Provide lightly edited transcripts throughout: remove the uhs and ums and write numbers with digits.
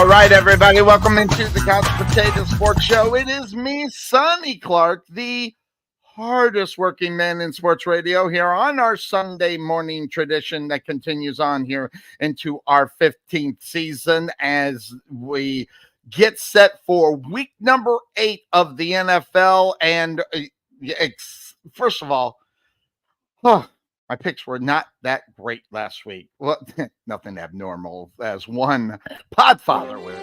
All right, everybody, welcome into the Couch Potato Sports Show. It is me, Sonny Clark, the hardest working man in sports radio here on our Sunday morning tradition that continues on here into our 15th season as we get set for week number 8 of the NFL. And first of all, my picks were not that great last week. Well, nothing abnormal, as one podfather would.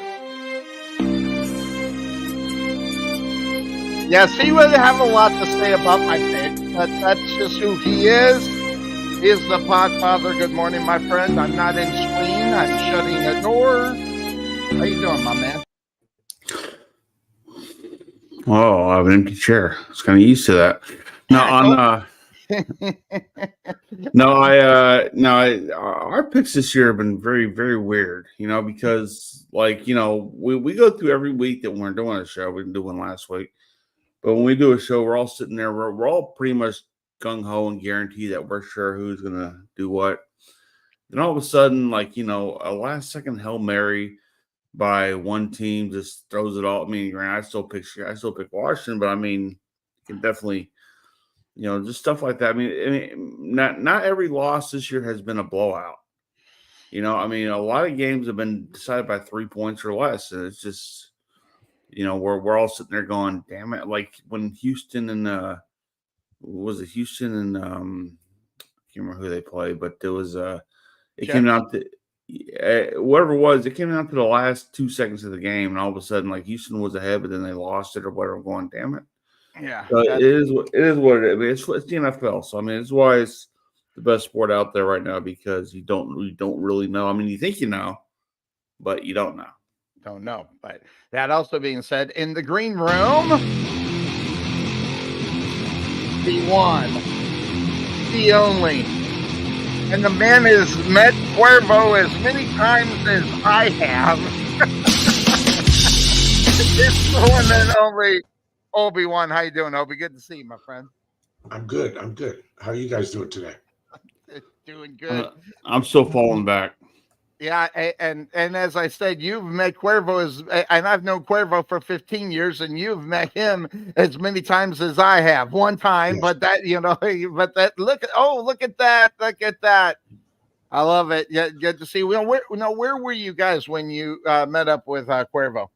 Yes, he would have a lot to say about my picks, but that's just who he is. He is the podfather. Good morning, my friend. I'm not in screen. I'm shutting the door. How you doing, my man? Oh, I have an empty chair. I was kind of used to that. Our picks this year have been very, very weird, because we go through every week that we're doing a show. We didn't do one last week, but when we do a show, we're all sitting there. We're all pretty much gung-ho and guarantee that we're sure who's going to do what. Then all of a sudden, a last-second Hail Mary by one team just throws it all. I mean, I still pick Washington, but you can definitely, just stuff like that. I mean, not every loss this year has been a blowout. A lot of games have been decided by 3 points or less, and it's just, we're all sitting there going, "Damn it!" Like when Houston and I can't remember who they played, but there was came down to whatever it was. It came down to the last 2 seconds of the game, and all of a sudden, Houston was ahead, but then they lost it or whatever. I'm going, damn it. Yeah, so it is what it is. It's the NFL, so it's why it's the best sport out there right now, because you don't really know. You think you know, but you don't know. Don't know. But that also being said, in the green room, the one, the only, and the man has met Cuervo as many times as I have. It's the one and only Obi-Wan. How you doing, Obi? Good to see you, my friend. I'm good. How are you guys doing today? Doing good. I'm still falling back. Yeah, and as I said, you've met Cuervo and I've known Cuervo for 15 years, and you've met him as many times as I have. One time, yes. But look at that. I love it. Yeah, good to see you. Where were you guys when you met up with Cuervo?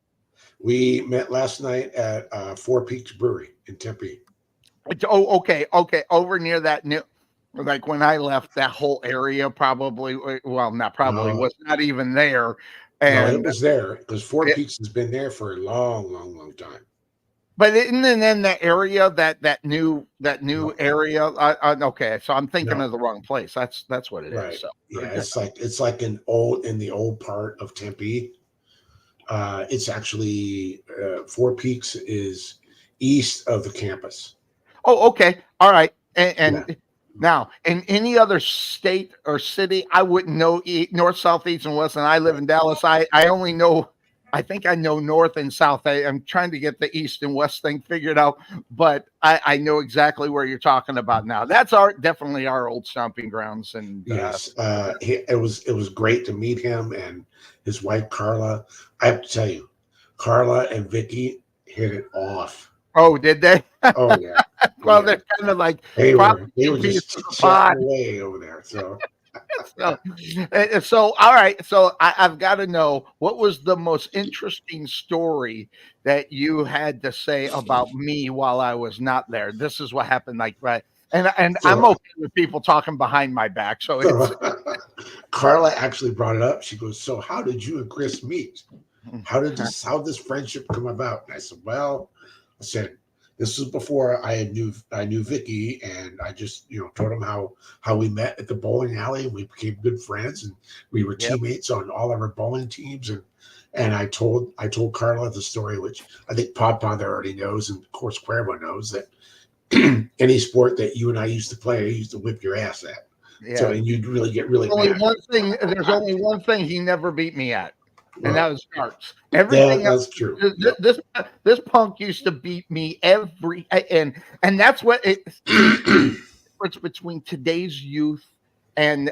We met last night at Four Peaks Brewery in Tempe. Oh, okay. Over near that new. Like when I left, that whole area was not even there. And no, it was there because Four Peaks has been there for a long time. But isn't it in that area, that new area? Okay, so I'm thinking of the wrong place. That's what it is. So. Yeah, it's like in the old part of Tempe. It's actually Four Peaks is east of the campus. Oh, okay, all right, and. Yeah. Now, in any other state or city, I wouldn't know north, south, east, and west. And I live in Dallas. I only know, I think I know north and south. I'm trying to get the east and west thing figured out, but I know exactly where you're talking about now. That's definitely our old stomping grounds. And yes, it was great to meet him and his wife Carla. I have to tell you, Carla and Vicky hit it off. Oh, did they? Oh yeah. Well, they're kind of like they were just chatting away over there. So, all right. So I've got to know, what was the most interesting story that you had to say about me while I was not there? This is what happened. And I'm okay with people talking behind my back. So Carla actually brought it up. She goes, "So how did you and Chris meet? How did this friendship come about?" And I said, "Well," I said, "This was before I knew Vicky, and I just told him how we met at the bowling alley, and we became good friends, and we were teammates on all of our bowling teams." And I told Carla the story, which I think Podpod already knows, and of course Cuervo knows, that any sport that you and I used to play, I used to whip your ass at. Yeah. So and you'd really get really mad. There's only one thing he never beat me at. And that was darts. Everything else, true. This punk used to beat me and that's what it's between today's youth and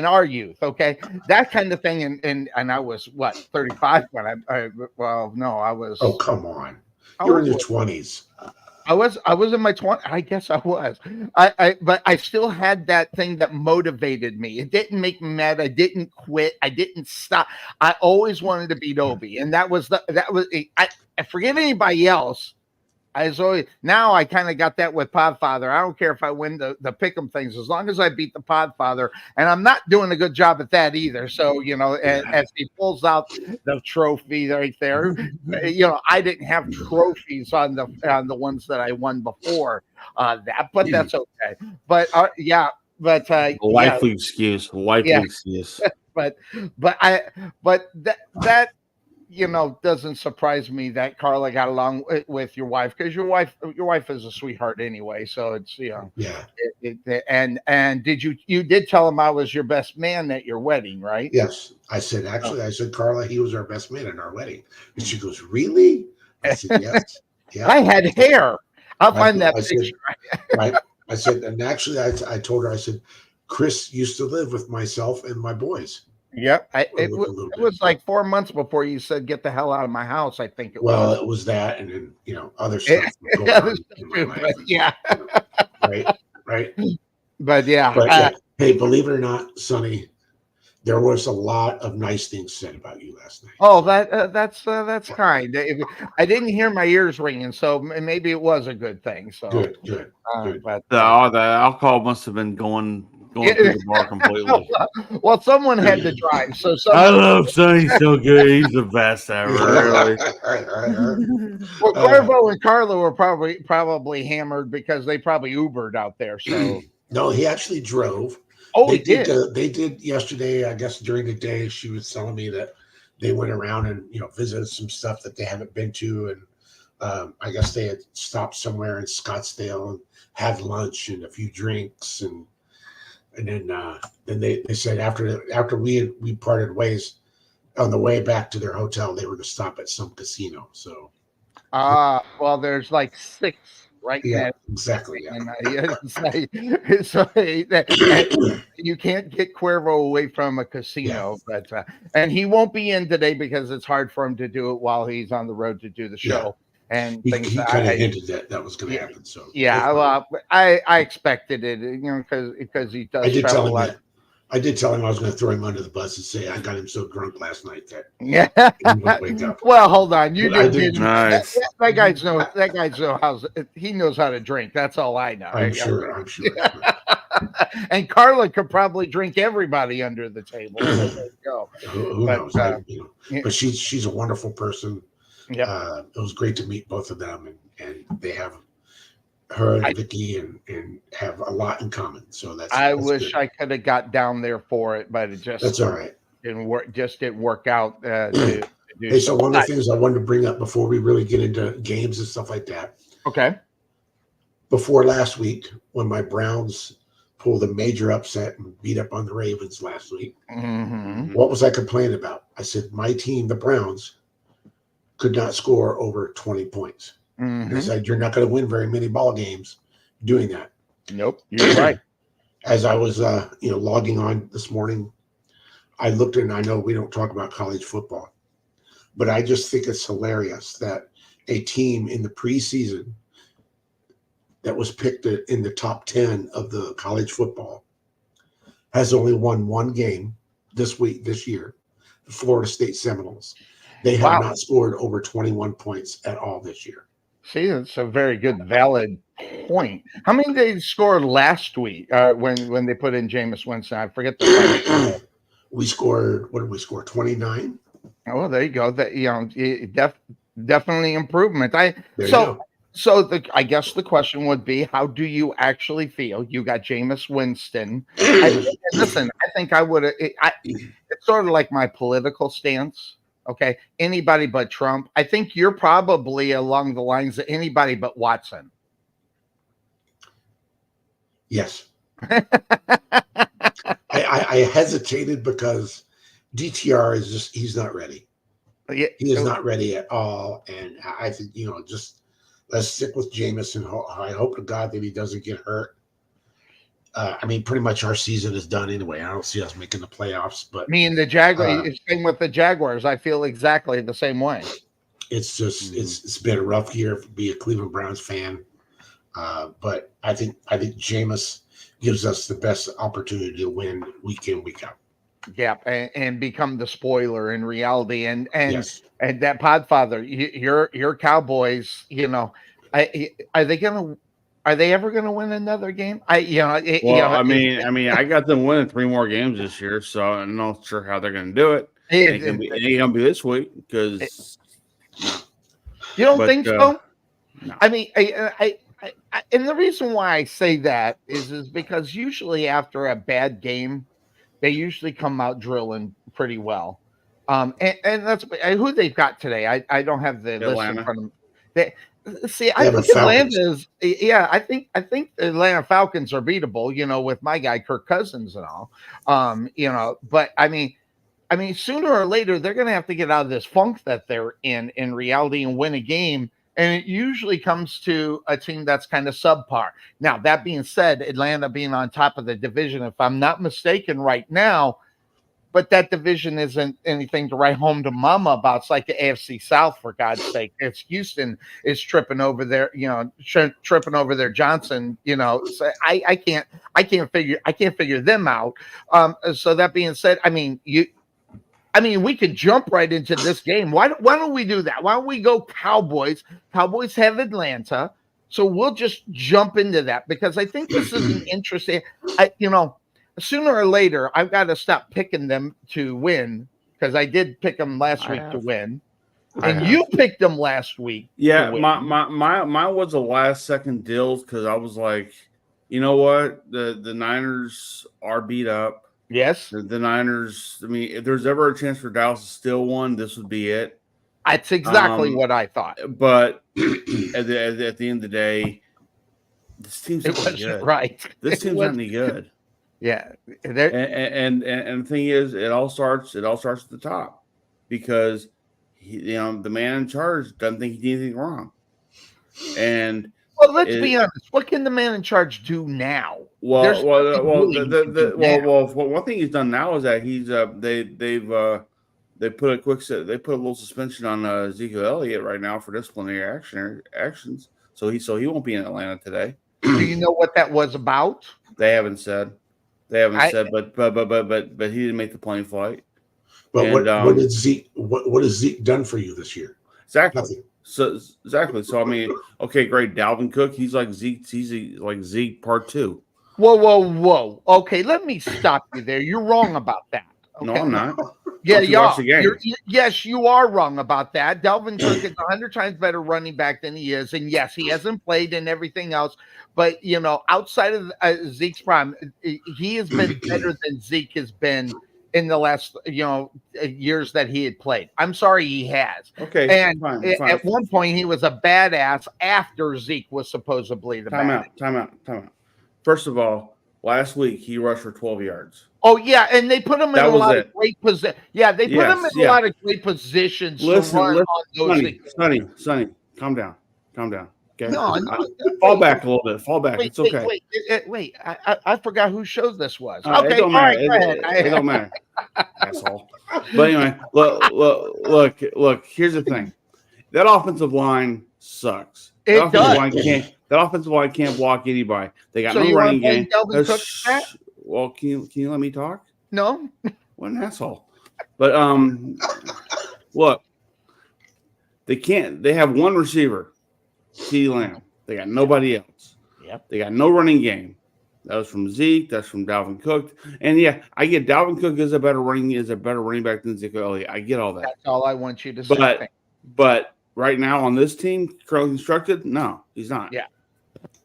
our youth, okay, that kind of thing. And I was what 35 when I well no I Oh, was come on. how You're in old your was 20s. I was in my 20s. I guess I was. But I still had that thing that motivated me. It didn't make me mad. I didn't quit. I didn't stop. I always wanted to beat Obi, and that was. I forget anybody else. I was always now I kind of got that with Podfather. I don't care if I win the pick'em things as long as I beat the Podfather, and I'm not doing a good job at that either. So as he pulls out the trophy right there, I didn't have trophies on the ones that I won before but that's okay. But yeah, Likely excuse. yeah, Likely excuse. but but I but that doesn't surprise me that Carla got along with your wife because your wife is a sweetheart anyway. So it's Yeah. and you did tell him I was your best man at your wedding, right? Yes. I said, actually, I said, Carla, he was our best man at our wedding. And she goes, really? I said, yes. Yeah. I had hair. I'll find that I said, picture. right. I said, and actually, I told her, I said, Chris used to live with myself and my boys Yep. a little It bit. was like 4 months before you said get the hell out of my house. I think it Well, was. it was that, and then other stuff going Other on stuff in my too, life. but yeah. Right, right. But yeah. But yeah, hey, believe it or not, Sonny, there was a lot of nice things said about you last night. Oh, that's kind. I didn't hear my ears ringing, so maybe it was a good thing. So, Good, good, good. but The alcohol must have been going through the bar completely. well, someone had to drive, so I someone. love Sonny so good. He's the best ever. Really. Well, Cuervo and Carlo were probably hammered because they probably Ubered out there. So, No, he actually drove. oh, he did. They did yesterday. I guess during the day, she was telling me that they went around and visited some stuff that they haven't been to, and I guess they had stopped somewhere in Scottsdale and had lunch and a few drinks, and then they said after we parted ways on the way back to their hotel, they were to stop at some casino. So Well, there's like 6 right yeah, now. exactly. Yeah. And and you can't get Cuervo away from a casino, but and he won't be in today because it's hard for him to do it while he's on the road to do the show and things. He kind of hinted that was going to happen. So yeah, well, I expected it, because he does travel a lot. I did tell him I was going to throw him under the bus and say I got him so drunk last night that Yeah. he wouldn't wake up. Well, hold on. You But did Nice. that guy's know he knows how to drink. That's all I know. I'm sure. And Carla could probably drink everybody under the table. So there you go. Who knows? But she's a wonderful person. Yeah. It was great to meet both of them, and they have her and Vicky and have a lot in common. So that's wish good. I could have got down there for it, but it just that's all right. Didn't work out. Hey, so one of the things I wanted to bring up before we really get into games and stuff like that. Okay. Before last week, when my Browns pulled a major upset and beat up on the Ravens last week, what was I complaining about? I said my team, the Browns, could not score over 20 points. I said, you're not going to win very many ball games doing that. Nope, you're right. As I was, logging on this morning, I looked and I know we don't talk about college football, but I just think it's hilarious that a team in the preseason that was picked in the top 10 of the college football has only won one game this year, the Florida State Seminoles. They have not scored over 21 points at all this year. See, that's a very good, valid point. How many did they score last week when they put in Jameis Winston? I forget the We scored, what did we score, 29? Oh, there you go. That definitely improvement. I guess the question would be, how do you actually feel? You got Jameis Winston. Listen, I think I would. It's sort of like my political stance. Okay, anybody but Trump. I think you're probably along the lines of anybody but Watson. Yes. I hesitated because DTR is he's not ready. He is not ready at all. And I think, just let's stick with Jameis, and I hope to God that he doesn't get hurt. I mean, pretty much our season is done anyway. I don't see us making the playoffs, but Me and the Jaguars. Same with the Jaguars. I feel exactly the same way. it's just it's been a rough year to be a Cleveland Browns fan. But I think Jameis gives us the best opportunity to win week in, week out. Yeah, and become the spoiler in reality, and Yes. that Podfather, your Cowboys, are they gonna, are they ever gonna win another game? Well, I mean, I got them winning 3 more games this year, so I'm not sure how they're going to do it. It ain't gonna be this week because you don't think so? No. I mean, and the reason why I say that is because usually after a bad game, they usually come out drilling pretty well. And that's who they've got today. I don't have the list in front of them. I think Atlanta's. Yeah, I think the Atlanta Falcons are beatable. With my guy Kirk Cousins and all. But I mean, sooner or later they're going to have to get out of this funk that they're in reality and win a game. And it usually comes to a team that's kind of subpar. Now, that being said, Atlanta being on top of the division, if I'm not mistaken right now, but that division isn't anything to write home to mama about. It's like the AFC South, for God's sake. It's Houston is tripping over their Johnson. So I can't figure them out. So that being said, we could jump right into this game. Why don't we do that? Why don't we go Cowboys? Cowboys have Atlanta. So we'll just jump into that because I think this is an interesting, sooner or later, I've got to stop picking them to win because I did pick them last week to win. And you picked them last week. Yeah, mine was a last second deal because I was like, you know what? The Niners are beat up. Yes. The Niners, I mean, if there's ever a chance for Dallas to steal one, this would be it. That's exactly what I thought. But at the end of the day, this team's not any good. Right. This team's not any good. Yeah. And the thing is, it all starts at the top because the man in charge doesn't think he did anything wrong. And let's be honest. What can the man in charge do now? One thing he's done now is that he's they put a little suspension on Ezekiel Elliott right now for disciplinary actions. So he won't be in Atlanta today. Do you know what that was about? They haven't said. But he didn't make the plane flight. But what did Zeke? What has Zeke done for you this year? Exactly. Nothing. So I mean, okay, great. Dalvin Cook, he's like Zeke. He's like Zeke part 2. Whoa. Okay, let me stop you there. You're wrong about that. Okay? No, I'm not. Yeah, yes, you are wrong about that. Dalvin Cook is 100 times better running back than he is, and yes, he hasn't played and everything else. But outside of Zeke's prime, he has been better than Zeke has been in the last years that he had played. I'm sorry, he has. Okay, and fine. At one point he was a badass after Zeke was supposedly the badass. Time out. First of all, last week he rushed for 12 yards. Oh yeah, and they put him in a lot of great positions. Yeah, they put him in a lot of great positions. Listen, Sonny, calm down. Okay, fall back a little bit. Fall back. It's okay. Wait. I forgot whose show this was. Okay, all right. It don't matter, asshole. But anyway, look. Here's the thing. That offensive line sucks. It does. That offensive line can't block anybody. They got no running game. Well, can you let me talk? No. What an asshole. But look, they can't. They have one receiver. CeeDee Lamb. They got nobody else. Yep. They got no running game. That was from Zeke. That's from Dalvin Cook. And yeah, I get Dalvin Cook is a better running back than Ezekiel Elliott. I get all that. That's all I want you to say. But right now on this team, currently constructed, no, he's not. Yeah.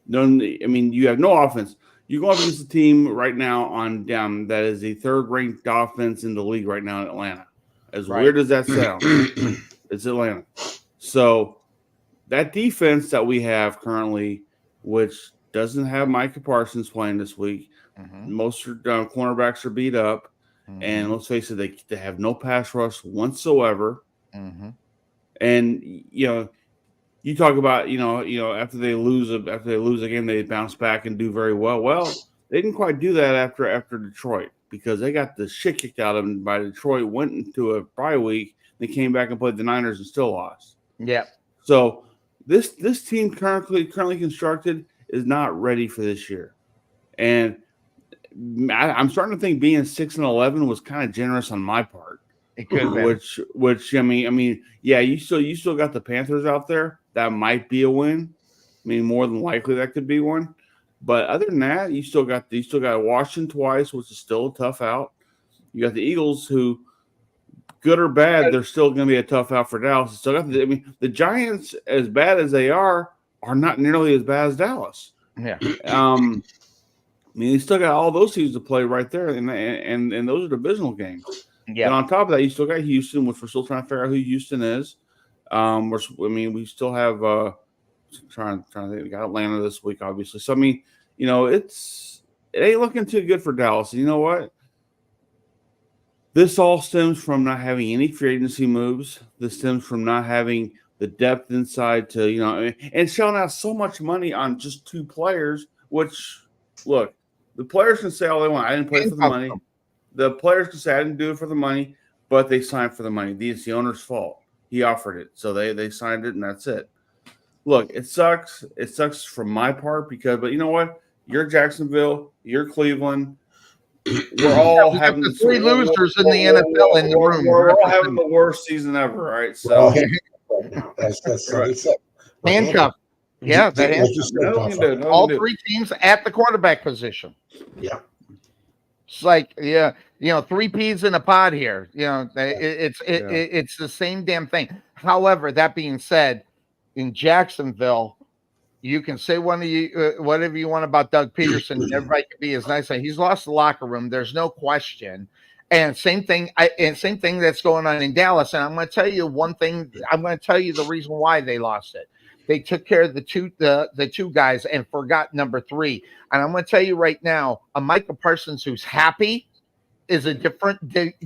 No, I mean you have no offense. You go up against a team right now on that is the 3rd-ranked offense in the league right now in Atlanta. As weird as that sounds, it's Atlanta. So that defense that we have currently, which doesn't have Micah Parsons playing this week, most cornerbacks are beat up, and let's face it, they have no pass rush whatsoever. And you talk about after they lose a game, they bounce back and do very well. Well, They didn't quite do that after Detroit because they got the shit kicked out of them by Detroit. Went into a bye week, they came back and played the Niners and still lost. Yeah. So this team currently constructed is not ready for this year, and I'm starting to think being 6-11 was kind of generous on my part. It could have been. Which I mean, yeah, you still got the Panthers out there. That might be a win. I mean, more than likely that could be one. But other than that, you still got Washington twice, which is still a tough out. You got the Eagles, who, good or bad, they're still going to be a tough out for Dallas. Still got the Giants, as bad as they are not nearly as bad as Dallas. Yeah. I mean, you still got all those teams to play right there, and those are divisional games. Yeah. And on top of that, you still got Houston, which we're still trying to figure out who Houston is. We still have trying to think. We got Atlanta this week, obviously. So I mean, it ain't looking too good for Dallas. And you know what? This all stems from not having any free agency moves. This stems from not having the depth inside to and shelling out so much money on just two players. Which, look, the players can say all they want. I didn't play for the money. The players can say I didn't do it for the money, but they signed for the money. It's the owner's fault. He offered it, so they signed it, and that's it. Look, it sucks. It sucks from my part but you know what? You're Jacksonville. You're Cleveland. We're all having the three losers in the NFL in the room. We're all having the worst season ever, right? So that's right. Handcuff. Yeah, all three teams at the quarterback position. Yeah. It's like, three peas in a pod here. It's the same damn thing. However, that being said, in Jacksonville, you can say whatever you want about Doug Peterson. Everybody can be as nice. He's lost the locker room. There's no question. And same thing that's going on in Dallas. And I'm going to tell you one thing. I'm going to tell you the reason why they lost it. They took care of the two guys and forgot number 3. And I'm going to tell you right now, a Micah Parsons who's happy is a different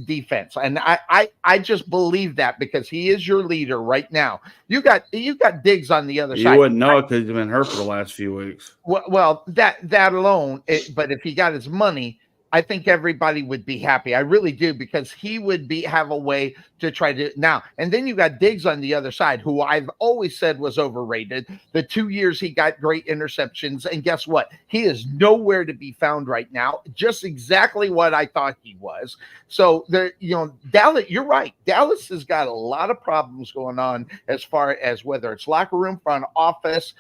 defense. And I just believe that because he is your leader right now. You got Diggs on the other side. You wouldn't know it because he's been hurt for the last few weeks. Well, that alone, but if he got his money, I think everybody would be happy. I really do, because he would have a way to try to now. And then you got Diggs on the other side, who I've always said was overrated. The 2 years he got great interceptions, and guess what? He is nowhere to be found right now. Just exactly what I thought he was. So Dallas, you're right. Dallas has got a lot of problems going on as far as whether it's locker room, front office,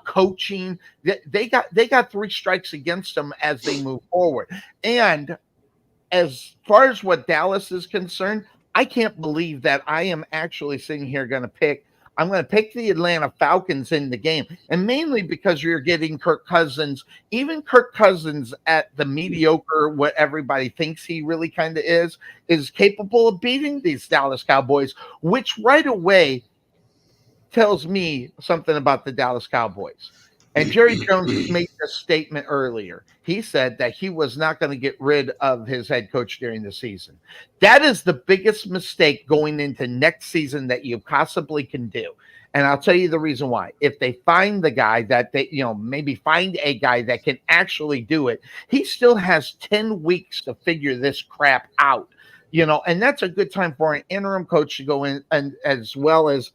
coaching. They got 3 strikes against them as they move forward. And as far as what Dallas is concerned, I can't believe that I am actually sitting here I'm going to pick the Atlanta Falcons in the game. And mainly because you're getting Kirk Cousins, even Kirk Cousins at the mediocre, what everybody thinks he really kind of is capable of beating these Dallas Cowboys, which right away tells me something about the Dallas Cowboys. And Jerry Jones made a statement earlier. He said that he was not going to get rid of his head coach during the season. That is the biggest mistake going into next season that you possibly can do. And I'll tell you the reason why. If they find the guy that maybe find a guy that can actually do it, he still has 10 weeks to figure this crap out. And that's a good time for an interim coach to go in, and as well as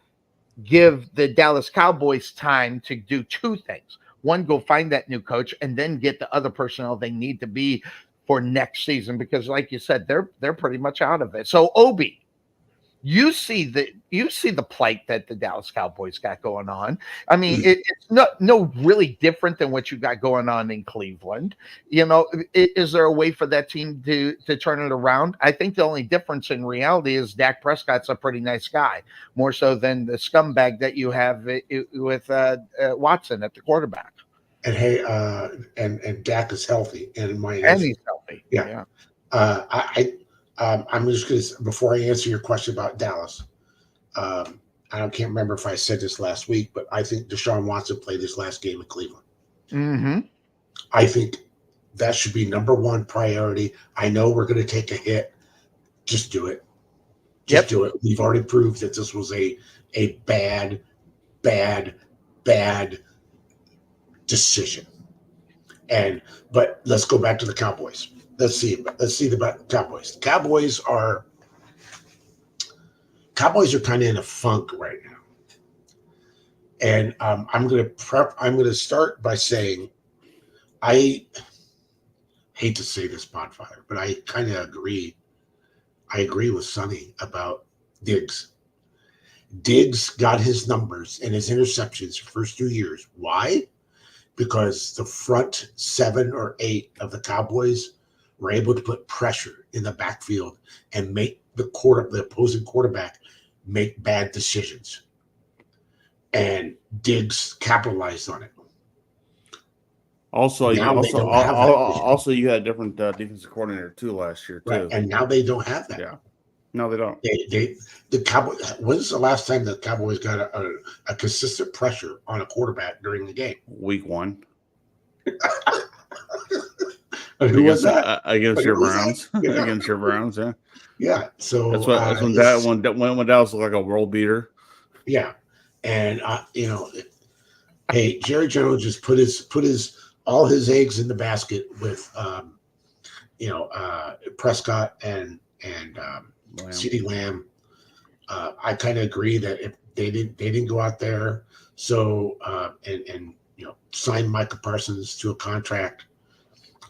give the Dallas Cowboys time to do 2 things. One, go find that new coach, and then get the other personnel they need to be for next season, because like you said, they're pretty much out of it. So Obi, you see the plight that the Dallas Cowboys got going on. I mean, it's no really different than what you got going on in Cleveland. Is there a way for that team to turn it around? I think the only difference in reality is Dak Prescott's a pretty nice guy, more so than the scumbag that you have with Watson at the quarterback. And hey, and Dak is healthy, and he's healthy. Yeah. I'm just going to, before I answer your question about Dallas, I can't remember if I said this last week, but I think Deshaun Watson played his last game in Cleveland. Mm-hmm. I think that should be number 1 priority. I know we're going to take a hit. Just do it. Just do it. We've already proved that this was a bad decision. But let's go back to the Cowboys. Let's see the Cowboys. Cowboys are kind of in a funk right now. And I'm going to start by saying, I hate to say this, Podfire, but I kind of agree. I agree with Sonny about Diggs. Diggs got his numbers and his interceptions the first 2 years. Why? Because the front 7 or 8 of the Cowboys were able to put pressure in the backfield and make the opposing quarterback make bad decisions. And Diggs capitalized on it. Also, Now they don't have that. you had a different defensive coordinator too last year too. Right. And now they don't have that. Yeah. No, they don't. The Cowboys. When's the last time the Cowboys got a consistent pressure on a quarterback during the game? Week 1. Who was that? Against your Browns. Yeah. Against your Browns, yeah. Yeah. So that's when Dallas looked like a world beater. Yeah. And hey, Jerry Jones just put his all his eggs in the basket with Prescott and CeeDee Lamb. I kind of agree that if they didn't go out there and sign Micah Parsons to a contract,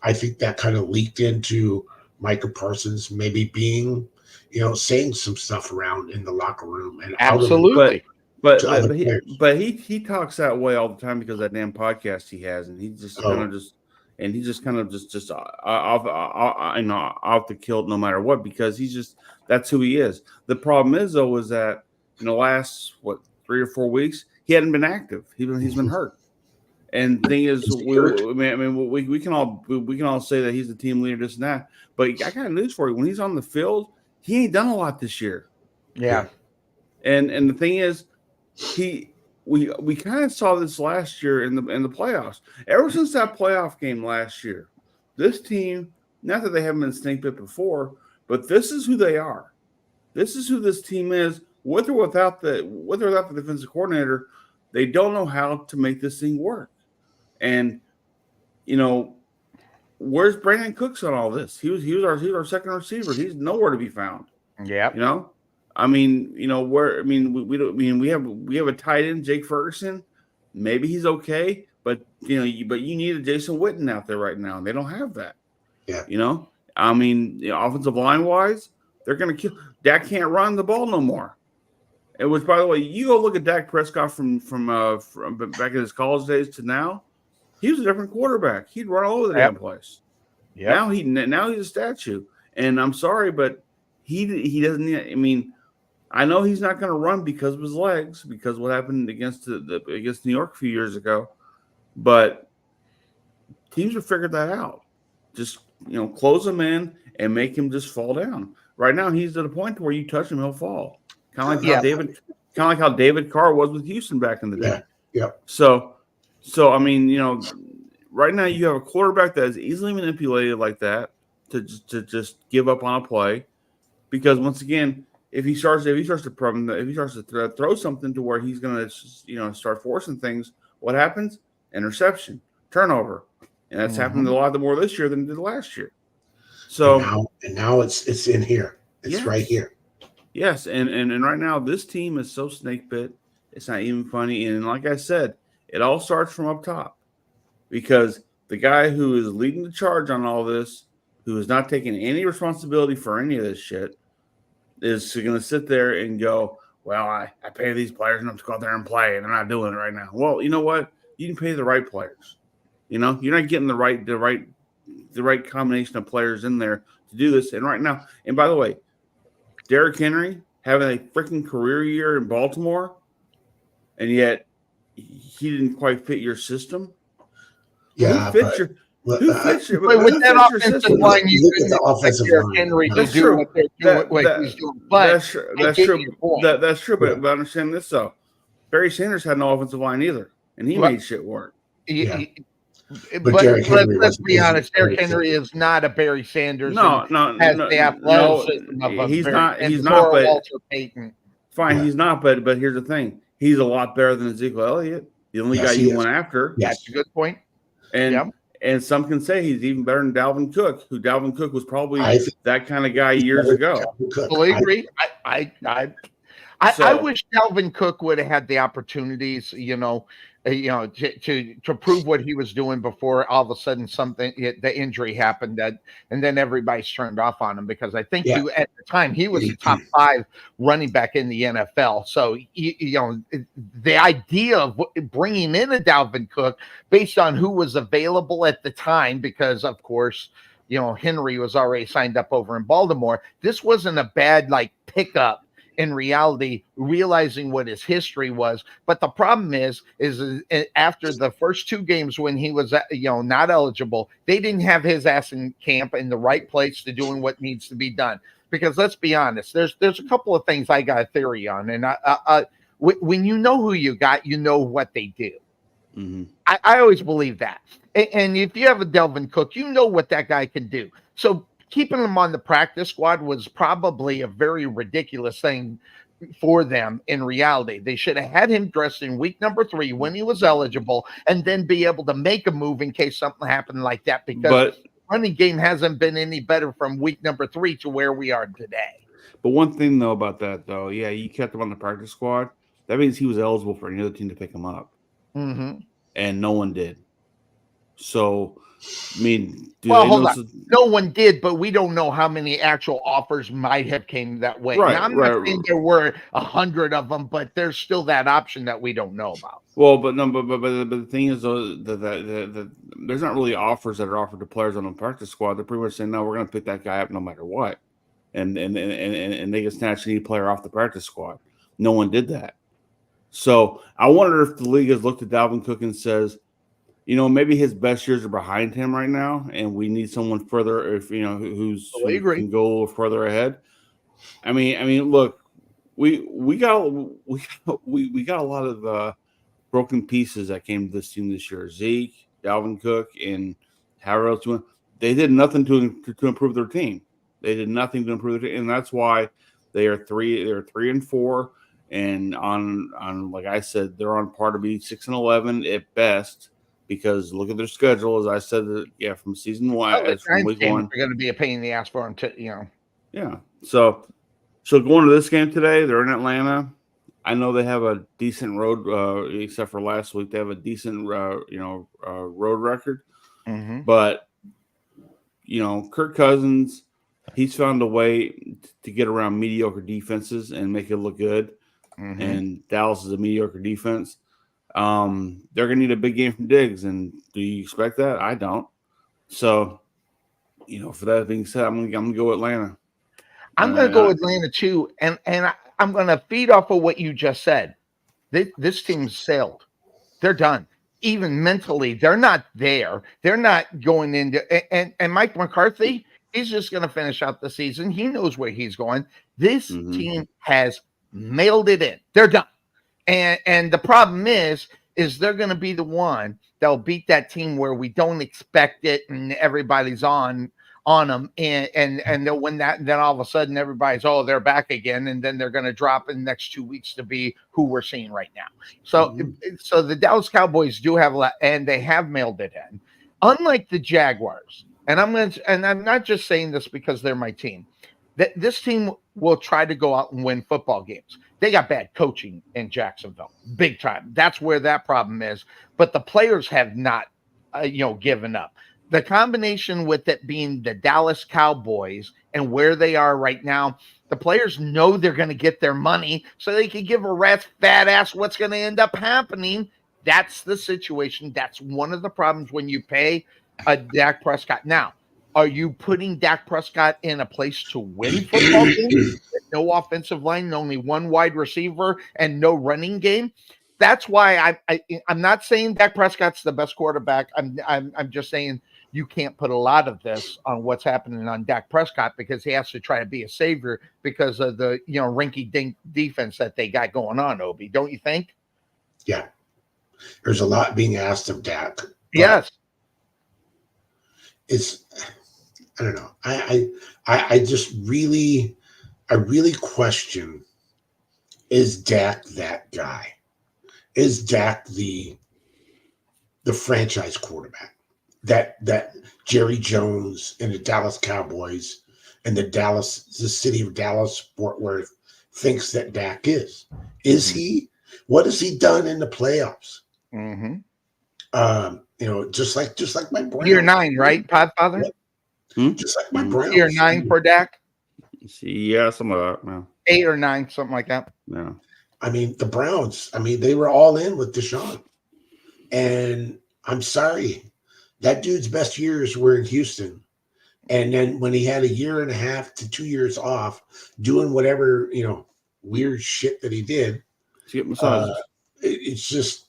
I think that kind of leaked into Micah Parsons maybe being saying some stuff around in the locker room and absolutely. But he talks that way all the time because of that damn podcast he has, and he's just kind of just off the kilt no matter what, because that's who he is. The problem is though is that in the last 3 or 4 weeks he hadn't been active. He's been hurt, and the thing is we can all say that he's the team leader, this and that, but I got news for you: when he's on the field, he ain't done a lot this year. Yeah, and the thing is. We kind of saw this last year in the playoffs. Ever since that playoff game last year, this team, not that they haven't been snake bit before, but this is who they are. This is who this team is. With or without the defensive coordinator, they don't know how to make this thing work. And where's Brandon Cooks on all this? He was our second receiver. He's nowhere to be found. Yeah. I mean, we have a tight end, Jake Ferguson. Maybe he's okay, but you need a Jason Witten out there right now, and they don't have that. Yeah. Offensive line wise, they're gonna kill. Dak can't run the ball no more. And which, by the way, you go look at Dak Prescott from back in his college days to now, he was a different quarterback. He'd run all over the damn place. Yeah. Now he's a statue, and I'm sorry, but he doesn't. I mean. I know he's not going to run because of his legs, because of what happened against against New York a few years ago. But teams have figured that out. Just close him in and make him just fall down. Right now, he's at a point where you touch him, he'll fall. Kind of like how David Carr was with Houston back in the day. Yeah. So I mean, right now you have a quarterback that is easily manipulated like that to just give up on a play, because once again. If he starts to throw something to where he's going to start forcing things, what happens? Interception, turnover, and that's happened a lot more this year than it did last year. So now it's in here. It's right here. Yes, and right now this team is so snake bit, it's not even funny. And like I said, it all starts from up top, because the guy who is leading the charge on all this, who is not taking any responsibility for any of this shit, is going to sit there and go, well, I pay these players enough to go out there and play, and they're not doing it right now. Well, you know what? You can pay the right players. You're not getting the right combination of players in there to do this. And right now, and by the way, Derrick Henry having a freaking career year in Baltimore, and yet he didn't quite fit your system. Yeah, who fits your with that offensive line, you look at the offensive line. Henry That's to do what they're doing, he's doing. But that's true. That's true. But understand this though, Barry Sanders had no offensive line either, and he made shit work. But let's be honest, Derrick Henry is not a Barry Sanders. The athleticism of he's not. But Walter Payton. Fine, he's not. But here's the thing: he's a lot better than Ezekiel Elliott, the only guy you went after. That's a good point. And And some can say he's even better than Dalvin Cook, who Dalvin Cook was probably I think that kind of guy years ago. Totally agree. I So- wish Dalvin Cook would have had the opportunities, to prove what he was doing before all of a sudden the injury happened, and then everybody's turned off on him, because I think Yeah. at the time he was a top 5 running back in the NFL. So the idea of bringing in a Dalvin Cook based on who was available at the time, because of course Henry was already signed up over in Baltimore. This wasn't a bad pickup in reality, realizing what his history was. But the problem is after the first 2 games when he was not eligible, they didn't have his ass in camp in the right place to doing what needs to be done. Because let's be honest, there's a couple of things I got a theory on, and when you know who you got, you know what they do. Mm-hmm. I always believe that. And if you have a Dalvin Cook, you know what that guy can do. So keeping him on the practice squad was probably a very ridiculous thing for them in reality. They should have had him dressed in week number 3 when he was eligible, and then be able to make a move in case something happened like that, because the running game hasn't been any better from week number 3 to where we are today. But one thing, though, about that, though, yeah, you kept him on the practice squad. That means he was eligible for any other team to pick him up. Mm-hmm. And no one did. So, I mean, hold on. No one did, but we don't know how many actual offers might have came that way. Right, now, I'm not saying there were 100 of them, but there's still that option that we don't know about. Well, but the thing is, though, that there's not really offers that are offered to players on the practice squad. They're pretty much saying, no, we're going to pick that guy up no matter what, and they can snatch any player off the practice squad. No one did that. So I wonder if the league has looked at Dalvin Cook and says, maybe his best years are behind him right now, and we need someone further, who can go a little further ahead. I mean, look, we got a lot of broken pieces that came to this team this year. Zeke, Dalvin Cook, and Harold. They did nothing to improve their team. They did nothing to improve their team, and that's why they are 3-4. And on like I said, they're on par to be 6-11 at best, because look at their schedule. As I said, from season 1, from week 1, they're going to be a pain in the ass for them to, Yeah. So going to this game today, they're in Atlanta. I know they have a decent road, except for last week. They have a decent, road record. Mm-hmm. But Kirk Cousins, he's found a way to get around mediocre defenses and make it look good. Mm-hmm. And Dallas is a mediocre defense. They're going to need a big game from Diggs. And do you expect that? I don't. So, for that being said, I'm going to go Atlanta. I'm going to go Atlanta too. And I'm going to feed off of what you just said. This team's sailed. They're done. Even mentally, they're not there. They're not going into and Mike McCarthy, he's just going to finish out the season. He knows where he's going. This team has mailed it in. They're done. And the problem is they're going to be the one that'll beat that team where we don't expect it, and everybody's on them, and they'll win that, and then all of a sudden everybody's, they're back again, and then they're going to drop in the next 2 weeks to be who we're seeing right now. So so the Dallas Cowboys do have a lot, and they have mailed it in. Unlike the Jaguars, and I'm not just saying this because they're my team, that this team will try to go out and win football games. They got bad coaching in Jacksonville, big time. That's where that problem is. But the players have not, given up. The combination with it being the Dallas Cowboys and where they are right now, the players know they're going to get their money, so they can give a rat's fat ass what's going to end up happening. That's the situation. That's one of the problems when you pay a Dak Prescott. Now, are you putting Dak Prescott in a place to win football games? No offensive line, only one wide receiver, and no running game. That's why I'm not saying Dak Prescott's the best quarterback. I'm just saying you can't put a lot of this on what's happening on Dak Prescott, because he has to try to be a savior because of the rinky-dink defense that they got going on. Obi, don't you think? Yeah, there's a lot being asked of Dak. Yes, it's. I don't know. I just really question, is Dak that guy? Is Dak the franchise quarterback? that Jerry Jones and the Dallas Cowboys and the city of Dallas, Fort Worth, thinks that Dak is. Is he? What has he done in the playoffs? Mm-hmm. Just like my Browns. Year 9, right, Podfather? Just like my Browns. Year 9 for Dak? Yeah, some of that. Yeah. 8 or 9, something like that. Yeah. I mean, the Browns, they were all in with Deshaun. And I'm sorry, that dude's best years were in Houston. And then when he had a year and a half to 2 years off doing whatever, weird shit that he did, To get massages. it's just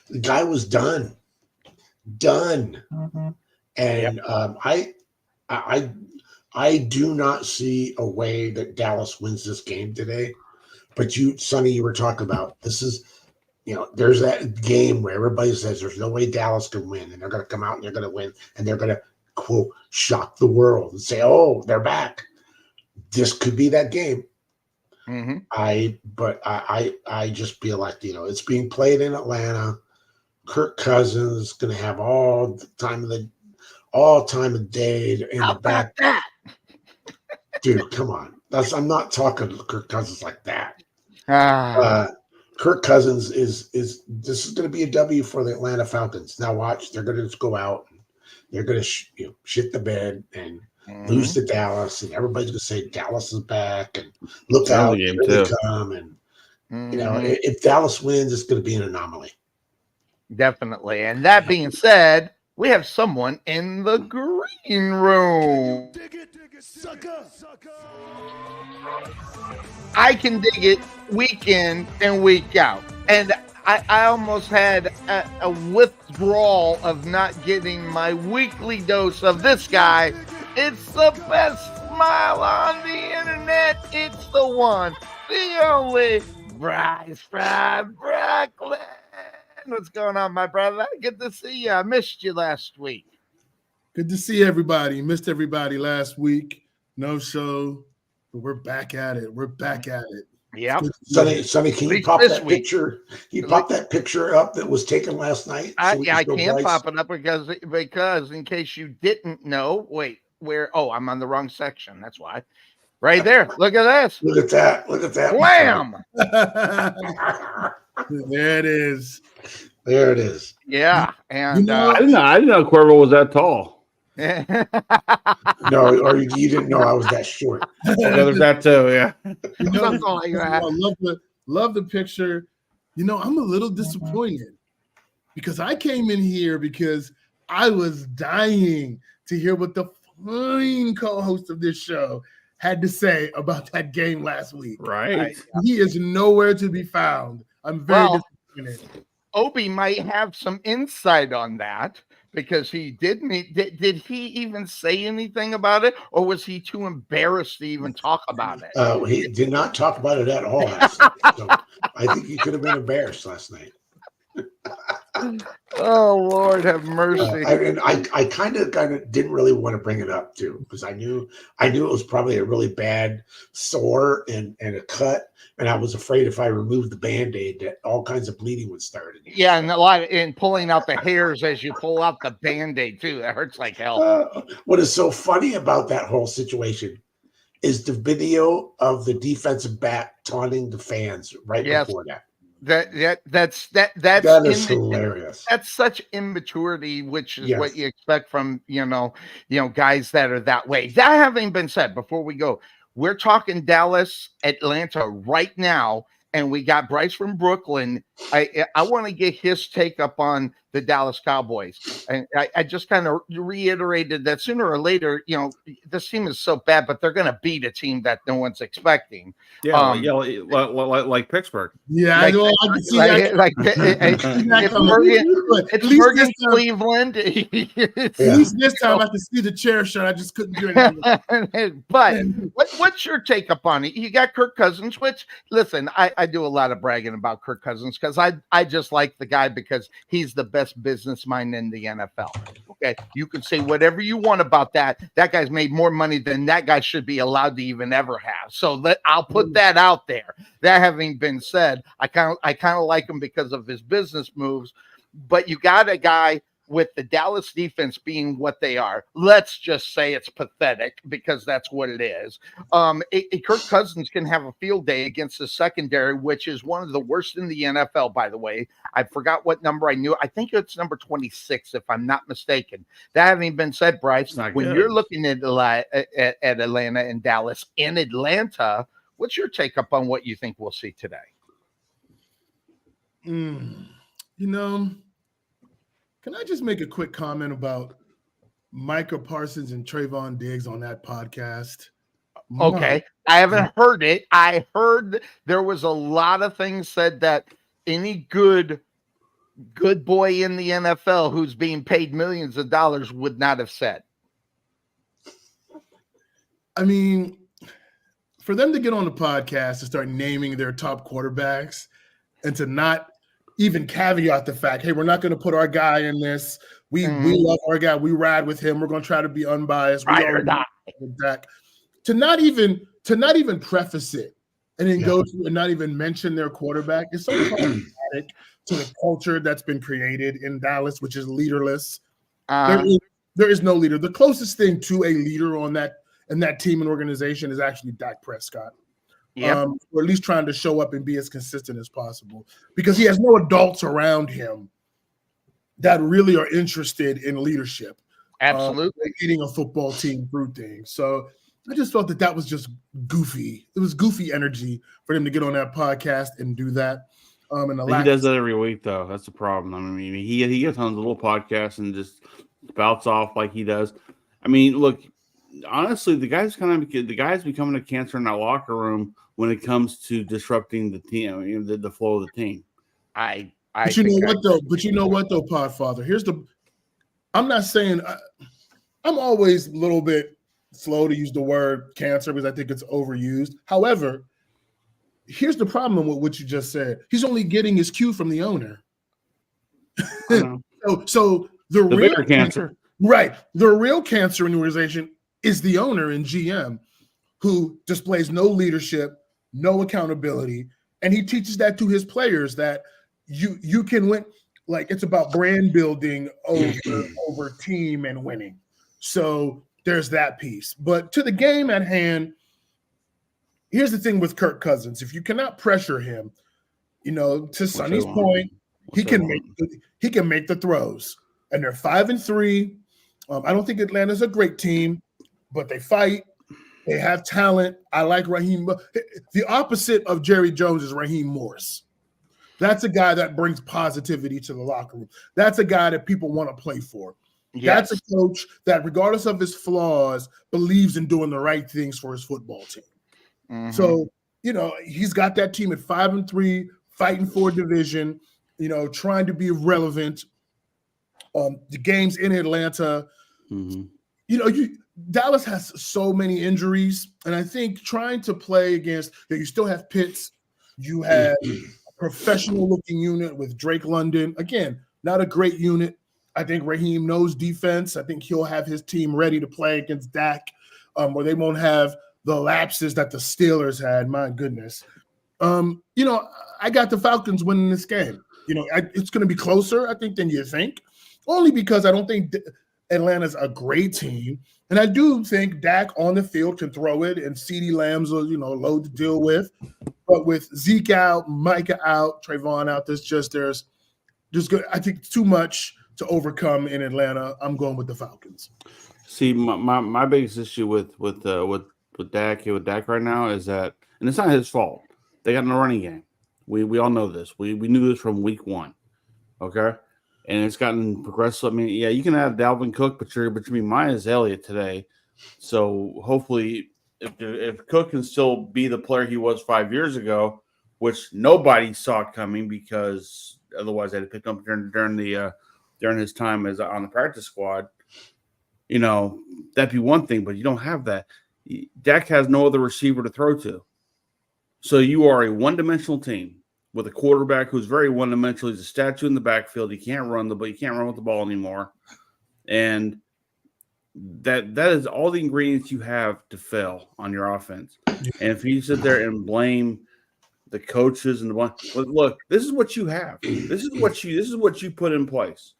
the guy was done. And I do not see a way that Dallas wins this game today. But Sonny, you were talking about this is, there's that game where everybody says there's no way Dallas can win, and they're going to come out and they're going to win, and they're going to quote shock the world and say, "Oh, they're back." This could be that game. Mm-hmm. I just feel like it's being played in Atlanta. Kirk Cousins is going to have all time of day in the back. That? Dude, come on. I'm not talking to Kirk Cousins like that. Kirk Cousins is this is going to be a W for the Atlanta Falcons. Now watch, they're going to just go out, and they're going to shit the bed and lose to Dallas, and everybody's going to say Dallas is back and look out, here they come, and if Dallas wins, it's going to be an anomaly. Definitely. And that being said, we have someone in the green room. Dig it, sucker. I can dig it week in and week out. And I almost had a withdrawal of not getting my weekly dose of this guy. It's the best smile on the internet. It's the one, the only Bryce from Brooklyn. What's going on, my brother? Good to see you. I missed you last week. Good to see everybody. Missed everybody last week. No show, but we're back at it. Yep. Sonny, can you pop that picture? You pop that picture up that was taken last night? I can't pop it up because in case you didn't know, wait, where? Oh, I'm on the wrong section. That's why. Right there. Look at this. Look at that. Wham! There it is. Yeah, and I didn't know Cuervo was that tall. No, or you didn't know I was that short. There's that too. Yeah. I love the picture. I'm a little disappointed because I came in here because I was dying to hear what the fine co-host of this show had to say about that game last week. Right. He is nowhere to be found. I'm very disappointed. Obi might have some insight on that because he did he even say anything about it, or was he too embarrassed to even talk about it? He did not talk about it at all. So I think he could have been embarrassed last night. Oh, Lord have mercy. I kind of didn't really want to bring it up too, because I knew it was probably a really bad sore and a cut, and I was afraid if I removed the Band-Aid that all kinds of bleeding would start. Yeah, and pulling out the hairs as you pull out the Band-Aid too. That hurts like hell. What is so funny about that whole situation is the video of the defensive back taunting the fans before that. That's That is hilarious. That's such immaturity, which is what you expect from guys that are that way. That having been said, before we go, we're talking Dallas, Atlanta right now, and we got Bryce from Brooklyn. I want to get his take up on the Dallas Cowboys. And I just kind of reiterated that sooner or later, this team is so bad, but they're going to beat a team that no one's expecting. Yeah, like Pittsburgh. Yeah, I can see it's Morgan, Cleveland. At least this time I can see the chair shot. I just couldn't do anything. But what's your take up on it? You got Kirk Cousins, which, listen, I do a lot of bragging about Kirk Cousins because I just like the guy because he's the best business mind in the NFL. Okay, you can say whatever you want about that. That guy's made more money than that guy should be allowed to even ever have. So I'll put that out there. That having been said, I kind of like him because of his business moves. But you got a guy with the Dallas defense being what they are, let's just say it's pathetic because that's what it is. Kirk Cousins can have a field day against the secondary, which is one of the worst in the NFL, by the way. I forgot what number I knew. I think it's number 26, if I'm not mistaken. That having been said, Bryce, when you're looking at Atlanta and Dallas in Atlanta, what's your take up on what you think we'll see today? Can I just make a quick comment about Micah Parsons and Trayvon Diggs on that podcast? Okay. I haven't heard it. I heard there was a lot of things said that any good boy in the NFL who's being paid millions of dollars would not have said. I mean, for them to get on the podcast and start naming their top quarterbacks and to not even caveat the fact, hey, we're not going to put our guy in this. We love our guy. We ride with him. We're going to try to be unbiased. Ride or die. To not even preface it and then go to and not even mention their quarterback is so problematic to the culture that's been created in Dallas, which is leaderless. There is no leader. The closest thing to a leader on that team and organization is actually Dak Prescott. Or at least trying to show up and be as consistent as possible because he has no adults around him that really are interested in leadership. Absolutely. Leading a football team through things. So I just felt that was just goofy. It was goofy energy for him to get on that podcast and do that. He does that every week, though. That's the problem. I mean, he gets on the little podcast and just spouts off like he does. I mean, look, honestly, the guy's becoming a cancer in that locker room when it comes to disrupting the team, the flow of the team. But you know what though, Podfather? I'm not saying I'm always a little bit slow to use the word cancer because I think it's overused. However, here's the problem with what you just said. He's only getting his cue from the owner. so the real bigger cancer, right? The real cancer in the organization is the owner and GM, who displays no leadership, no accountability, and he teaches that to his players that you can win. Like it's about brand building over team and winning. So there's that piece. But to the game at hand, here's the thing with Kirk Cousins: if you cannot pressure him, to Sonny's point, he can make the throws, and they're 5-3. I don't think Atlanta's a great team, but they fight. They have talent. I like Raheem. The opposite of Jerry Jones is Raheem Morris. That's a guy that brings positivity to the locker room. That's a guy that people want to play for. Yes. That's a coach that, regardless of his flaws, believes in doing the right things for his football team. Mm-hmm. So, he's got that team at 5-3, fighting for a division, trying to be relevant. The games in Atlanta, Dallas has so many injuries, and I think trying to play against you still have Pitts, you have a professional-looking unit with Drake London. Again, not a great unit. I think Raheem knows defense. I think he'll have his team ready to play against Dak, where they won't have the lapses that the Steelers had. My goodness. I got the Falcons winning this game. It's going to be closer, I think, than you think, only because I don't think Atlanta's a great team. And I do think Dak on the field can throw it, and CeeDee Lamb's a load to deal with. But with Zeke out, Micah out, Trayvon out, there's good. I think too much to overcome in Atlanta. I'm going with the Falcons. See, my biggest issue with Dak right now is that, and it's not his fault. They got no running game. We all know this. We knew this from week one. Okay. And it's gotten progressive. I mean, yeah, you can have Dalvin Cook, but you're being Myles Elliott today. So hopefully, if Cook can still be the player he was 5 years ago, which nobody saw coming because otherwise they'd have picked up during his time as on the practice squad, that'd be one thing. But you don't have that. Dak has no other receiver to throw to, so you are a one-dimensional team with a quarterback who's very one-dimensional. He's a statue in the backfield. He can't run with the ball anymore. And that is all the ingredients you have to fail on your offense. And if you sit there and blame the coaches and look, this is what you have. This is what you put in place.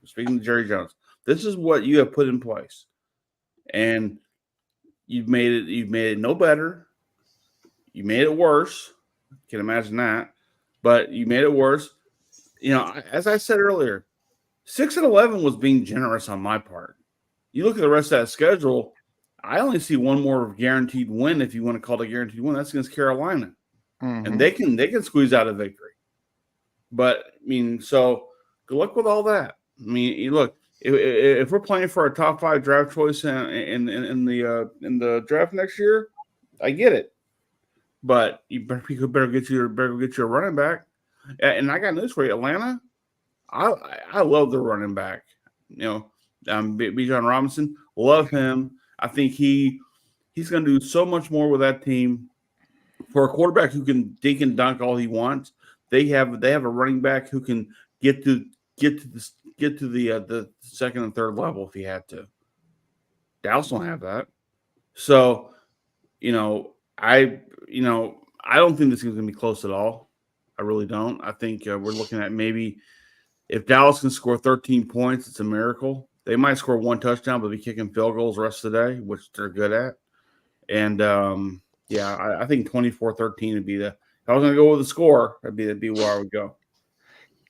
speaking to Jerry Jones, this is what you have put in place, and you've made it no better. You made it worse. Can imagine that, but you made it worse. As I said earlier, 6-11 was being generous on my part. You look at the rest of that schedule. I only see one more guaranteed win, if you want to call it a guaranteed win. That's against Carolina, and they can squeeze out a victory. But so good luck with all that. You look, if we're playing for a top 5 draft choice in the draft next year, I get it. But you better get your running back. And I got news for you, Atlanta. I love the running back. Bijan Robinson, love him. I think he's going to do so much more with that team. For a quarterback who can dink and dunk all he wants, they have a running back who can get to the second and third level if he had to. Dallas don't have that. So, I don't think this is going to be close at all. I really don't. I think we're looking at maybe if Dallas can score 13 points, it's a miracle. They might score 1 touchdown, but be kicking field goals the rest of the day, which they're good at. And I think 24-13 would be if I was going to go with a score, that'd be where I would go.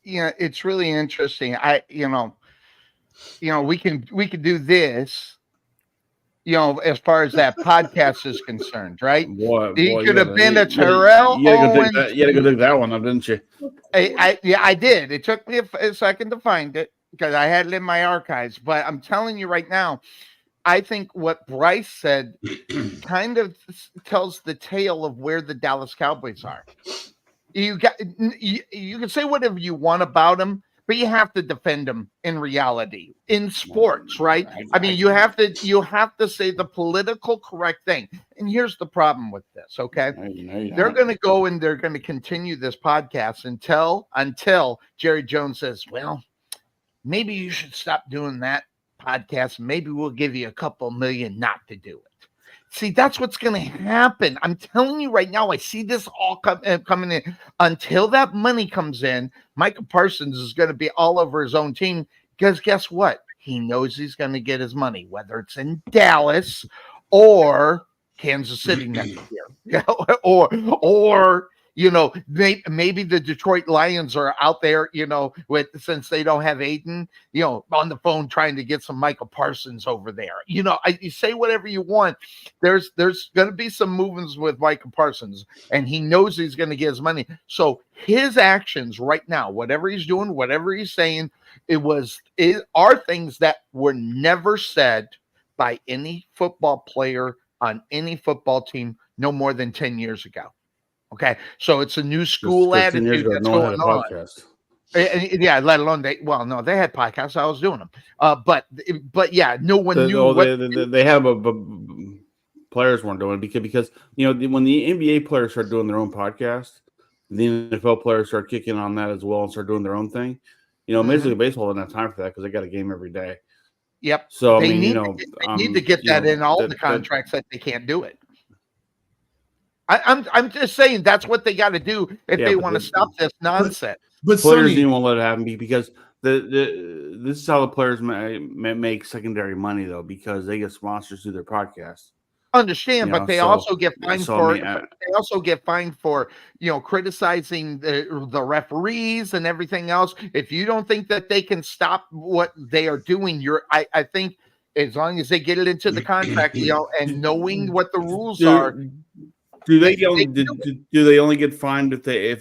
Yeah, it's really interesting. We could do this. As far as that podcast is concerned, right? He could have been a Terrell Owens. You had to go dig that one up, didn't you? I did. It took me a second to find it because I had it in my archives. But I'm telling you right now, I think what Bryce said kind of tells the tale of where the Dallas Cowboys are. You can say whatever you want about them, but you have to defend them in reality in sports, right? You have to say the political correct thing. And here's the problem with this, okay? They're going to go and they're going to continue this podcast until Jerry Jones says, well, maybe you should stop doing that podcast. Maybe we'll give you a couple million not to do it. See, that's what's going to happen. I'm telling you right now, I see this all coming in. Until that money comes in, Micah Parsons is going to be all over his own team because guess what? He knows he's going to get his money, whether it's in Dallas or Kansas City next year. or maybe the Detroit Lions are out there, since they don't have Aiden, on the phone trying to get some Micah Parsons over there. You say whatever you want. There's going to be some movements with Micah Parsons, and he knows he's going to get his money. So his actions right now, whatever he's doing, whatever he's saying, are things that were never said by any football player on any football team no more than 10 years ago. Okay, so it's a new school attitude that's going on. Yeah, let alone they had podcasts. I was doing them, but yeah, no one knew. They have players weren't doing it because when the NBA players start doing their own podcast, the NFL players start kicking on that as well and start doing their own thing. Major League Baseball doesn't have time for that because they got a game every day. Yep. So they need to get that in all the contracts that they can't do it. I'm just saying that's what they got to do if they want to stop this nonsense. But players didn't want to let it happen because this is how the players make secondary money though because they get sponsors through their podcasts. Understand, but they also get fined they also get fined for criticizing the referees and everything else. If you don't think that they can stop what they are doing, I think as long as they get it into the contract, and knowing what the rules are. Do they only get fined if they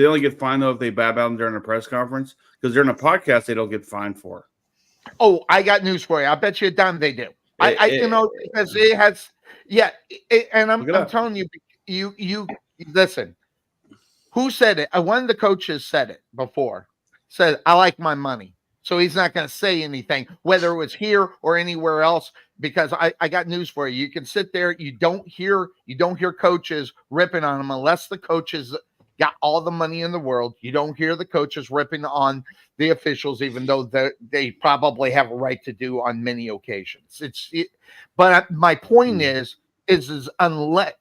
only get fined though if they bab out during a press conference? Because during a podcast they don't get fined for. Oh, I got news for you. I bet you a dime they do. Because it has, and I'm telling you, you listen. Who said it? One of the coaches said it before. Said, "I like my money." So he's not going to say anything, whether it was here or anywhere else, because I got news for you. You can sit there. You don't hear coaches ripping on them unless the coaches got all the money in the world. You don't hear the coaches ripping on the officials, even though they probably have a right to do on many occasions. But my point is unless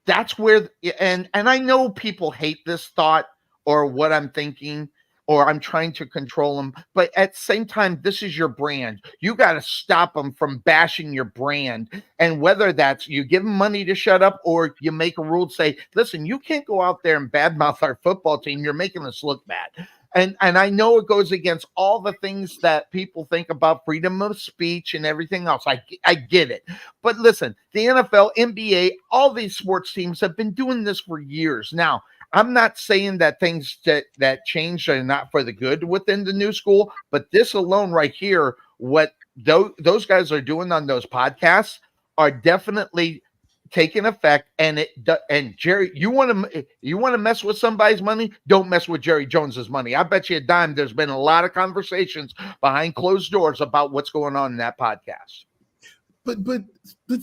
that's where, and I know people hate this thought or what I'm thinking, or I'm trying to control them. But at the same time, this is your brand. You got to stop them from bashing your brand. And whether that's you give them money to shut up or you make a rule to say, listen, you can't go out there and badmouth our football team. You're making us look bad. And I know it goes against all the things that people think about freedom of speech and everything else. I get it. But listen, the NFL, NBA, all these sports teams have been doing this for years. Now, I'm not saying that things that changed are not for the good within the new school, but this alone right here, what those guys are doing on those podcasts are definitely taking effect. And Jerry, you want to mess with somebody's money? Don't mess with Jerry Jones's money. I bet you a dime. There's been a lot of conversations behind closed doors about what's going on in that podcast. But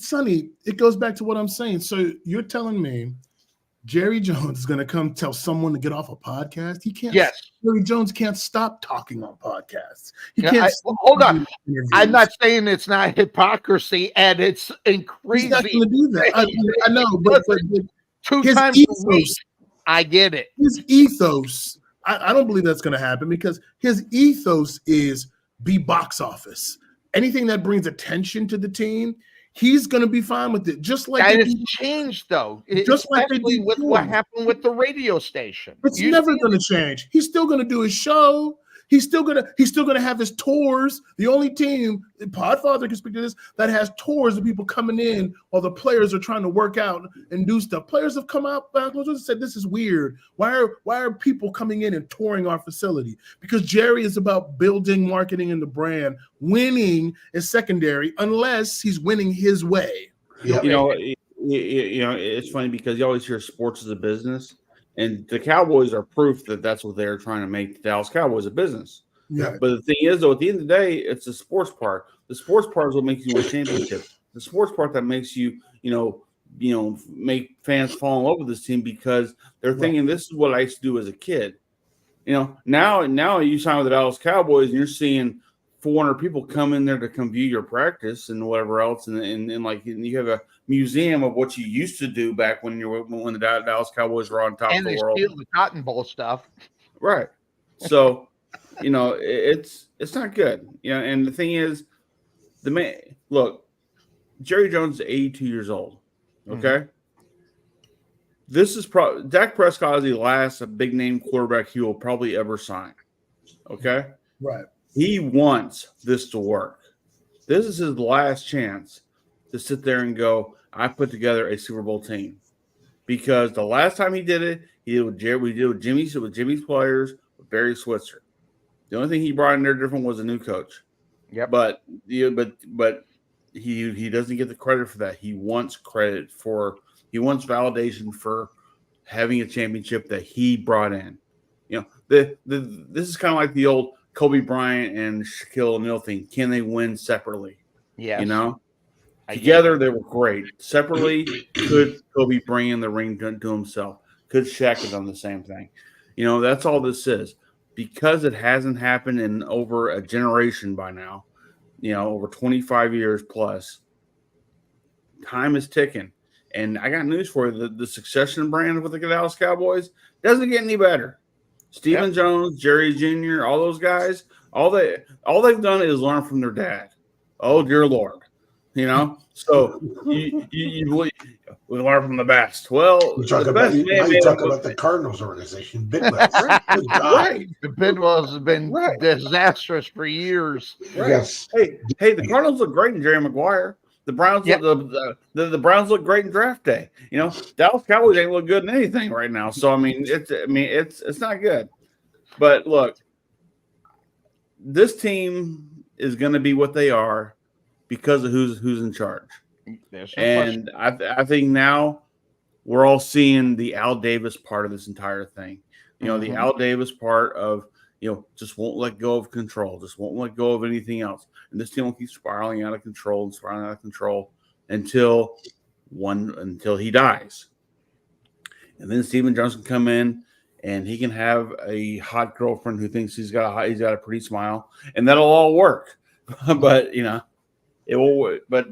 Sonny, it goes back to what I'm saying. So you're telling me Jerry Jones is going to come tell someone to get off a podcast? He can't. Yes. Jerry Jones can't stop talking on podcasts. He Yeah, can't. hold on. I'm not saying it's not hypocrisy, and it's increasing. He's not going to do that. I know, but two his times ethos, a week. I get it. His ethos. I don't believe that's going to happen because his ethos is be box office. Anything that brings attention to the team, he's going to be fine with it. Just like that has changed, though. Just like they did with what happened with the radio station. It's never going to change. He's still going to do his show. He's still gonna have his tours. The only team, Podfather can speak to this, that has tours of people coming in while the players are trying to work out and do stuff. Players have come out back and said, "This is weird. Why are people coming in and touring our facility?" Because Jerry is about building, marketing, and the brand. Winning is secondary unless he's winning his way. You know, it's funny because you always hear sports as a business. And the Cowboys are proof that that's what they're trying to make the Dallas Cowboys a business. Yeah. But the thing is, though, at the end of the day, it's the sports part. The sports part is what makes you win championships. The sports part that makes you, make fans fall in love with this team because they're thinking this is what I used to do as a kid. Now you sign with the Dallas Cowboys and you're seeing 400 people come in there to come view your practice and whatever else, and you have a museum of what you used to do back when the Dallas Cowboys were on top of the world. And they steal the Cotton Bowl stuff, right? So, it's not good. And the thing is, Jerry Jones is 82 years old. Okay, mm-hmm. This is Dak Prescott is the last big name quarterback he will probably ever sign. Okay, right. He wants this to work. This is his last chance to sit there and go, I put together a Super Bowl team. Because the last time he did it, he did with Jimmy's players, with Barry Switzer. The only thing he brought in there different was a new coach. Yeah. But he doesn't get the credit for that. He wants validation for having a championship that he brought in. This is kind of like the old Kobe Bryant and Shaquille O'Neal thing. Can they win separately? Yeah. Together they were great. Separately, could Kobe bring in the ring to himself? Could Shaq have done the same thing? That's all this is. Because it hasn't happened in over a generation by now, over 25 years plus, time is ticking. And I got news for you. The succession brand with the Dallas Cowboys doesn't get any better. Stephen Jones, Jerry Jr., all those guys, all they've done is learn from their dad. Oh, dear Lord. So we learn from the best. Well, you talk about the Cardinals organization, Bidwell. Right. The Bidwells have been disastrous for years. Right. Yes. Hey, the Cardinals look great in Jerry Maguire. The Browns the Browns look great in draft day. Dallas Cowboys ain't look good in anything right now. So it's not good. But look, this team is going to be what they are because of who's in charge. And I think now we're all seeing the Al Davis part of this entire thing. The Al Davis part of just won't let go of control, just won't let go of anything else. And this team will keep spiraling out of control until he dies. And then Stephen Jones can come in and he can have a hot girlfriend who thinks he's got a pretty smile, and that'll all work. But it will. But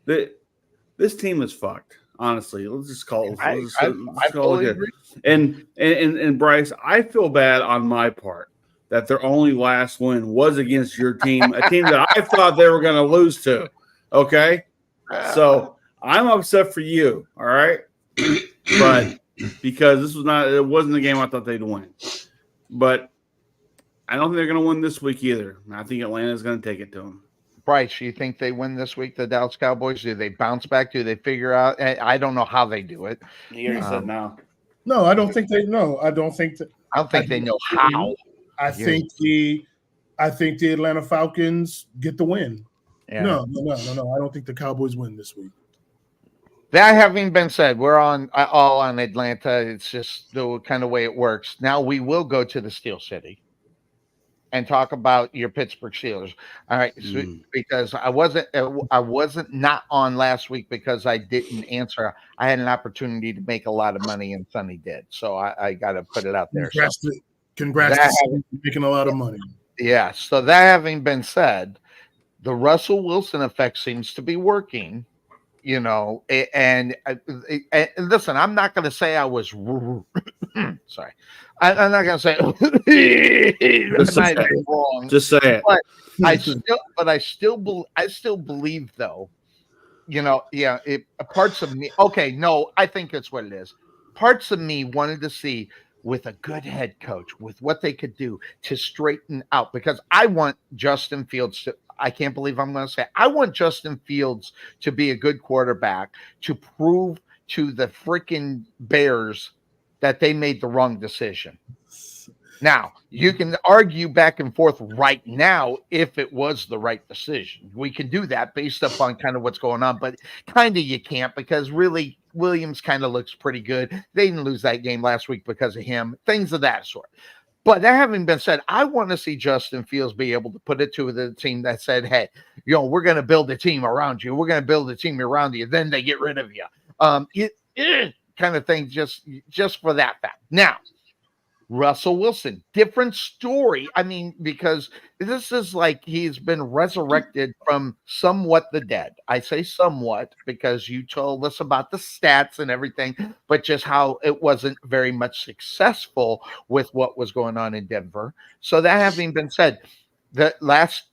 this team is fucked. Honestly, let's just call it. And Bryce, I feel bad on my part. that their only last win was against your team, a team that I thought they were going to lose to. Okay? So I'm upset for you, all right? But because it wasn't the game I thought they'd win. But I don't think they're going to win this week either. I think Atlanta's going to take it to them. Bryce, you think they win this week, the Dallas Cowboys? Do they bounce back? Do they figure out? I don't know how they do it. He already said no. No, I don't think they know. I don't think they know how. I think the Atlanta Falcons get the win. Yeah. No. I don't think the Cowboys win this week. That having been said, we're all on Atlanta. It's just the kind of way it works. Now we will go to the Steel City and talk about your Pittsburgh Steelers. All right, so, because I wasn't not on last week because I didn't answer. I had an opportunity to make a lot of money, and Sonny did. So I got to put it out there. Congrats to making a lot of money. Yeah. So that having been said, the Russell Wilson effect seems to be working. You know, and listen, I'm not going to say I was sorry. I'm not going to say wrong. Just say it. But I still believe though. You know, yeah. Parts of me. Okay, no, I think that's what it is. Parts of me wanted to see with a good head coach, with what they could do to straighten out, because I want Justin Fields to. I can't believe I'm going to say I want Justin Fields to be a good quarterback, to prove to the freaking Bears that they made the wrong decision. Now, you can argue back and forth right now if it was the right decision. We can do that based upon kind of what's going on, but kind of you can't, because really Williams kind of looks pretty good. They didn't lose that game last week because of him, things of that sort. But that having been said, I want to see Justin Fields be able to put it to the team that said, hey, we're going to build a team around you. We're going to build a team around you. Then they get rid of you. Kind of thing, just for that fact. Now, Russell Wilson, different story. I mean, because this is like he's been resurrected from somewhat the dead. I say somewhat because you told us about the stats and everything, but just how it wasn't very much successful with what was going on in Denver. So that having been said, the last,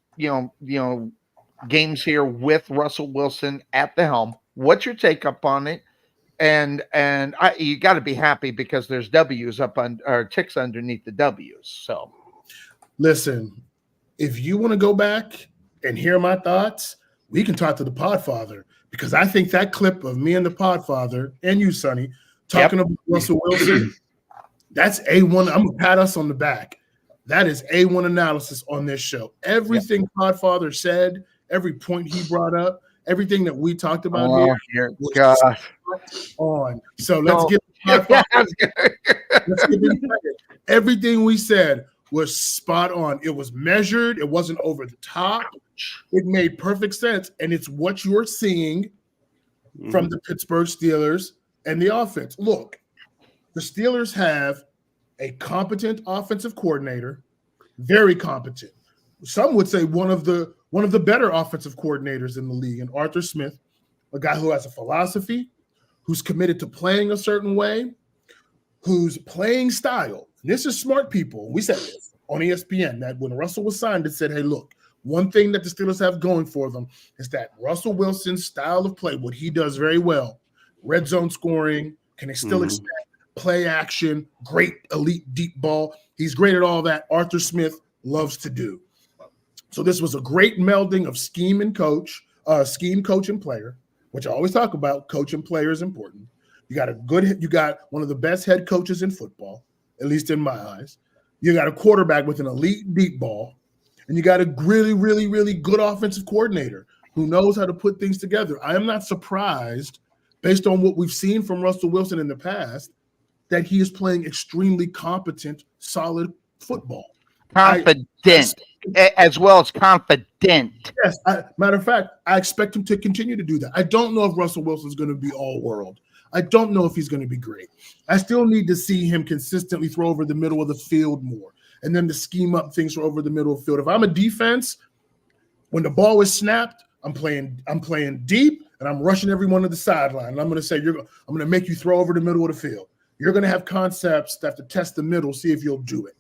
games here with Russell Wilson at the helm, what's your take up on it? And you got to be happy because there's W's up on or ticks underneath the W's. So, listen, if you want to go back and hear my thoughts, we can talk to the Podfather, because I think that clip of me and the Podfather and you, Sonny, talking about Russell Wilson, that's A1. I'm gonna pat us on the back. That is A1 analysis on this show. Everything Podfather said, every point he brought up, everything that we talked about here was on. So let's get everything we said was spot on. It was measured. It wasn't over the top. It made perfect sense. And it's what you're seeing from the Pittsburgh Steelers and the offense. Look, the Steelers have a competent offensive coordinator, very competent. Some would say one of the better offensive coordinators in the league, and Arthur Smith, a guy who has a philosophy, who's committed to playing a certain way, whose playing style. This is smart people. We said this on ESPN, that when Russell was signed, it said, hey, look, one thing that the Steelers have going for them is that Russell Wilson's style of play, what he does very well, red zone scoring, can they still expand play action, great elite deep ball. He's great at all that. Arthur Smith loves to do. So this was a great melding of scheme, coach, and player, which I always talk about. Coach and player is important. You got one of the best head coaches in football, at least in my eyes. You got a quarterback with an elite deep ball, and you got a really, really, really good offensive coordinator who knows how to put things together. I am not surprised, based on what we've seen from Russell Wilson in the past, that he is playing extremely competent, solid football. Confident, as well as confident. Yes. Matter of fact, I expect him to continue to do that. I don't know if Russell Wilson is going to be all world. I don't know if he's going to be great. I still need to see him consistently throw over the middle of the field more, and then to scheme up things for over the middle of the field. If I'm a defense, when the ball is snapped, I'm playing deep, and I'm rushing everyone to the sideline. And I'm going to say, I'm going to make you throw over the middle of the field. You're going to have concepts that have to test the middle, see if you'll do it.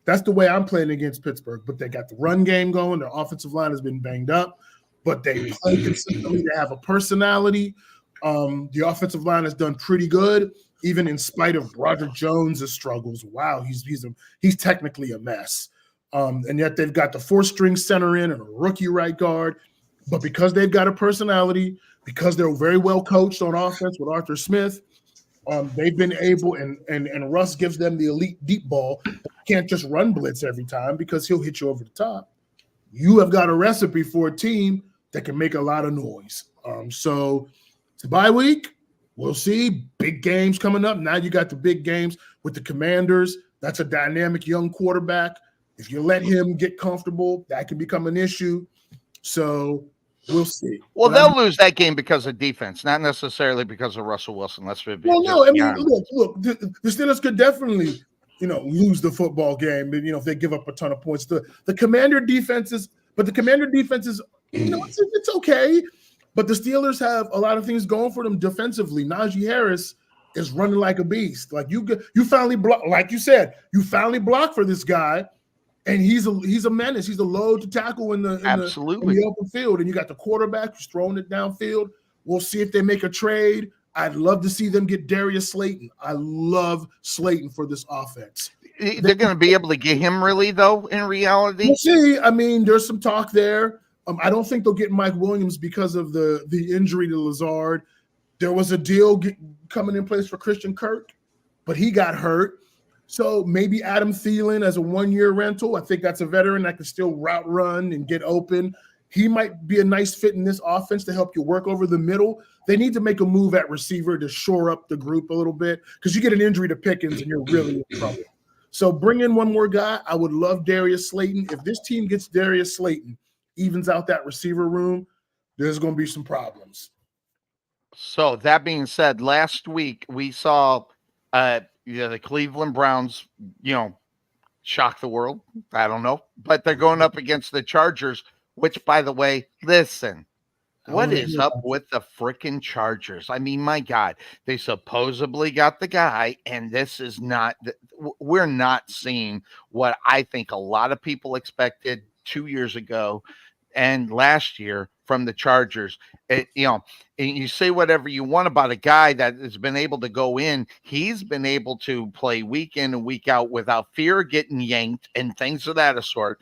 that's the way I'm playing against Pittsburgh. But they got the run game going. Their offensive line has been banged up, but they play consistently. They have a personality. The offensive line has done pretty good, even in spite of Roger Jones' struggles. Wow, he's technically a mess. And yet they've got the 4-string center in and a rookie right guard. But because they've got a personality, because they're very well coached on offense with Arthur Smith, they've been able, and Russ gives them the elite deep ball. Can't just run blitz every time because he'll hit you over the top. You have got a recipe for a team that can make a lot of noise. So it's a bye week. We'll see. Big games coming up. Now you got the big games with the Commanders. That's a dynamic young quarterback. If you let him get comfortable, that can become an issue. So we'll see. Well, they'll lose that game because of defense, not necessarily because of Russell Wilson. Let's be no. I mean, look. The Steelers could definitely, lose the football game. If they give up a ton of points. The Commander defenses, it's okay. But the Steelers have a lot of things going for them defensively. Najee Harris is running like a beast. Like you finally block, like you said, you finally block for this guy, and he's a menace. He's a load to tackle in the open field. And you got the quarterback who's throwing it downfield. We'll see if they make a trade. I'd love to see them get Darius Slayton. I love Slayton for this offense. They're going to be able to get him, really, though, in reality? We'll see. I mean, there's some talk there. I don't think they'll get Mike Williams because of the injury to Lazard. There was a deal coming in place for Christian Kirk, but he got hurt. So maybe Adam Thielen as a 1-year rental. I think that's a veteran that can still route run and get open. He might be a nice fit in this offense to help you work over the middle. They need to make a move at receiver to shore up the group a little bit because you get an injury to Pickens and you're really in trouble. So bring in one more guy. I would love Darius Slayton. If this team gets Darius Slayton, evens out that receiver room, there's going to be some problems. So that being said, last week we saw the Cleveland Browns, shock the world. I don't know, but they're going up against the Chargers, which, by the way, listen, what is up with the freaking Chargers? I mean, my God, they supposedly got the guy, and this is not – we're not seeing what I think a lot of people expected 2 years ago and last year from the Chargers. And you say whatever you want about a guy that has been able to go in. He's been able to play week in and week out without fear of getting yanked and things of that sort.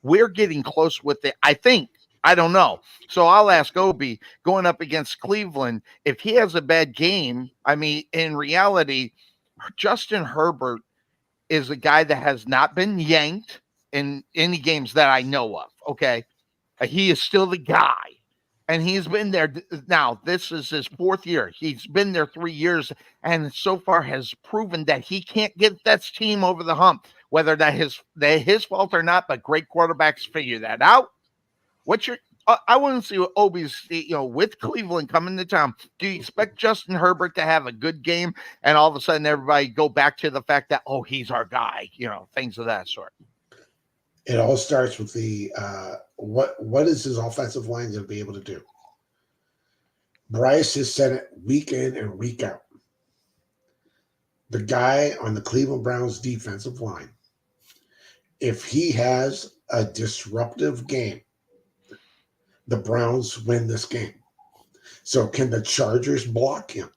We're getting close with it, I think. I don't know. So I'll ask Obi, going up against Cleveland, if he has a bad game, I mean, in reality, Justin Herbert is a guy that has not been yanked in any games that I know of, okay? He is still the guy, and he's been there. Now, this is his 4th year. He's been there 3 years, and so far has proven that he can't get that team over the hump, whether that his fault or not, but great quarterbacks figure that out. I want to see what Obi's, with Cleveland coming to town. Do you expect Justin Herbert to have a good game and all of a sudden everybody go back to the fact that, he's our guy, things of that sort? It all starts with the what is his offensive line going to be able to do? Bryce has said it week in and week out. The guy on the Cleveland Browns defensive line, if he has a disruptive game, the Browns win this game. So can the Chargers block him?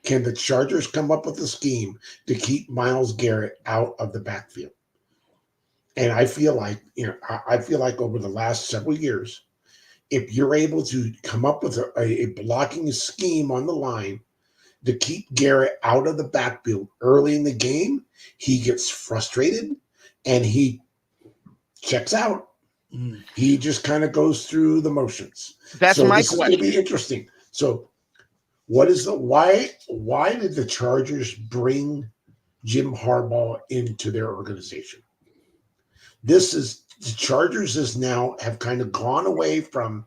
Can the Chargers come up with a scheme to keep Myles Garrett out of the backfield? And I feel like, over the last several years, if you're able to come up with a blocking scheme on the line to keep Garrett out of the backfield early in the game, he gets frustrated and he checks out. He just kind of goes through the motions. That's my question. It's going to be interesting. So why did the Chargers bring Jim Harbaugh into their organization? The Chargers have kind of gone away from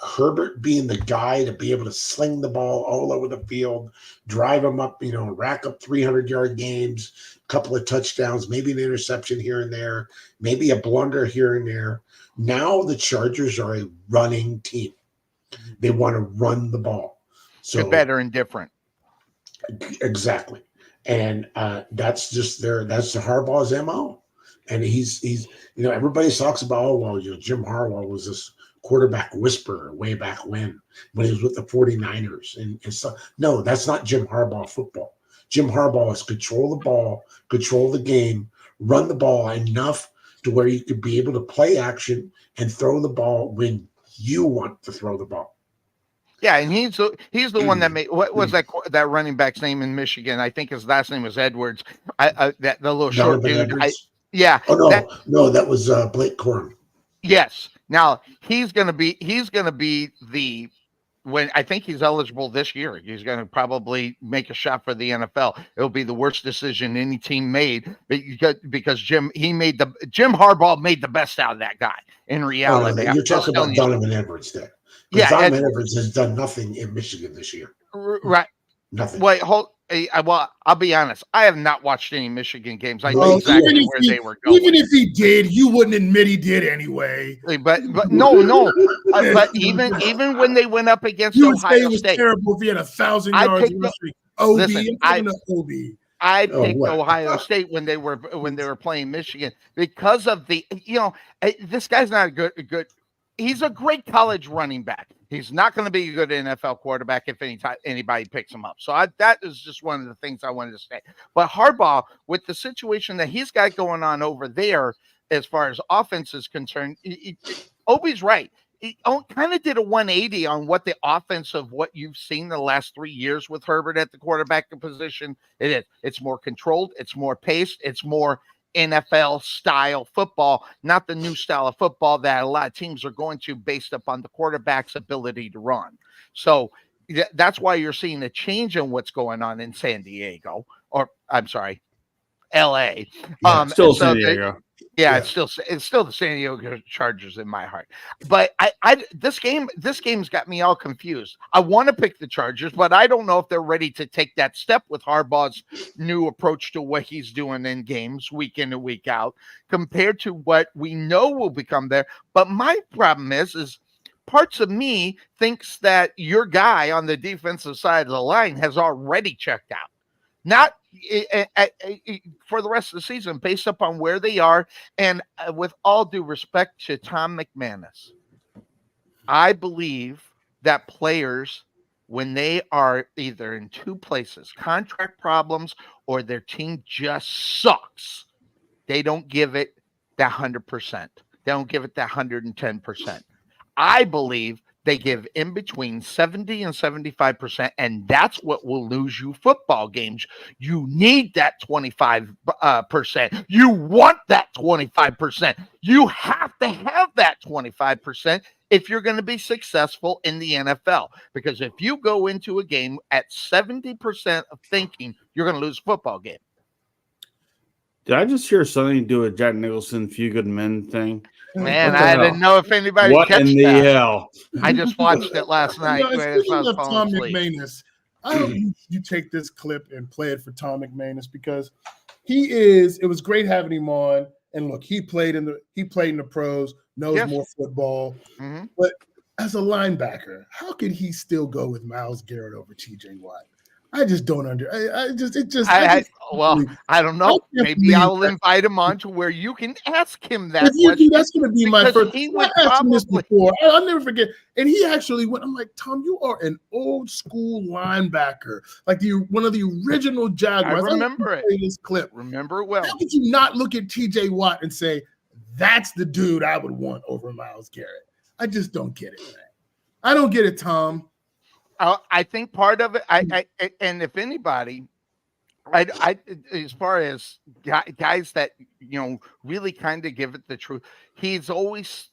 Herbert being the guy to be able to sling the ball all over the field, drive them up, rack up 300-yard games, a couple of touchdowns, maybe an interception here and there, maybe a blunder here and there. Now the Chargers are a running team. They want to run the ball. So they're better and different. Exactly. and that's just that's the Harbaugh's MO. And he's everybody talks about, oh well, Jim Harbaugh was this quarterback whisperer way back when he was with the 49ers. And so no, that's not Jim Harbaugh football. Jim Harbaugh is control the ball, control the game, run the ball enough to where you could be able to play action and throw the ball when you want to throw the ball. Yeah, and he's the one that made, what was that running back's name in Michigan? I think his last name was Edwards. That the little short dude. Yeah. Oh no, that was Blake Corum. Yes. Now he's gonna be the when I think he's eligible this year. He's going to probably make a shot for the NFL. It'll be the worst decision any team made because Jim Harbaugh made the best out of that guy in reality. You're talking about Donovan Edwards there. Yeah, Donovan Edwards has done nothing in Michigan this year. Right. Nothing. Wait, well, I'll be honest. I have not watched any Michigan games. I know exactly where they were going. Even if he did, you wouldn't admit he did anyway. But no. But even when they went up against Ohio State, was terrible if he had 1,000 yards rushing. I picked Ohio State when they were playing Michigan because of the this guy's not a good. He's a great college running back. He's not going to be a good NFL quarterback if anybody picks him up. So that is just one of the things I wanted to say. But Harbaugh, with the situation that he's got going on over there, as far as offense is concerned, Obi's right. He kind of did a 180 on what the offense of what you've seen the last 3 years with Herbert at the quarterback position. It is. It's more controlled. It's more paced. It's more NFL style football, not the new style of football that a lot of teams are going to based upon the quarterback's ability to run. So that's why you're seeing a change in what's going on in San Diego, or I'm sorry, LA. Still San Diego. It's still the San Diego Chargers in my heart. But this game's got me all confused. I want to pick the Chargers, but I don't know if they're ready to take that step with Harbaugh's new approach to what he's doing in games week in and week out compared to what we know will become there. But my problem is parts of me thinks that your guy on the defensive side of the line has already checked out. Not for the rest of the season, based upon where they are. And with all due respect to Tom McManus, I believe that players, when they are either in two places, contract problems or their team just sucks, they don't give it that 100%. They don't give it that 110%. I believe they give in between 70 and 75%, and that's what will lose you football games. You need that 25%. You want that 25%. You have to have that 25% if you're going to be successful in the NFL. Because if you go into a game at 70% of thinking you're going to lose a football game. Did I just hear Sonny do a Jack Nicholson Few Good Men thing? Man, I didn't know if anybody what in the hell. I just watched it last night. Speaking of Tom McManus, I hope you take this clip and play it for Tom McManus because it was great having him on. And look, he played in the pros, knows more football. Mm-hmm. But as a linebacker, how could he still go with Myles Garrett over TJ Watt? I just don't I don't know. Maybe I'll invite him on to where you can ask him that. That's going to be my first. I asked him this before. I'll never forget. And he actually went. I'm like, Tom, you are an old school linebacker, like one of the original Jaguars. I remember it. This clip. Remember it well. How could you not look at T.J. Watt and say that's the dude I would want over Myles Garrett? I just don't get it, man. I don't get it, Tom. I think part of it, and if anybody, I as far as guys that really kind of give it the truth, he always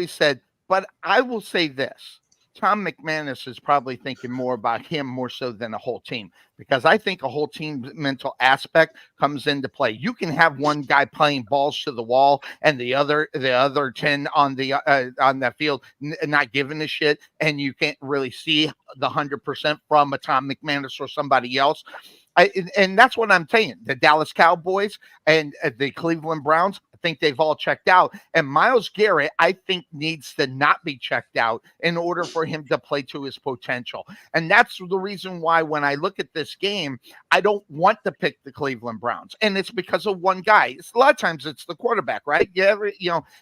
said. But I will say this: Tom McManus is probably thinking more about him more so than a whole team, because I think a whole team mental aspect comes into play. You can have one guy playing balls to the wall and the other 10 on that field not giving a shit, and you can't really see the 100% from a Tom McManus or somebody else. And that's what I'm saying. The Dallas Cowboys and the Cleveland Browns, think they've all checked out. And Myles Garrett, I think, needs to not be checked out in order for him to play to his potential. And that's the reason why when I look at this game, I don't want to pick the Cleveland Browns. And it's because of one guy. A lot of times it's the quarterback, right?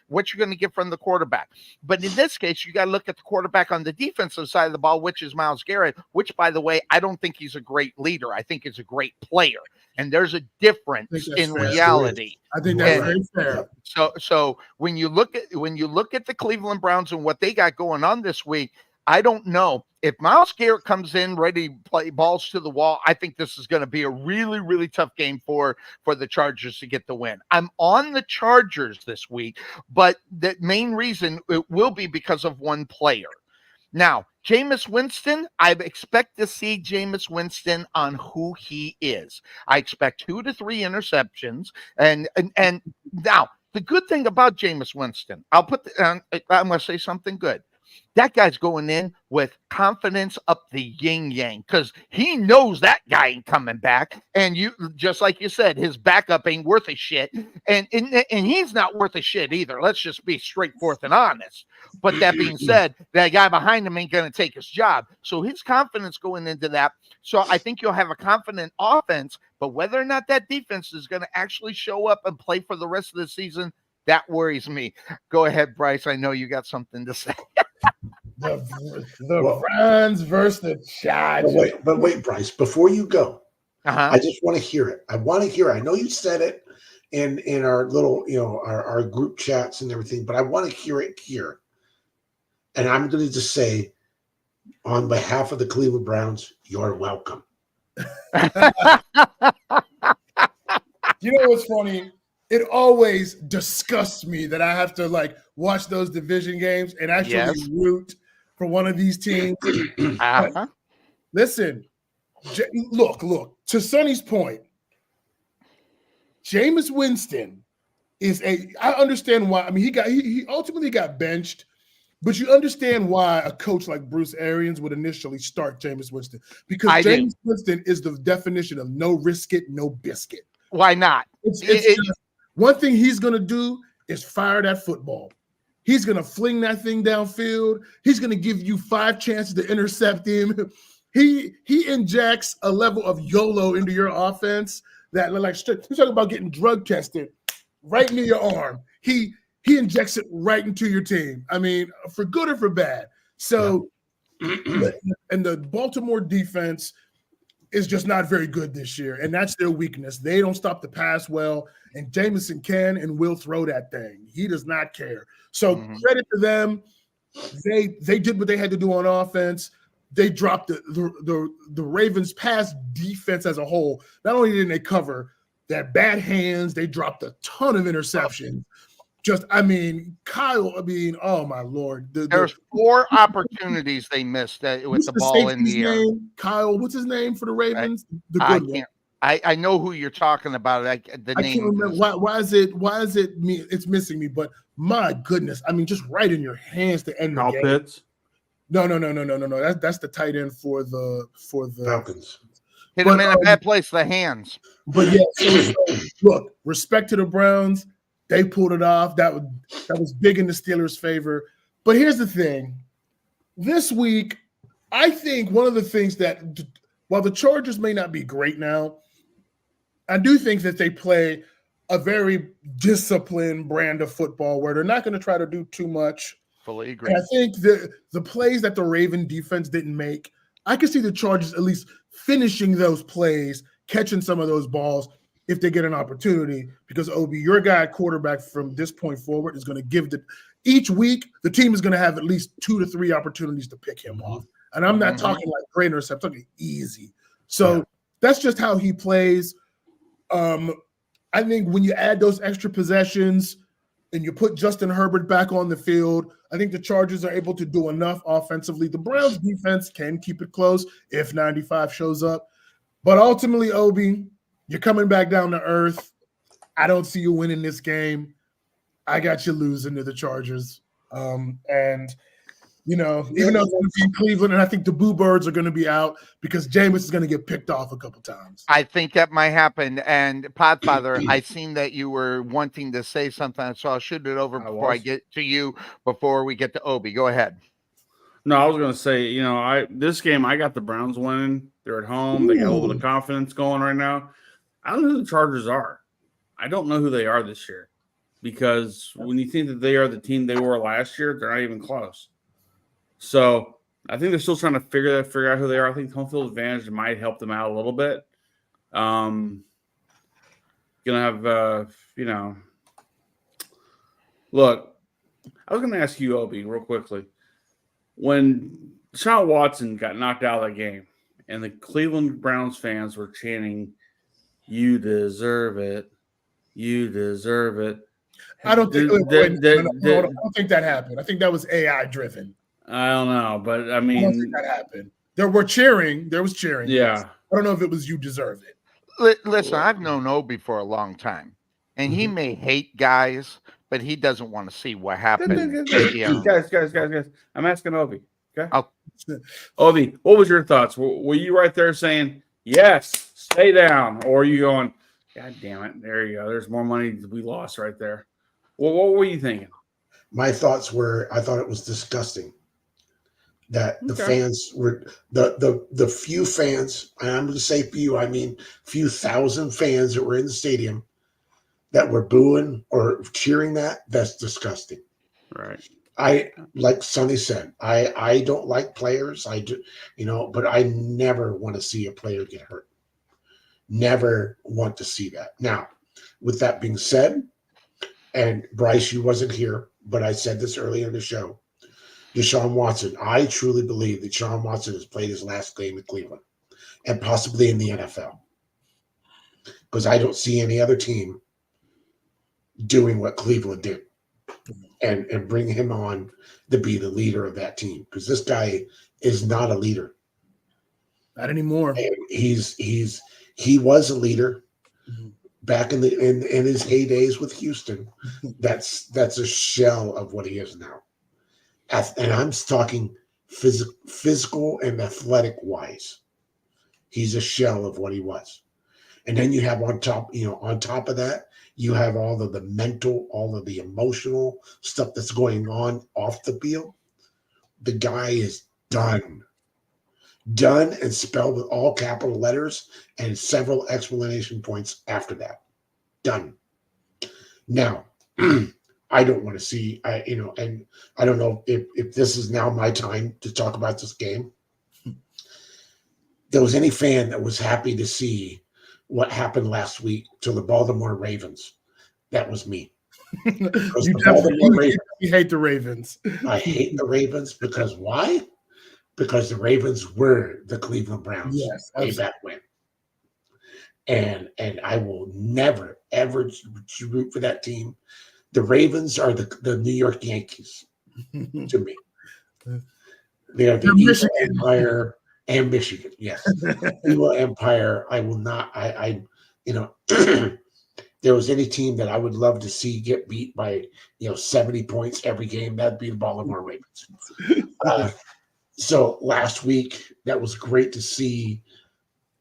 What you're going to get from the quarterback. But in this case, you got to look at the quarterback on the defensive side of the ball, which is Myles Garrett, which, by the way, I don't think he's a great leader. I think he's a great player. And there's a difference in reality. I think that's very fair. So when you look at the Cleveland Browns and what they got going on this week, I don't know if Myles Garrett comes in ready to play balls to the wall. I think this is going to be a really, really tough game for the Chargers to get the win. I'm on the Chargers this week, but the main reason it will be because of one player. Now, Jameis Winston, I expect to see Jameis Winston on who he is. I expect 2 to 3 interceptions. And now, the good thing about Jameis Winston, I'm going to say something good. That guy's going in with confidence up the yin-yang because he knows that guy ain't coming back. And you, just like you said, his backup ain't worth a shit. And he's not worth a shit either. Let's just be straightforward and honest. But that being said, that guy behind him ain't going to take his job. So his confidence going into that. So I think you'll have a confident offense. But whether or not that defense is going to actually show up and play for the rest of the season, that worries me. Go ahead, Bryce. I know you got something to say. The Browns versus the Chargers. But wait, Bryce, before you go, I just want to hear it. I want to hear it. I know you said it in our little, our group chats and everything, but I want to hear it here. And I'm going to just say, on behalf of the Cleveland Browns, you're welcome. You know what's funny? It always disgusts me that I have to watch those division games and actually root for one of these teams. Listen, look, to Sonny's point, Jameis Winston I understand why. I mean, he ultimately got benched, but you understand why a coach like Bruce Arians would initially start Jameis Winston, because Jameis Winston is the definition of no risk it, no biscuit. Why not? One thing he's going to do is fire that football. He's going to fling that thing downfield. He's going to give you 5 chances to intercept him. He injects a level of YOLO into your offense that, you're talking about getting drug tested right near your arm. He injects it right into your team. I mean, for good or for bad. So, and the Baltimore defense is just not very good this year, and that's their weakness. They don't stop the pass well, and Jameson can and will throw that thing. He does not care. So credit to them. They did what they had to do on offense. They dropped the Ravens' pass defense as a whole. Not only didn't they cover that bad hands, they dropped a ton of interceptions. Oh my Lord. There's 4 opportunities they missed with the ball in the air. Kyle, what's his name for the Ravens? I know who you're talking about. I can't remember. Why is it me? It's missing me, but my goodness. I mean, just right in your hands to end the game. Pitts? No. That's the tight end for the Falcons. Hit him in a bad place, the hands. But yeah, so look, respect to the Browns. They pulled it off. That was big in the Steelers' favor. But here's the thing. This week, I think one of the things that, while the Chargers may not be great now, I do think that they play a very disciplined brand of football where they're not going to try to do too much. Fully agree. And I think the plays that the Raven defense didn't make, I could see the Chargers at least finishing those plays, catching some of those balls if they get an opportunity, because Obi, your guy quarterback from this point forward is going to give each week, the team is going to have at least 2 to 3 opportunities to pick him off. And I'm not talking like great intercept, I'm talking easy. So that's just how he plays. I think when you add those extra possessions and you put Justin Herbert back on the field, I think the Chargers are able to do enough offensively. The Browns defense can keep it close if 95 shows up. But ultimately, Obi, you're coming back down to earth. I don't see you winning this game. I got you losing to the Chargers. And even though it's going to be in Cleveland, and I think the Boo Birds are going to be out because Jameis is going to get picked off a couple times. I think that might happen. And Podfather, I seen that you were wanting to say something, so I'll shoot it over before I get to you. Before we get to Obi, go ahead. No, I was going to say, this game I got the Browns winning. They're at home. They got a little bit of confidence going right now. I don't know who the Chargers are. I don't know who they are this year, because when you think that they are the team they were last year, they're not even close. So I think they're still trying to figure out who they are. I think home field advantage might help them out a little bit. Gonna have look, I was gonna ask you, Obi, real quickly. When Deshaun Watson got knocked out of that game and the Cleveland Browns fans were chanting, "You deserve it. You deserve it." I don't think that happened. I think that was AI driven. I don't know, but I don't think that happened. There was cheering. Yeah. I don't know if it was "You deserve it." Listen, I've known Obi for a long time, and he may hate guys, but he doesn't want to see what happened. Guys, I'm asking Obi. Okay. Obi, what was your thoughts? Were you right there saying, yes, stay down? Or are you going, God damn it, there you go. There's more money we lost right there. Well, what were you thinking? My thoughts were, I thought it was disgusting that the fans were the few fans, and I'm going to say few, I mean few thousand fans that were in the stadium that were booing or cheering that's disgusting. Right. I, like Sonny said, I don't like players. I do, but I never want to see a player get hurt. Never want to see that. Now, with that being said, and Bryce, you wasn't here, but I said this earlier in the show, Deshaun Watson, I truly believe that Deshaun Watson has played his last game in Cleveland and possibly in the NFL, because I don't see any other team doing what Cleveland did and bring him on to be the leader of that team, because this guy is not a leader. Not anymore. And he was a leader back in his heydays with Houston. That's a shell of what he is now. And I'm talking physical and athletic wise. He's a shell of what he was. And then you have on top of that, you have all of the mental, all of the emotional stuff that's going on off the field. The guy is done. Done, and spelled with all capital letters and several explanation points after that. Done. Now, I don't want to see, and I don't know if this is now my time to talk about this game. There was any fan that was happy to see what happened last week to the Baltimore Ravens. That was me. You definitely hate the Ravens. I hate the Ravens because why? Because the Ravens were the Cleveland Browns way back when. And I will never, ever root for that team. The Ravens are the New York Yankees to me. They are the Evil Empire and Michigan. Yes. Evil Empire. I will not, there was any team that I would love to see get beat by, 70 points every game, that'd be the Baltimore Ravens. So last week, that was great to see.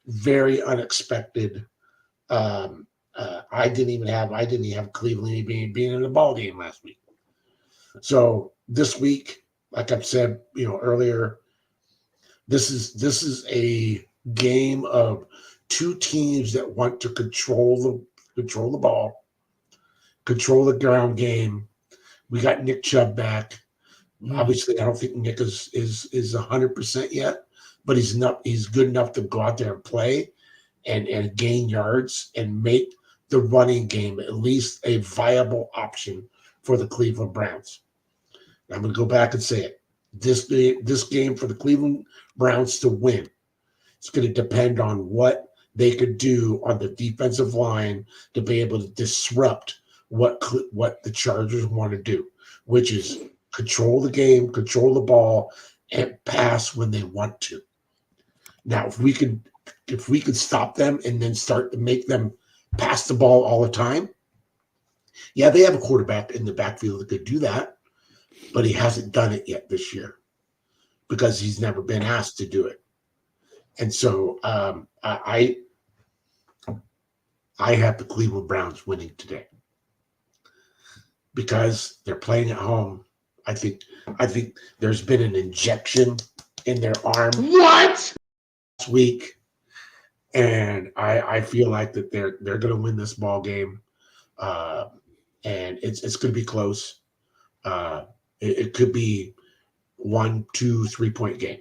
Very unexpected. I didn't have Cleveland being in the ball game last week. So this week, like I've said, earlier, this is a game of two teams that want to control the ball, control the ground game. We got Nick Chubb back. Obviously, I don't think Nick is 100% yet, but he's good enough to go out there and play and gain yards and make the running game at least a viable option for the Cleveland Browns. I'm going to go back and say it. This game for the Cleveland Browns to win, it's going to depend on what they could do on the defensive line to be able to disrupt what the Chargers want to do, which is control the game, control the ball, and pass when they want to. Now, if we could stop them and then start to make them pass the ball all the time, yeah, they have a quarterback in the backfield that could do that, but he hasn't done it yet this year. because he's never been asked to do it. And so I have the Cleveland Browns winning today because they're playing at home. I think there's been an injection in their arm last week, and I feel like that they're going to win this ball game, and it's going to be close. It could be 1, 2, 3 point game.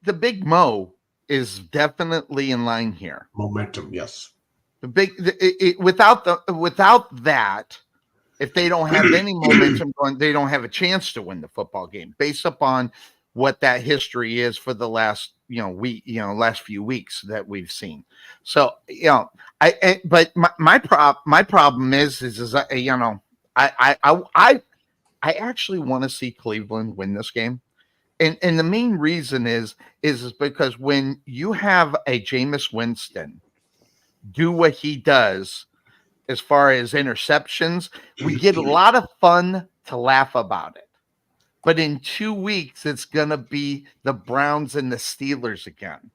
The Big Mo is definitely in line here. Momentum, yes. Without that, if they don't have any momentum going, they don't have a chance to win the football game based upon what that history is for the last last few weeks that we've seen. So but my problem is I actually want to see Cleveland win this game. And the main reason is because when you have a Jameis Winston do what he does as far as interceptions, we get a lot of fun to laugh about it. But in 2 weeks, it's going to be the Browns and the Steelers again.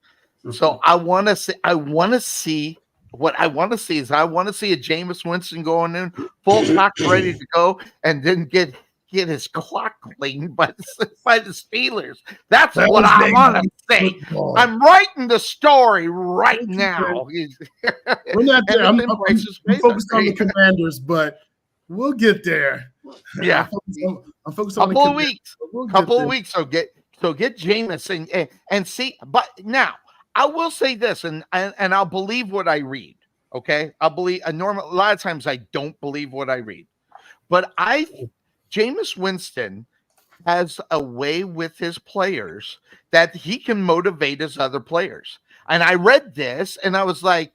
So I want to see a Jameis Winston going in full clock ready to go and then get his clock cleaned by the Steelers. That's what I want to see. I'm writing the story right now. We're not there. I'm focused on the Commanders, but we'll get there. Yeah, I'm focused on couple of weeks. Couple of weeks. So get Jameis and see. But now I will say this, and I'll believe what I read. Okay, I'll believe. A lot of times I don't believe what I read, but Jameis Winston has a way with his players that he can motivate his other players. And I read this and I was like,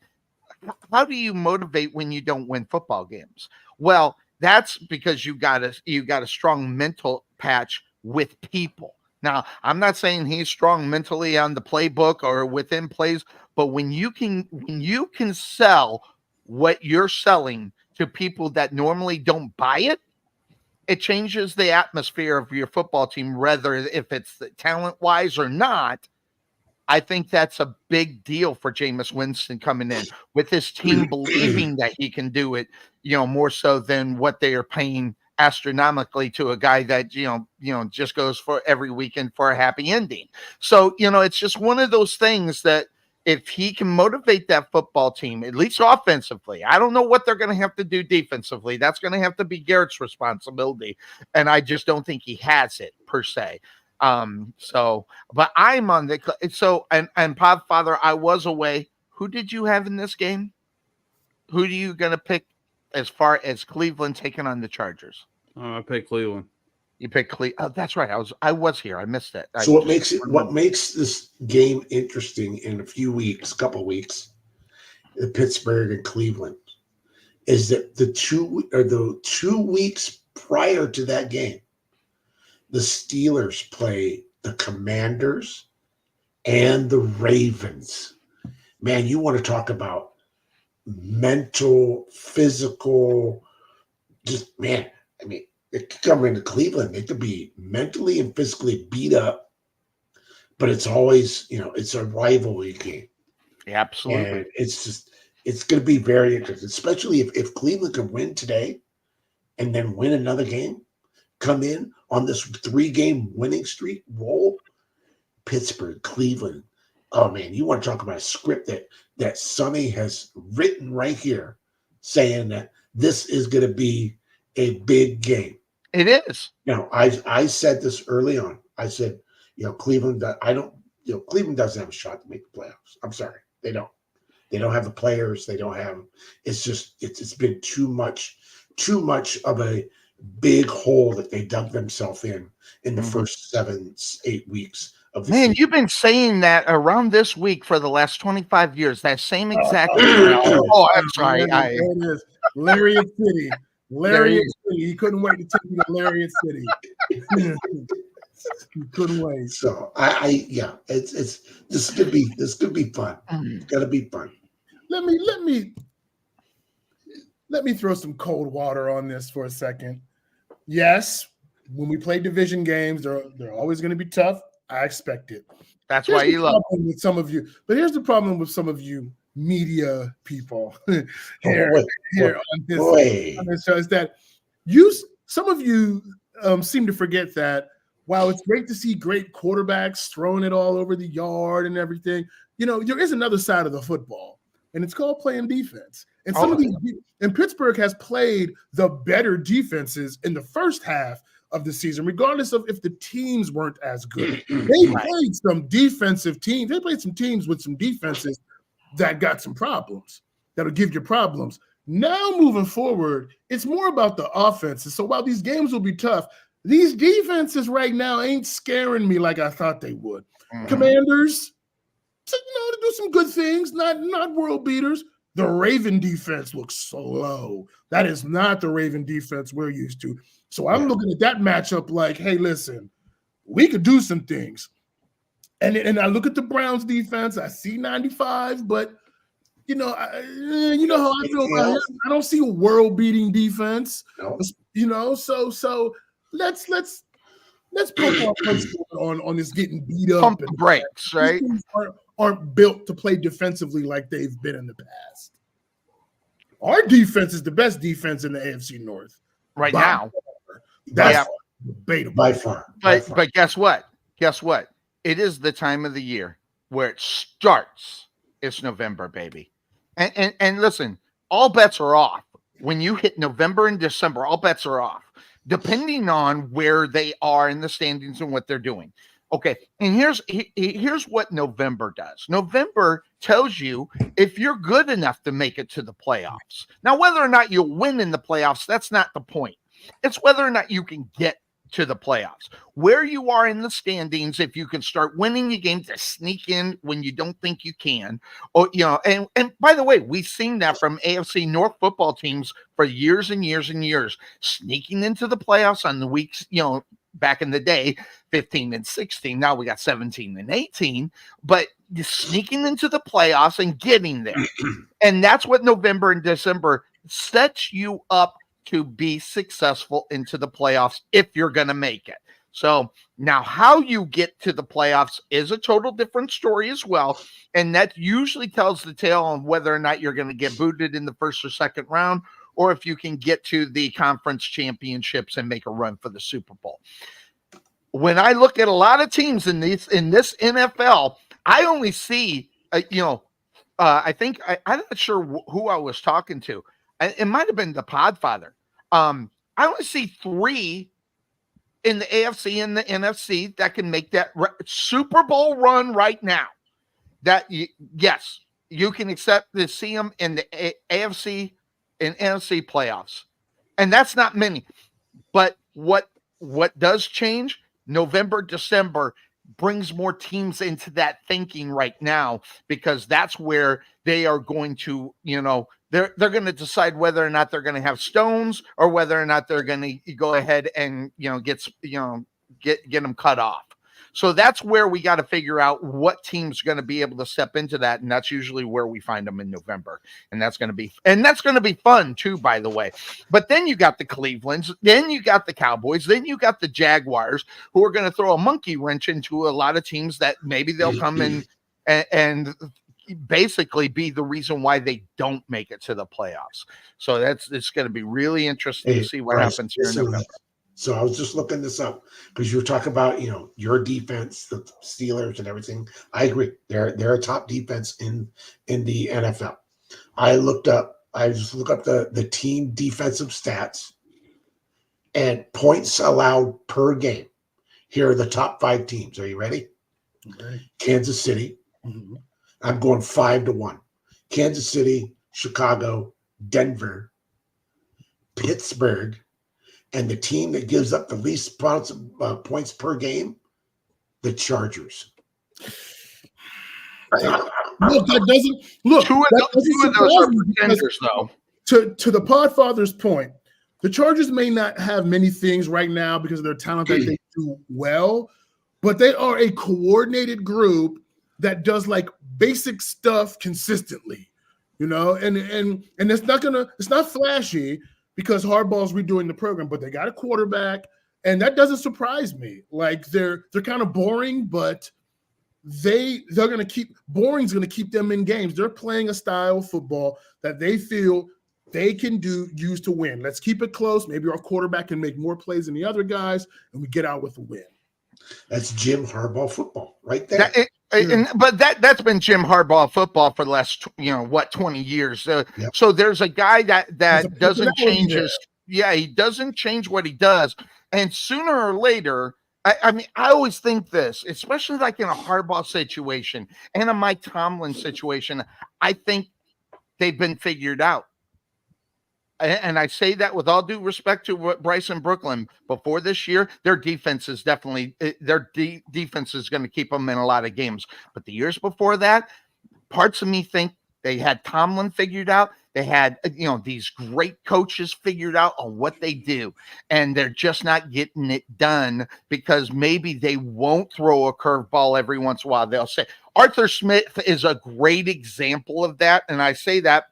how do you motivate when you don't win football games? Well, that's because you got a strong mental patch with people. Now, I'm not saying he's strong mentally on the playbook or within plays, but when you can sell what you're selling to people that normally don't buy it, it changes the atmosphere of your football team, whether if it's talent-wise or not. I think that's a big deal for Jameis Winston coming in with his team believing that he can do it, more so than what they are paying astronomically to a guy that, just goes for every weekend for a happy ending. So, it's just one of those things that if he can motivate that football team, at least offensively, I don't know what they're going to have to do defensively. That's going to have to be Garrett's responsibility. And I just don't think he has it per se. But I'm on and Pop Father, I was away. Who did you have in this game? Who are you going to pick as far as Cleveland taking on the Chargers? I picked Cleveland. You picked Cleveland. Oh, that's right. I was here. I missed it. So what makes this game interesting in a couple weeks, Pittsburgh and Cleveland, is that the 2 weeks prior to that game, the Steelers play the Commanders and the Ravens. Man, you want to talk about mental, physical, they could come into Cleveland. They could be mentally and physically beat up, but it's always, it's a rivalry game. Yeah, absolutely. And it's going to be very interesting, especially if Cleveland can win today and then win another game, come in on this 3-game winning streak roll. Pittsburgh, Cleveland. Oh man, you want to talk about a script that Sonny has written right here, saying that this is going to be a big game. It is. I said this early on. I said, Cleveland. Cleveland doesn't have a shot to make the playoffs. I'm sorry, they don't. They don't have the players. They don't have. It's just it's been too much of a big hole that they dug themselves in the first 7-8 weeks of the season. You've been saying that around this week for the last 25 years. That same exact. I'm sorry. There it is. Lariat City. Lariat City. He couldn't wait to take me to Lariat City. He couldn't wait. So this could be fun. It's gotta be fun. Let me throw some cold water on this for a second. Yes, when we play division games, they're always going to be tough. I expect it. That's why you love it with some of you. But here's the problem with some of you media people here on this show is that some of you seem to forget that while it's great to see great quarterbacks throwing it all over the yard and everything, there is another side of the football, and it's called playing defense. And some of these, and Pittsburgh has played the better defenses in the first half of the season, regardless of if the teams weren't as good. They played some defensive teams. They played some teams with some defenses that got some problems, that'll give you problems. Now moving forward, it's more about the offenses. So while these games will be tough, these defenses right now ain't scaring me like I thought they would. Commanders, to do some good things, not world beaters. The Raven defense looks slow. That is not the Raven defense we're used to. So I'm looking at that matchup like, hey, listen, we could do some things. And I look at the Browns defense. I see 95, but you know how I feel about him. I don't see a world-beating defense. No. So let's pump our brakes on this getting beat up. Pump the brakes, right? Aren't built to play defensively like they've been in the past. Our defense is the best defense in the AFC North right now. That's debatable by far. But guess what? It is the time of the year where it starts. It's November, baby. And listen, all bets are off. When you hit November and December, all bets are off, depending on where they are in the standings and what they're doing. Okay, and here's what November does. November tells you if you're good enough to make it to the playoffs. Now, whether or not you'll win in the playoffs, that's not the point. It's whether or not you can get to the playoffs. Where you are in the standings, if you can start winning the game to sneak in when you don't think you can. Or, and by the way, we've seen that from AFC North football teams for years and years and years, sneaking into the playoffs on the weeks, back in the day, 15 and 16. Now we got 17 and 18, but sneaking into the playoffs and getting there. And that's what November and December sets you up to be successful into the playoffs if you're going to make it. So now how you get to the playoffs is a total different story as well. And that usually tells the tale on whether or not you're going to get booted in the first or second round, or if you can get to the conference championships and make a run for the Super Bowl. When I look at a lot of teams in this NFL, I only see, I think I'm not sure who I was talking to. It might have been the Podfather. I only see 3 in the AFC and the NFC that can make that Super Bowl run right now. Yes, you can accept to see them in the AFC and NFC playoffs, and that's not many. But what does change? November, December brings more teams into that thinking right now, because that's where they are going to, they're going to decide whether or not they're going to have stones or whether or not they're going to go ahead and, get them cut off. So that's where we got to figure out what team's going to be able to step into that. And that's usually where we find them in November. And that's going to be fun too, by the way. But then you got the Clevelands, then you got the Cowboys, then you got the Jaguars, who are going to throw a monkey wrench into a lot of teams that maybe they'll come in and basically be the reason why they don't make it to the playoffs. So it's going to be really interesting to see what happens here in November. So I was just looking this up because you were talking about, your defense, the Steelers and everything. I agree. They're a top defense in the NFL. I just looked up the team defensive stats and points allowed per game. Here are the top 5 teams. Are you ready? Okay. Kansas City. Mm-hmm. I'm going 5-1. Kansas City, Chicago, Denver, Pittsburgh. And the team that gives up the least points per game, the Chargers. Look, that doesn't look. Two of those are pretenders, though. To the Podfather's point, the Chargers may not have many things right now because of their talent that they do well, but they are a coordinated group that does like basic stuff consistently, and it's not flashy, because Harbaugh's redoing the program, but they got a quarterback And that doesn't surprise me. Like they're kind of boring, but they're going to keep boring's going to keep them in games. They're playing a style of football that they feel they can use to win. Let's keep it close. Maybe our quarterback can make more plays than the other guys, and we get out with a win. That's Jim Harbaugh football right there. But that's been Jim Harbaugh football for the last 20 years. Yep. So there's a guy that doesn't change he doesn't change what he does, and sooner or later, I mean, I always think this, especially like in a Harbaugh situation and a Mike Tomlin situation, I think they've been figured out. And I say that with all due respect to Bryce and Brooklyn. Before this year, their defense is definitely defense is going to keep them in a lot of games. But the years before that, parts of me think they had Tomlin figured out. They had these great coaches figured out on what they do, and they're just not getting it done because maybe they won't throw a curveball every once in a while. They'll say Arthur Smith is a great example of that, and I say that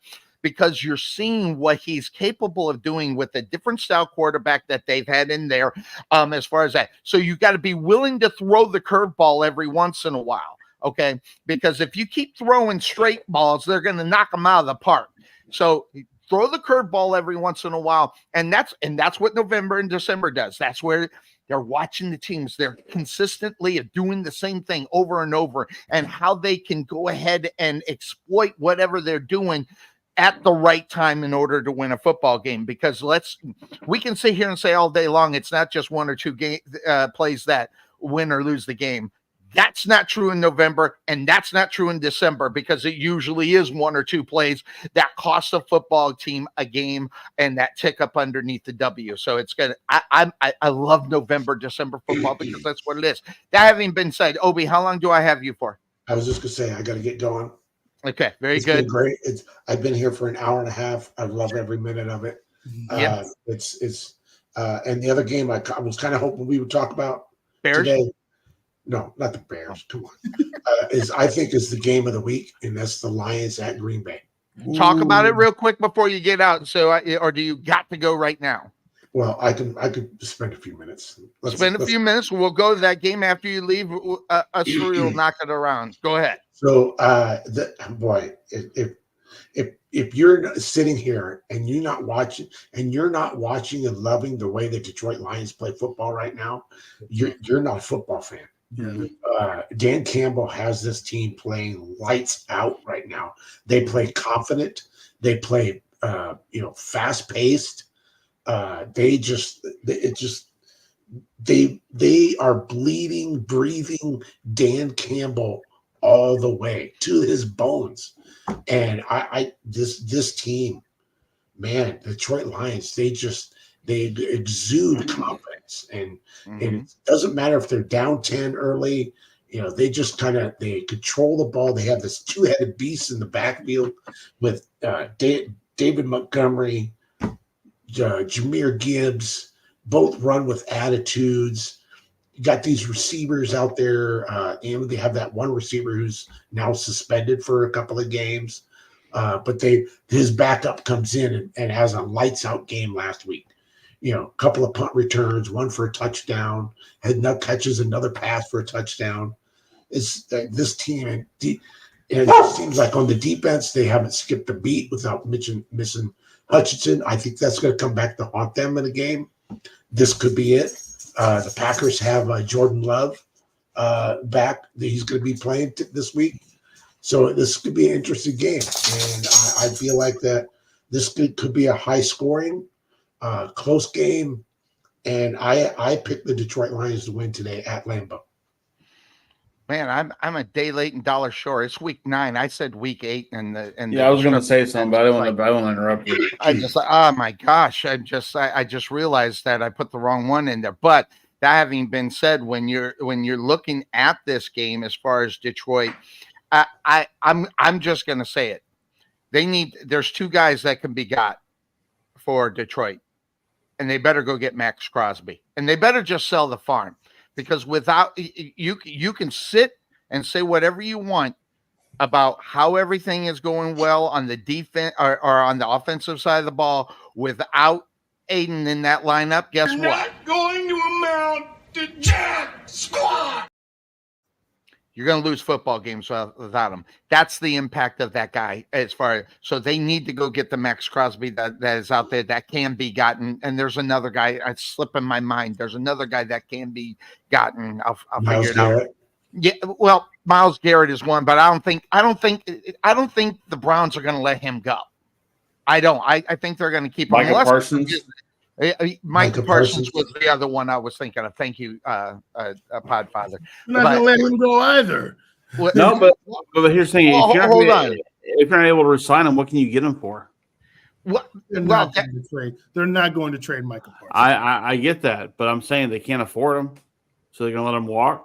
because you're seeing what he's capable of doing with a different style quarterback that they've had in there as far as that. So you got to be willing to throw the curveball every once in a while, okay? Because if you keep throwing straight balls, they're going to knock them out of the park. So throw the curveball every once in a while, and that's what November and December does. That's where they're watching the teams. They're consistently doing the same thing over and over, and how they can go ahead and exploit whatever they're doing at the right time in order to win a football game. Because we can sit here and say all day long it's not just one or two plays that win or lose the game. That's not true in November, and that's not true in December, because it usually is one or two plays that cost a football team a game and that tick up underneath the W. So it's good. I love November, December football because that's what it is. That having been said, Obi, how long do I have you for? I was just gonna say I got to get going. Okay, very it's good. Been great. I've been here for an hour and a half. I love every minute of it. Yeah. And the other game I was kind of hoping we would talk about Bears today. No, not the Bears. Come on. I think is the game of the week, and that's the Lions at Green Bay. Talk about it real quick before you get out. So, or do you got to go right now? Well, I could spend a few minutes. Spend a few minutes. We'll go to that game after you leave. Us three will knock it around. Go ahead. So, if you're sitting here and you're not watching and loving the way the Detroit Lions play football right now, you're not a football fan. Yeah. Dan Campbell has this team playing lights out right now. They play confident. They play, fast paced. They are bleeding, breathing Dan Campbell all the way to his bones. And this team, man, the Detroit Lions, they exude confidence, and it doesn't matter if they're down 10 early. They just they control the ball. They have this two-headed beast in the backfield with David Montgomery, Jahmyr Gibbs, both run with attitudes. You got these receivers out there, and they have that one receiver who's now suspended for a couple of games. But his backup comes in and has a lights out game last week. A couple of punt returns, one for a touchdown, catches another pass for a touchdown. It's this team, and it seems like on the defense they haven't skipped a beat without missing Hutchinson. I think that's going to come back to haunt them in a game. This could be it. The Packers have Jordan Love back. He's going to be playing this week. So this could be an interesting game. And I feel like that this could be a high-scoring, close game. And I picked the Detroit Lions to win today at Lambeau. Man, I'm a day late and dollar short. It's week 9. I said week 8, and I was going to say something, but I don't want to interrupt you. I just oh my gosh! I just realized that I put the wrong one in there. But that having been said, when you're looking at this game as far as Detroit, I'm just going to say it. There's 2 guys that can be got for Detroit, and they better go get Max Crosby, and they better just sell the farm. Because without you can sit and say whatever you want about how everything is going well on the defense or on the offensive side of the ball, without Aiden in that lineup, guess what? Not going to The Jag Squad. You're going to lose football games without him. That's the impact of that guy. So they need to go get the Max Crosby that is out there that can be gotten. And there's another guy. It's slipping my mind. There's another guy that can be gotten. I'll figure it out. Yeah, well, Myles Garrett is one, but I don't think the Browns are going to let him go. I don't. I think they're going to keep him. Micah Parsons. Micah Parsons was the other one I was thinking of. Thank you, Podfather. You're not going to let him go either. No, but here's the thing: hold on. If you're not able to resign him, what can you get him for? They're not going to trade. They're not going to trade Micah Parsons. I get that, but I'm saying they can't afford him, so they're going to let him walk.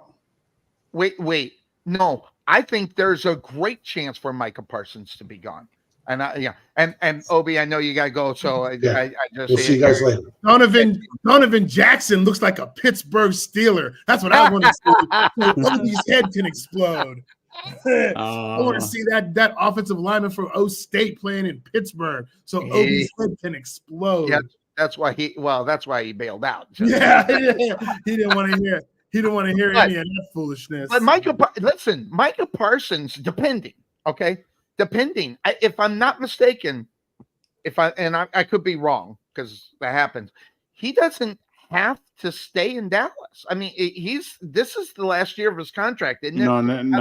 Wait. No, I think there's a great chance for Micah Parsons to be gone. And and Obi, I know you gotta go, so I just we'll see you guys later. Donovan Jackson looks like a Pittsburgh Steeler. That's what I want to see. So Obi's head can explode. I want to see that offensive lineman from O State playing in Pittsburgh, so Obi's head can explode. Yeah, that's why he bailed out. So. Yeah, he didn't want to hear. He didn't want to hear any of that foolishness. But Micah Parsons, depending. If I'm not mistaken, I could be wrong because that happens, he doesn't have to stay in Dallas. I mean, this is the last year of his contract, isn't it? No,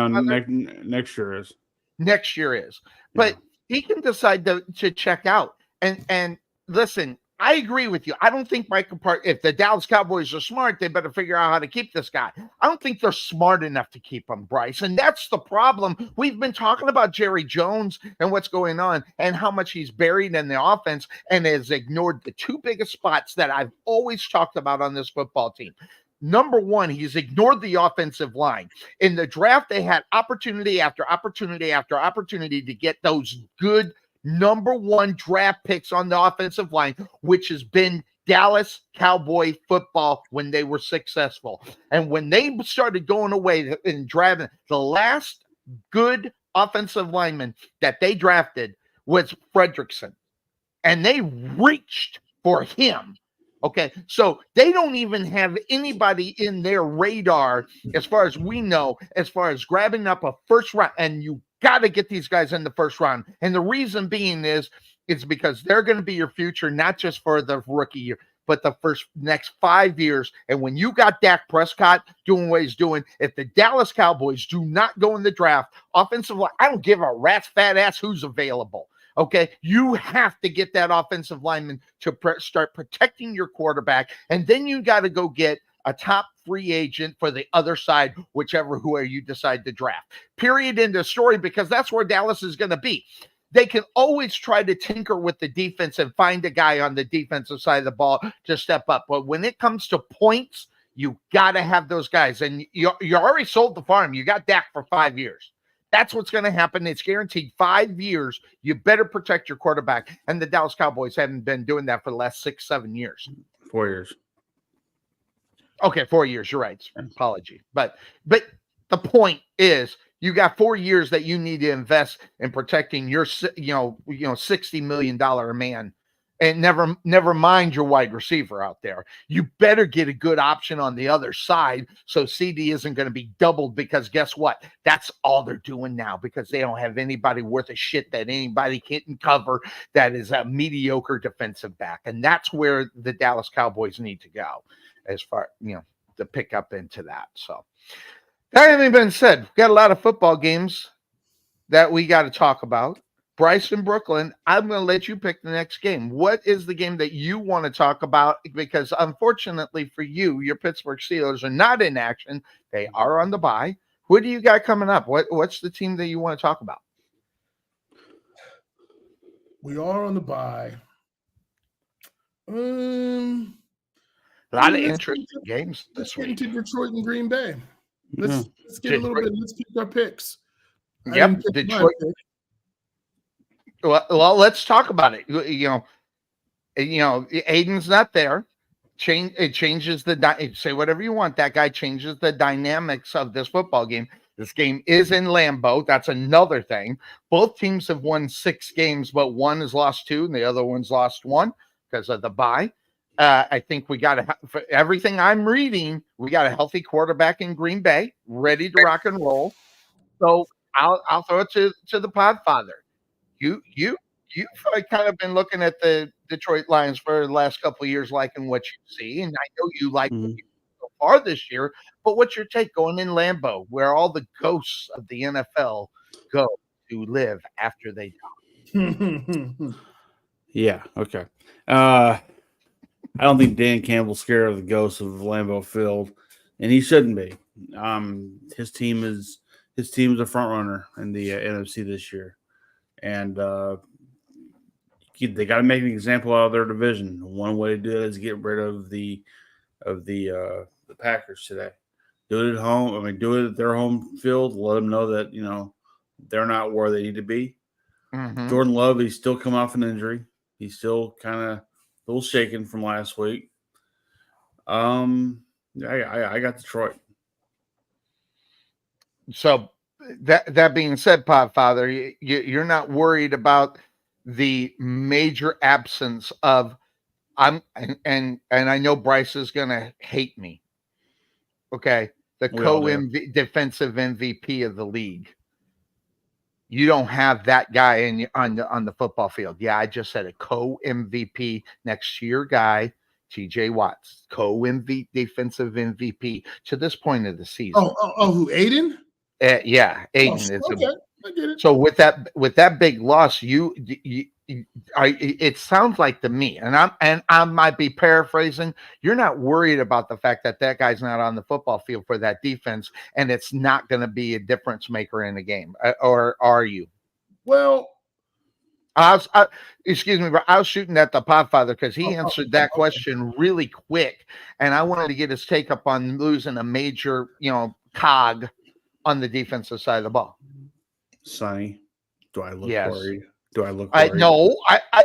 next year is. Next year is, but he can decide to check out. And listen, I agree with you. I don't think if the Dallas Cowboys are smart, they better figure out how to keep this guy. I don't think they're smart enough to keep him, Bryce. And that's the problem. We've been talking about Jerry Jones and what's going on and how much he's buried in the offense and has ignored the two biggest spots that I've always talked about on this football team. Number one, he's ignored the offensive line. In the draft, they had opportunity after opportunity after opportunity to get those good number one draft picks on the offensive line, which has been Dallas Cowboy football when they were successful. And when they started going away and drafting, the last good offensive lineman that they drafted was Fredrickson. And they reached for him. Okay, so they don't even have anybody in their radar, as far as we know, as far as grabbing up a first round. And you got to get these guys in the first round. And the reason being is because they're going to be your future, not just for the rookie year, but the next 5 years. And when you got Dak Prescott doing what he's doing, if the Dallas Cowboys do not go in the draft, offensive line, I don't give a rat's fat ass who's available. Okay, you have to get that offensive lineman to start protecting your quarterback. And then you got to go get a top free agent for the other side, whoever you decide to draft. Period. End of story, because that's where Dallas is going to be. They can always try to tinker with the defense and find a guy on the defensive side of the ball to step up. But when it comes to points, you got to have those guys. And you already sold the farm. You got Dak for 5 years. That's what's going to happen. It's guaranteed 5 years. You better protect your quarterback. And the Dallas Cowboys haven't been doing that for the last 6-7 years. 4 years. Okay, 4 years. You're right. Apology. But the point is, you got 4 years that you need to invest in protecting your, $60 million man, and never mind your wide receiver out there. You better get a good option on the other side, so CD isn't going to be doubled, because guess what? That's all they're doing now, because they don't have anybody worth a shit that anybody can cover that is a mediocre defensive back, and that's where the Dallas Cowboys need to go, as far to pick up into that. So that having been said, we've got a lot of football games that we got to talk about. Bryce in Brooklyn, I'm going to let you pick the next game. What is the game that you want to talk about? Because unfortunately for you, your Pittsburgh Steelers are not in action. They are on the bye. Who do you got coming up? What's the team that you want to talk about? We are on the bye. A lot of interesting games this week. To Detroit and Green Bay. Let's get a little bit. Let's pick our picks. Yep, Detroit. Well, let's talk about it. Aiden's not there. It changes say whatever you want. That guy changes the dynamics of this football game. This game is in Lambeau. That's another thing. Both teams have won 6 games, but one has lost 2 and the other one's lost 1 because of the bye. I think we got for everything I'm reading, we got a healthy quarterback in Green Bay, ready to rock and roll. So I'll throw it to the Podfather. You've kind of been looking at the Detroit Lions for the last couple of years, liking what you see, and I know you like what Mhm. you so far this year. But what's your take going in Lambeau, where all the ghosts of the NFL go to live after they die? Yeah. Okay. I don't think Dan Campbell's scared of the ghosts of Lambeau Field, and he shouldn't be. His team is a front runner in the NFC this year, and they got to make an example out of their division. One way to do it is get rid of the Packers today. Do it at home. I mean, do it at their home field. Let them know that they're not where they need to be. Mm-hmm. Jordan Love, he's still come off an injury. He's still kind of a little shaken from last week. I got Detroit. So that being said, Podfather, you're not worried about the major absence of and I know Bryce is gonna hate me. Okay, the defensive MVP of the league. You don't have that guy on the football field. Yeah, I just said a co-MVP next to your guy, TJ Watts, co-MVP defensive MVP to this point of the season. Who, Aiden? Yeah, Aiden. Okay, I get it. So with that big loss, it sounds like to me, and I might be paraphrasing. You're not worried about the fact that guy's not on the football field for that defense, and it's not going to be a difference maker in the game, or are you? Well, excuse me, but I was shooting at the Podfather because he answered that question really quick, and I wanted to get his take up on losing a major, cog on the defensive side of the ball. Sonny, do I look Yes. worried? Do I look worried? No,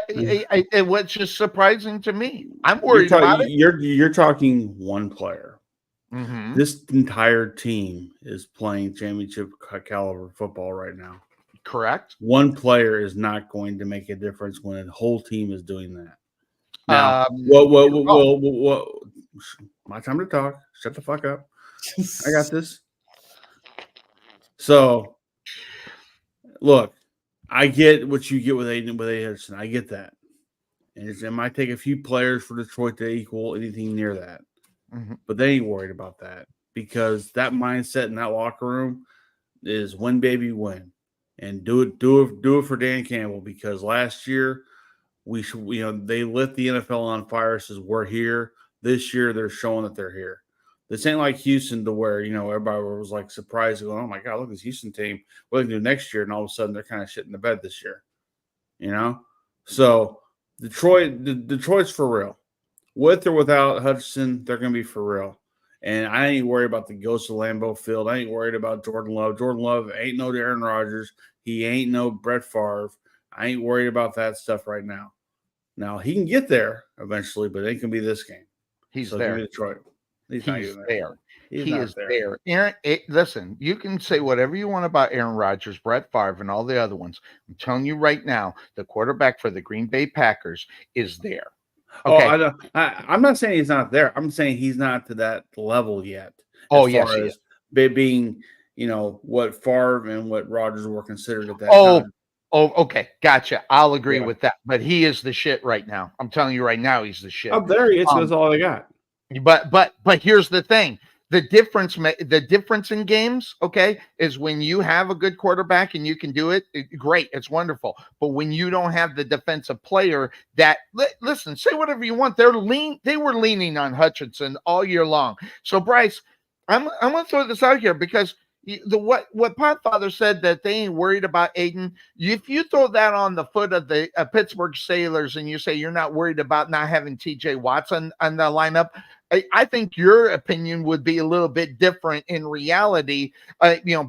it was just surprising to me. I'm worried about it. You're talking one player. Mm-hmm. This entire team is playing championship caliber football right now. Correct. One player is not going to make a difference when a whole team is doing that. Now, what? My time to talk. Shut the fuck up. I got this. So, look, I get what you get with Aiden Hudson. I get that. And it might take a few players for Detroit to equal anything near that. Mm-hmm. But they ain't worried about that because that mindset in that locker room is win, baby, win. And do it for Dan Campbell because last year they lit the NFL on fire. Says we're here. This year they're showing that they're here. This ain't like Houston to where everybody was like surprised going, oh my god, look at this Houston team. What they do next year, and all of a sudden they're kind of shit in the bed this year. So Detroit's for real. With or without Hutchinson, they're going to be for real. And I ain't worried about the ghost of Lambeau Field. I ain't worried about Jordan Love. Jordan Love ain't no Aaron Rodgers. He ain't no Brett Favre. I ain't worried about that stuff right now. Now, he can get there eventually, but it ain't going to be this game. He's there. Detroit. He's there. He is there. Aaron, listen, you can say whatever you want about Aaron Rodgers, Brett Favre, and all the other ones. I'm telling you right now, the quarterback for the Green Bay Packers is there. Okay. Oh, I'm not saying he's not there. I'm saying he's not to that level yet. Oh, yes, he is. Being, what Favre and what Rodgers were considered at that time. Oh, okay. Gotcha. I'll agree with that. But he is the shit right now. I'm telling you right now, he's the shit. Up there, that's all I got. But here's the thing. The difference in games, okay, is when you have a good quarterback and you can do it, great, it's wonderful. But when you don't have the defensive player that, listen, say whatever you want. They were leaning on Hutchinson all year long. So Bryce, I'm going to throw this out here because what Podfather said that they ain't worried about Aiden. If you throw that on the foot of the Pittsburgh Sailors and you say you're not worried about not having TJ Watts on the lineup, I think your opinion would be a little bit different in reality,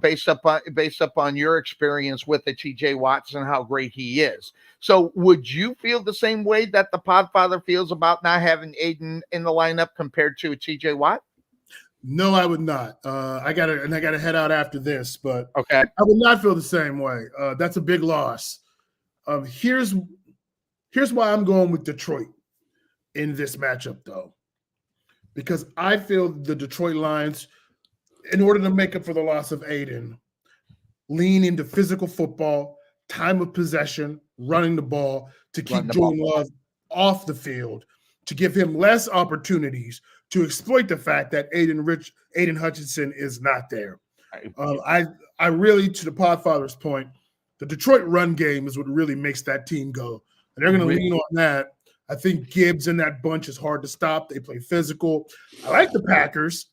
based upon your experience with the TJ Watts and how great he is. So would you feel the same way that the Podfather feels about not having Aiden in the lineup compared to a TJ Watt? No, I would not. I gotta head out after this, but okay, I would not feel the same way. That's a big loss. Here's why I'm going with Detroit. in this matchup, though, because I feel the Detroit Lions, in order to make up for the loss of Aiden, lean into physical football, time of possession, running the ball to keep Jordan Love off the field, to give him less opportunities to exploit the fact that Aiden Hutchinson is not there. I really, to the Podfather's point, the Detroit run game is what really makes that team go. And they're going to lean on that. I think Gibbs in that bunch is hard to stop. They play physical. I like the Packers,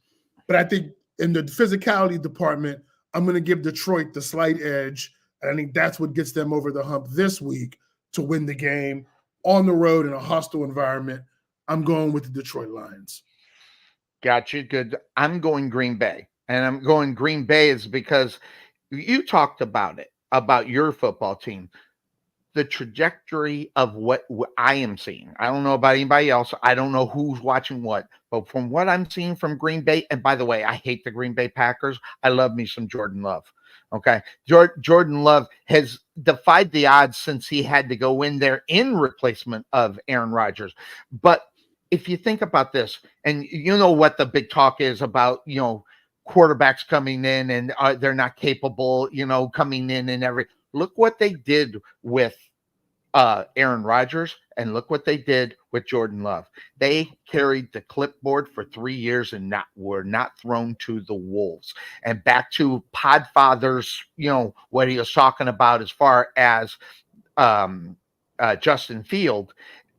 but I think in the physicality department, I'm going to give Detroit the slight edge. And I think that's what gets them over the hump this week to win the game on the road in a hostile environment. I'm going with the Detroit Lions. Gotcha. Good. I'm going Green Bay. And I'm going Green Bay is because you talked about it, about your football team. The trajectory of what I am seeing. I don't know about anybody else. I don't know who's watching what. But from what I'm seeing from Green Bay, and by the way, I hate the Green Bay Packers. I love me some Jordan Love. Okay. Jordan Love has defied the odds since he had to go in there in replacement of Aaron Rodgers. But if you think about this, and you know what the big talk is about, quarterbacks coming in and they're not capable, coming in and look what they did with Aaron Rodgers and look what they did with Jordan Love. They carried the clipboard for 3 years and were not thrown to the wolves. And back to Podfather's, what he was talking about as far as Justin Field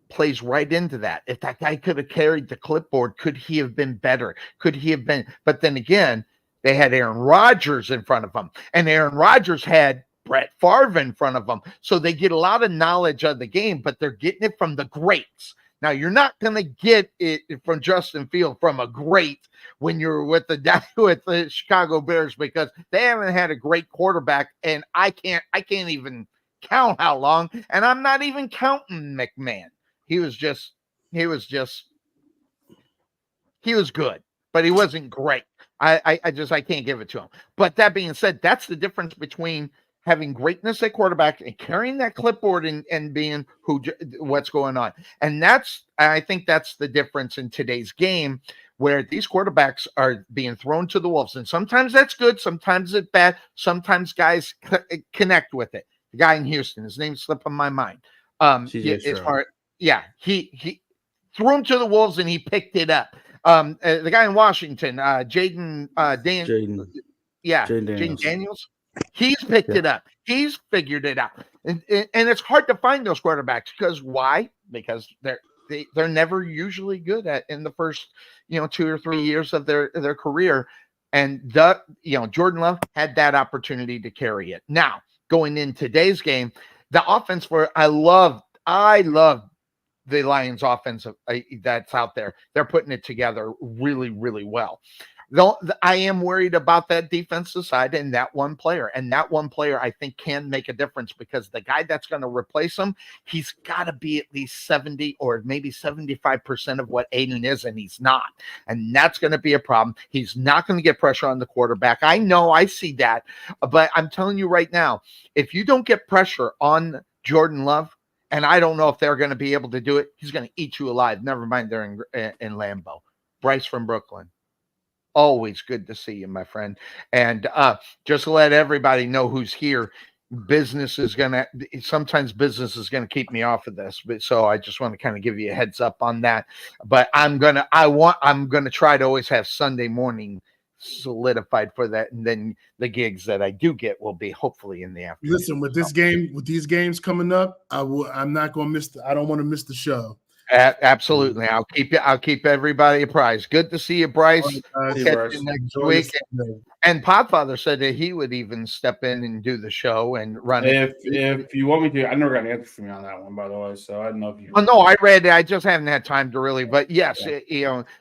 plays right into that. If that guy could have carried the clipboard, could he have been better? Could he have been? But then again, they had Aaron Rodgers in front of them, and Aaron Rodgers had Brett Favre in front of them. So they get a lot of knowledge of the game, but they're getting it from the greats. Now, you're not going to get it from Justin Field from a great when you're with the Chicago Bears, because they haven't had a great quarterback, and I can't even count how long, and I'm not even counting McMahon. He was good, but he wasn't great. I can't give it to him. But that being said, that's the difference between having greatness at quarterback and carrying that clipboard and being what's going on. And I think that's the difference in today's game, where these quarterbacks are being thrown to the wolves. And sometimes that's good. Sometimes it's bad. Sometimes guys connect with it. The guy in Houston, his name's slipping my mind. He threw him to the wolves and he picked it up. The guy in Washington, Jaden Daniels, he's picked it up. He's figured it out. And it's hard to find those quarterbacks because why? Because they're never usually good in the first 2 or 3 years of their career. And Jordan Love had that opportunity to carry it. Now, going in today's game, the offense I love the Lions offense that's out there. They're putting it together really, really well. Though I am worried about that defensive side and that one player. And that one player, I think, can make a difference because the guy that's going to replace him, he's got to be at least 70 or maybe 75% of what Aiden is, and he's not. And that's going to be a problem. He's not going to get pressure on the quarterback. I know, I see that. But I'm telling you right now, if you don't get pressure on Jordan Love, and I don't know if they're going to be able to do it, he's going to eat you alive. Never mind they're in Lambeau. Bryce from Brooklyn. Always good to see you, my friend. And just to let everybody know who's here, sometimes business is going to keep me off of this. But so I just want to kind of give you a heads up on that. But I'm going to try to always have Sunday morning solidified for that, and then the gigs that I do get will be hopefully in the afternoon. Listen, with these games coming up, I'm not going to miss. I don't want to miss the show. Absolutely, I'll keep everybody apprised. Good to see you, Bryce. We'll catch you next week. And Podfather said that he would even step in and do the show and run it. If you want me to, I never got an answer from you on that one, by the way. So I don't know if you. Oh no, I read it. I just haven't had time to really. But yes,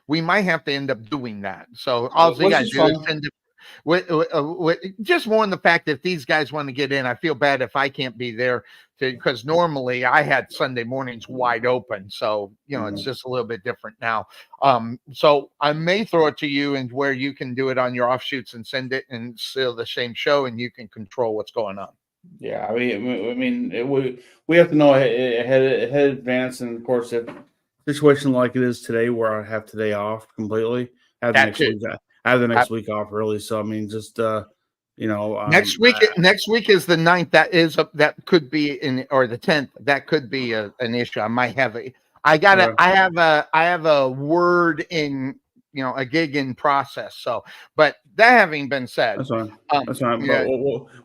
we might have to end up doing that. So all you guys do is send it. Just more in the fact that these guys want to get in. I feel bad if I can't be there because normally I had Sunday mornings wide open. So, it's just a little bit different now. So I may throw it to you and where you can do it on your offshoots and send it and still the same show and you can control what's going on. Yeah. We have to know ahead advance. And of course, if situation like it is today, where I have today off completely. I have the next week off, really. So I mean, just next week is the 9th. That could be or the 10th. That could be an issue. I might have I have a word in a gig in process. So, but that having been said, that's fine. That's fine. Yeah,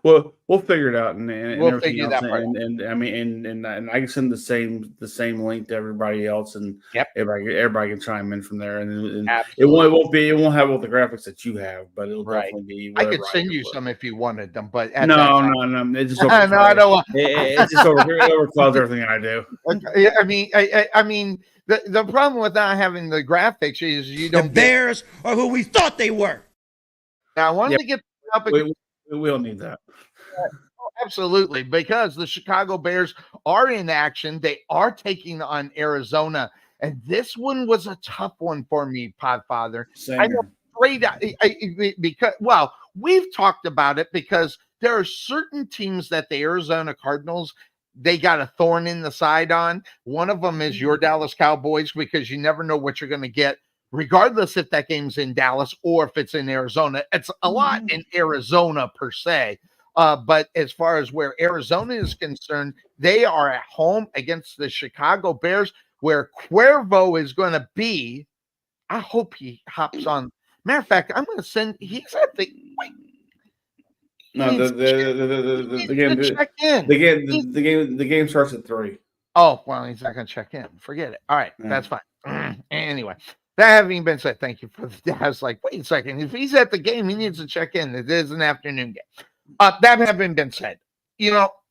But we'll figure it out and we'll everything figure else. that part out. And I mean, and I can send the same link to everybody else, and Yep. everybody can chime in from there. And it Absolutely. won't have all the graphics that you have, but it'll Right. definitely be. I could send you some if you wanted them, but at No. It just no, I don't want. it just overclouds everything I do. Okay, I mean, the problem with not having the graphics is you don't. The Bears are who we thought they were. Now, I wanted to get up. We don't need that. Absolutely, because the Chicago Bears are in action. They are taking on Arizona, and this one was a tough one for me, Podfather. Same. I'm afraid because we've talked about it because there are certain teams that the Arizona Cardinals they got a thorn in the side on. One of them is your Dallas Cowboys because you never know what you're going to get, regardless if that game's in Dallas or if it's in Arizona. It's a lot in Arizona per se. But as far as where Arizona is concerned, they are at home against the Chicago Bears, where Cuervo is going to be. I hope he hops on. Matter of fact, I'm going to send. He's at the. Wait. No, the game starts at 3. Oh well, he's not going to check in. Forget it. All right, that's fine. Anyway, that having been said, thank you for the. I was like, wait a second. If he's at the game, he needs to check in. It is an afternoon game. That having been said,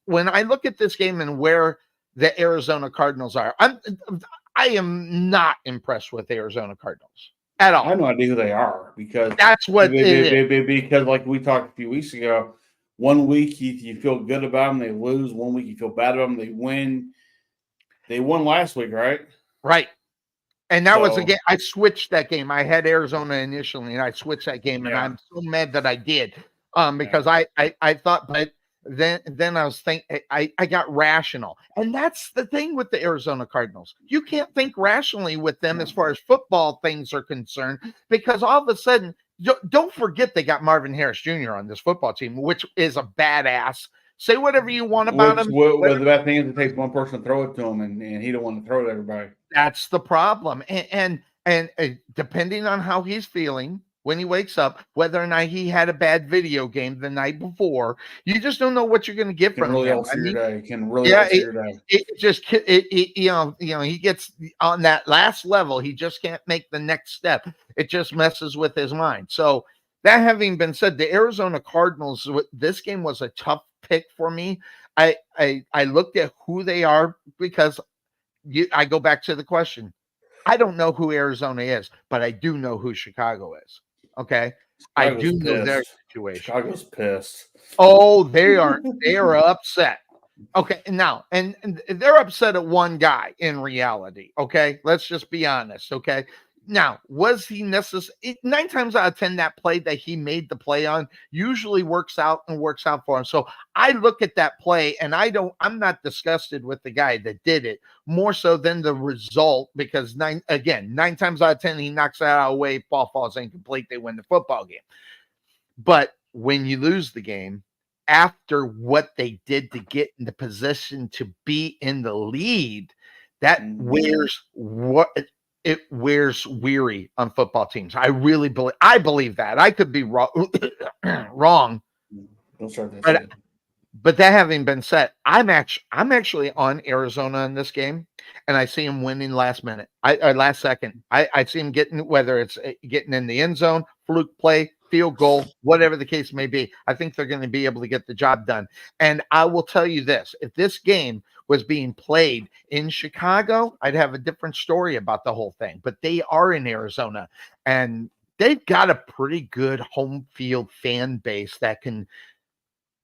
when I look at this game and where the Arizona Cardinals are, I am not impressed with the Arizona Cardinals at all. I have no idea who they are because that's what it is. Because like we talked a few weeks ago, 1 week you feel good about them, they lose. 1 week you feel bad about them, they win. They won last week, right? Right. And that was a game. I switched that game. I had Arizona initially, and I switched that game, and I'm so mad that I did. Because I thought, but then I was thinking, I got rational. And that's the thing with the Arizona Cardinals. You can't think rationally with them as far as football things are concerned, because all of a sudden, don't forget they got Marvin Harris Jr. on this football team, which is a badass. Say whatever you want about him. The bad thing is it takes one person to throw it to him, and he don't want to throw it to everybody. That's the problem. And depending on how he's feeling, when he wakes up, whether or not he had a bad video game the night before, you just don't know what you're going to get from him. He gets on that last level. He just can't make the next step. It just messes with his mind. So that having been said, the Arizona Cardinals, this game was a tough pick for me. I looked at who they are because I go back to the question. I don't know who Arizona is, but I do know who Chicago is. Okay. I do know their situation. Chicago's pissed. Oh, they are upset. Okay. Now, and they're upset at one guy in reality. Okay. Let's just be honest. Okay. Now, was he necessary? 9 times out of 10, that play that he made the play on usually works out for him. So I look at that play and I'm not disgusted with the guy that did it more so than the result, because 9 times out of 10, he knocks that out away. Ball falls incomplete. They win the football game. But when you lose the game after what they did to get in the position to be in the lead, that it wears weary on football teams. I really believe that. I could be wrong. But that having been said, I'm actually on Arizona in this game, and I see him winning last second. I see him getting, whether it's getting in the end zone, fluke play, field goal, whatever the case may be. I think they're going to be able to get the job done. And I will tell you this: if this game was being played in Chicago, I'd have a different story about the whole thing. But they are in Arizona, and they've got a pretty good home field fan base that can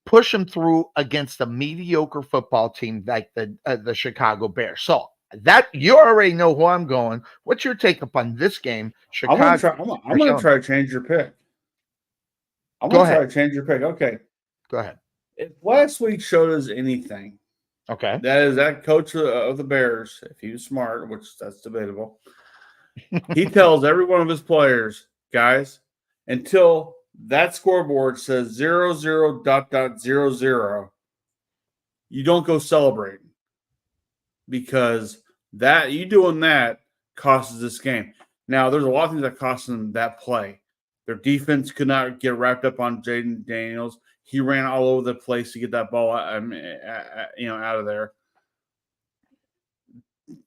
push them through against a mediocre football team like the Chicago Bears. So that you already know who I'm going. What's your take upon this game? Chicago. I'm going to try to change your pick. I'm going to try to change your pick. Okay. Go ahead. If last week showed us anything, Okay. That coach of the Bears, if he was smart, which that's debatable, he tells every one of his players, guys, until that scoreboard says 00.00, you don't go celebrating, because that you doing that costs this game. Now, there's a lot of things that cost them that play. Their defense could not get wrapped up on Jaden Daniels. He ran all over the place to get that ball, out of there.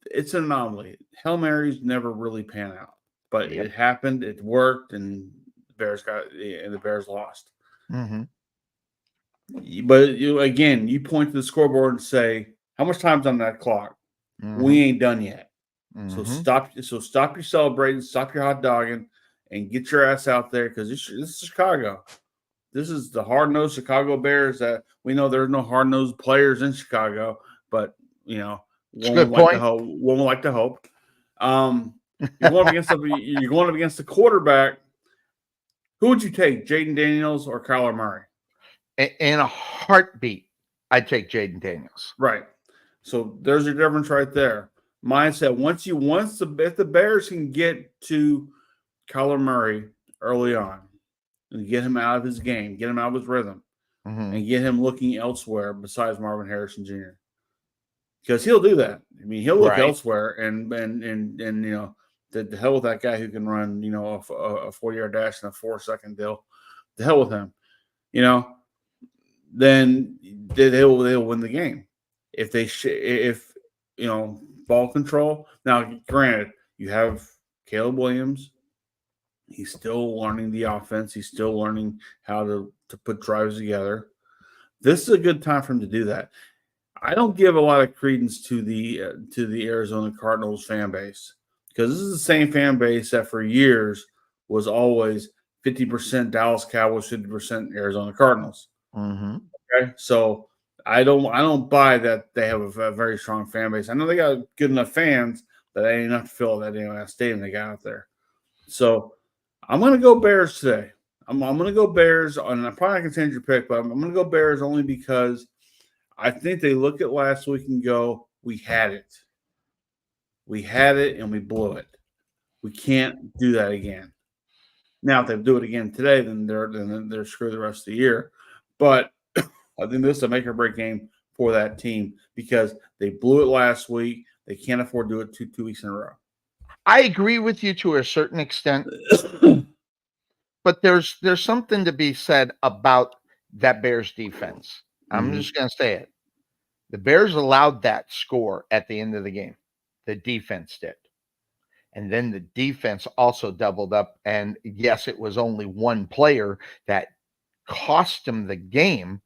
It's an anomaly. Hail Marys never really pan out, but it happened. It worked, and the Bears lost. Mm-hmm. But you point to the scoreboard and say, "How much time's on that clock? Mm-hmm. We ain't done yet." Mm-hmm. So stop your celebrating, stop your hot dogging, and get your ass out there, because this is Chicago. This is the hard-nosed Chicago Bears that we know there's no hard-nosed players in Chicago, but one would like to hope. One would like to hope. You're going up against the quarterback. Who would you take, Jaden Daniels or Kyler Murray? In a heartbeat, I'd take Jaden Daniels. Right. So there's your difference right there. Mindset. If the Bears can get to Kyler Murray early on and get him out of his game, get him out of his rhythm, and get him looking elsewhere besides Marvin Harrison Jr. Because he'll do that. I mean, he'll look elsewhere, and the hell with that guy who can run, a 40-yard dash in a 4-second deal. The hell with him. Then they'll win the game. If ball control. Now, granted, you have Caleb Williams. He's still learning the offense. He's still learning how to put drives together. This is a good time for him to do that. I don't give a lot of credence to the Arizona Cardinals fan base, because this is the same fan base that for years was always 50% Dallas Cowboys, 50% Arizona Cardinals. Mm-hmm. Okay, so I don't buy that they have a very strong fan base. I know they got good enough fans that ain't enough to fill that stadium they got out there. So I'm going to go Bears today. I'm going to go Bears, and I'm probably not going to change your pick, but I'm going to go Bears only because I think they look at last week and go, we had it. We had it, and we blew it. We can't do that again. Now, if they do it again today, then they're screwed the rest of the year. But I think this is a make or break game for that team, because they blew it last week. They can't afford to do it two weeks in a row. I agree with you to a certain extent, but there's something to be said about that Bears defense. I'm just going to say it. The Bears allowed that score at the end of the game. The defense did. And then the defense also doubled up. And yes, it was only one player that cost them the game.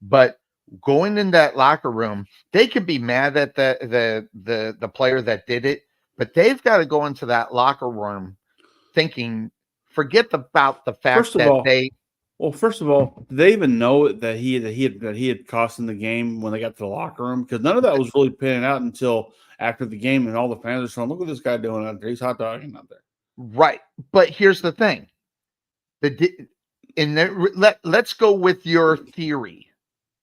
But going in that locker room, they could be mad at the player that did it, but they've got to go into that locker room thinking, forget about the fact First of all, did they even know that he had cost them the game when they got to the locker room? Because none of that was really panning out until after the game, and all the fans are saying, "Look what this guy doing out there. He's hot dogging out there." Right, but here's the thing: let's go with your theory,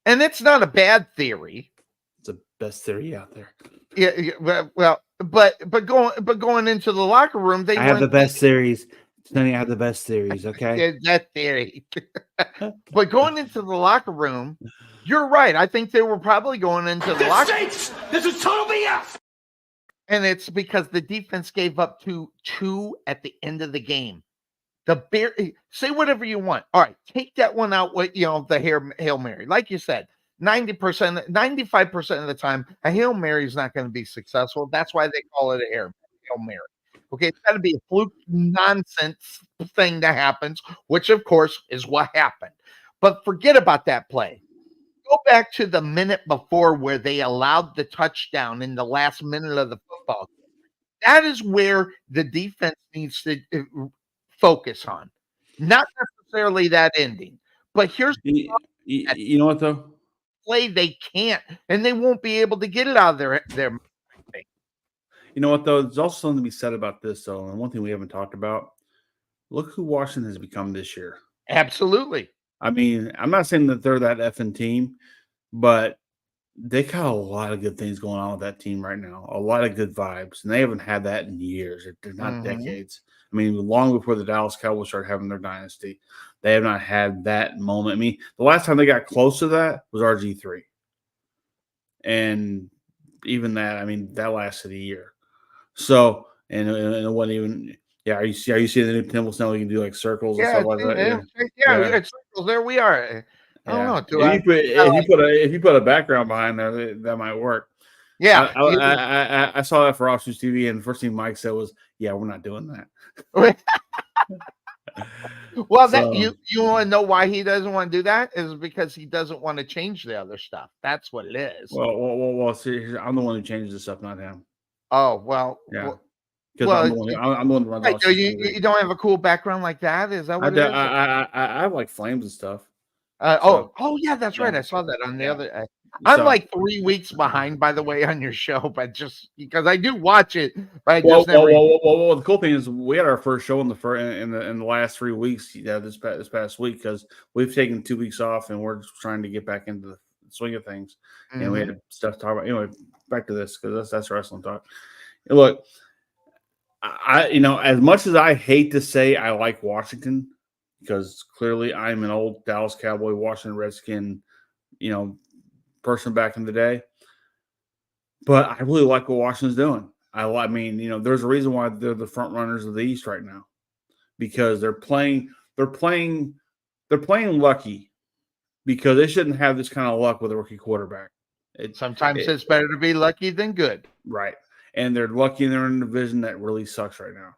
and it's not a bad theory. It's the best theory out there. Yeah, well, but going into the locker room, I have the best theories. Sonny, I have the best theories, okay? Yeah, that theory. But going into the locker room, you're right. I think they were probably going into the locker room. This is total BS. And it's because the defense gave up two at the end of the game. The Bear, say whatever you want. All right, take that one out with the Hail Mary. Like you said, 90%, 95% of the time, a Hail Mary is not going to be successful. That's why they call it a Hail Mary. Okay, it's got to be a fluke nonsense thing that happens, which of course is what happened. But forget about that play. Go back to the minute before where they allowed the touchdown in the last minute of the football. That is where the defense needs to focus on. Not necessarily that ending. But here's you know what though? Play they can't, and they won't be able to get it out of their. You know what, though? There's also something to be said about this, though. And one thing we haven't talked about, look who Washington has become this year. Absolutely. I mean, I'm not saying that they're that effing team, but they got a lot of good things going on with that team right now. A lot of good vibes, and they haven't had that in years. They're not decades. I mean, long before the Dallas Cowboys started having their dynasty, they have not had that moment. I mean, the last time they got close to that was RG3, and even that, I mean, that lasted a year. So, and it wasn't even. Yeah, are you seeing the new Temples now? We can do like circles and Yeah, stuff like that. it's circles. There we are. I don't know. If you put a background behind there, that might work. Yeah. I saw that for Options TV, and the first thing Mike said was, "Yeah, we're not doing that." Well, that you want to know why he doesn't want to do that is because he doesn't want to change the other stuff. That's what it is. Well. See, I'm the one who changes the stuff, not him. Oh well. Yeah. Because I'm the one who runs right, you don't have a cool background like that? Is that what it is? I have like flames and stuff. Yeah, that's right. I saw that on the other. I'm like 3 weeks behind, by the way, on your show, but just because I do watch it, but I just never. Well, the cool thing is we had our first show in the last 3 weeks. Yeah, this past week because we've taken 2 weeks off and we're just trying to get back into the swing of things, and we had stuff to talk about. Anyway, back to this because that's wrestling talk. Look. As much as I hate to say I like Washington, because clearly I'm an old Dallas Cowboy, Washington Redskin, person back in the day. But I really like what Washington's doing. I mean, there's a reason why they're the front runners of the East right now, because they're playing lucky, because they shouldn't have this kind of luck with a rookie quarterback. Sometimes it's better to be lucky than good. Right. And they're lucky they're in a division that really sucks right now.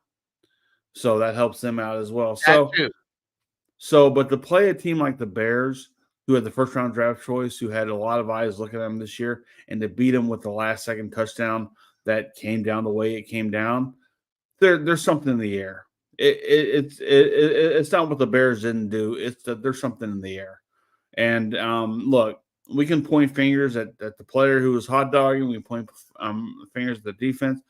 So that helps them out as well. But to play a team like the Bears, who had the first round draft choice, who had a lot of eyes looking at them this year, and to beat them with the last second touchdown that came down the way it came down, there's something in the air. It's not what the Bears didn't do. It's that there's something in the air. And look, we can point fingers at the player who was hot dogging. We can point fingers at the defense.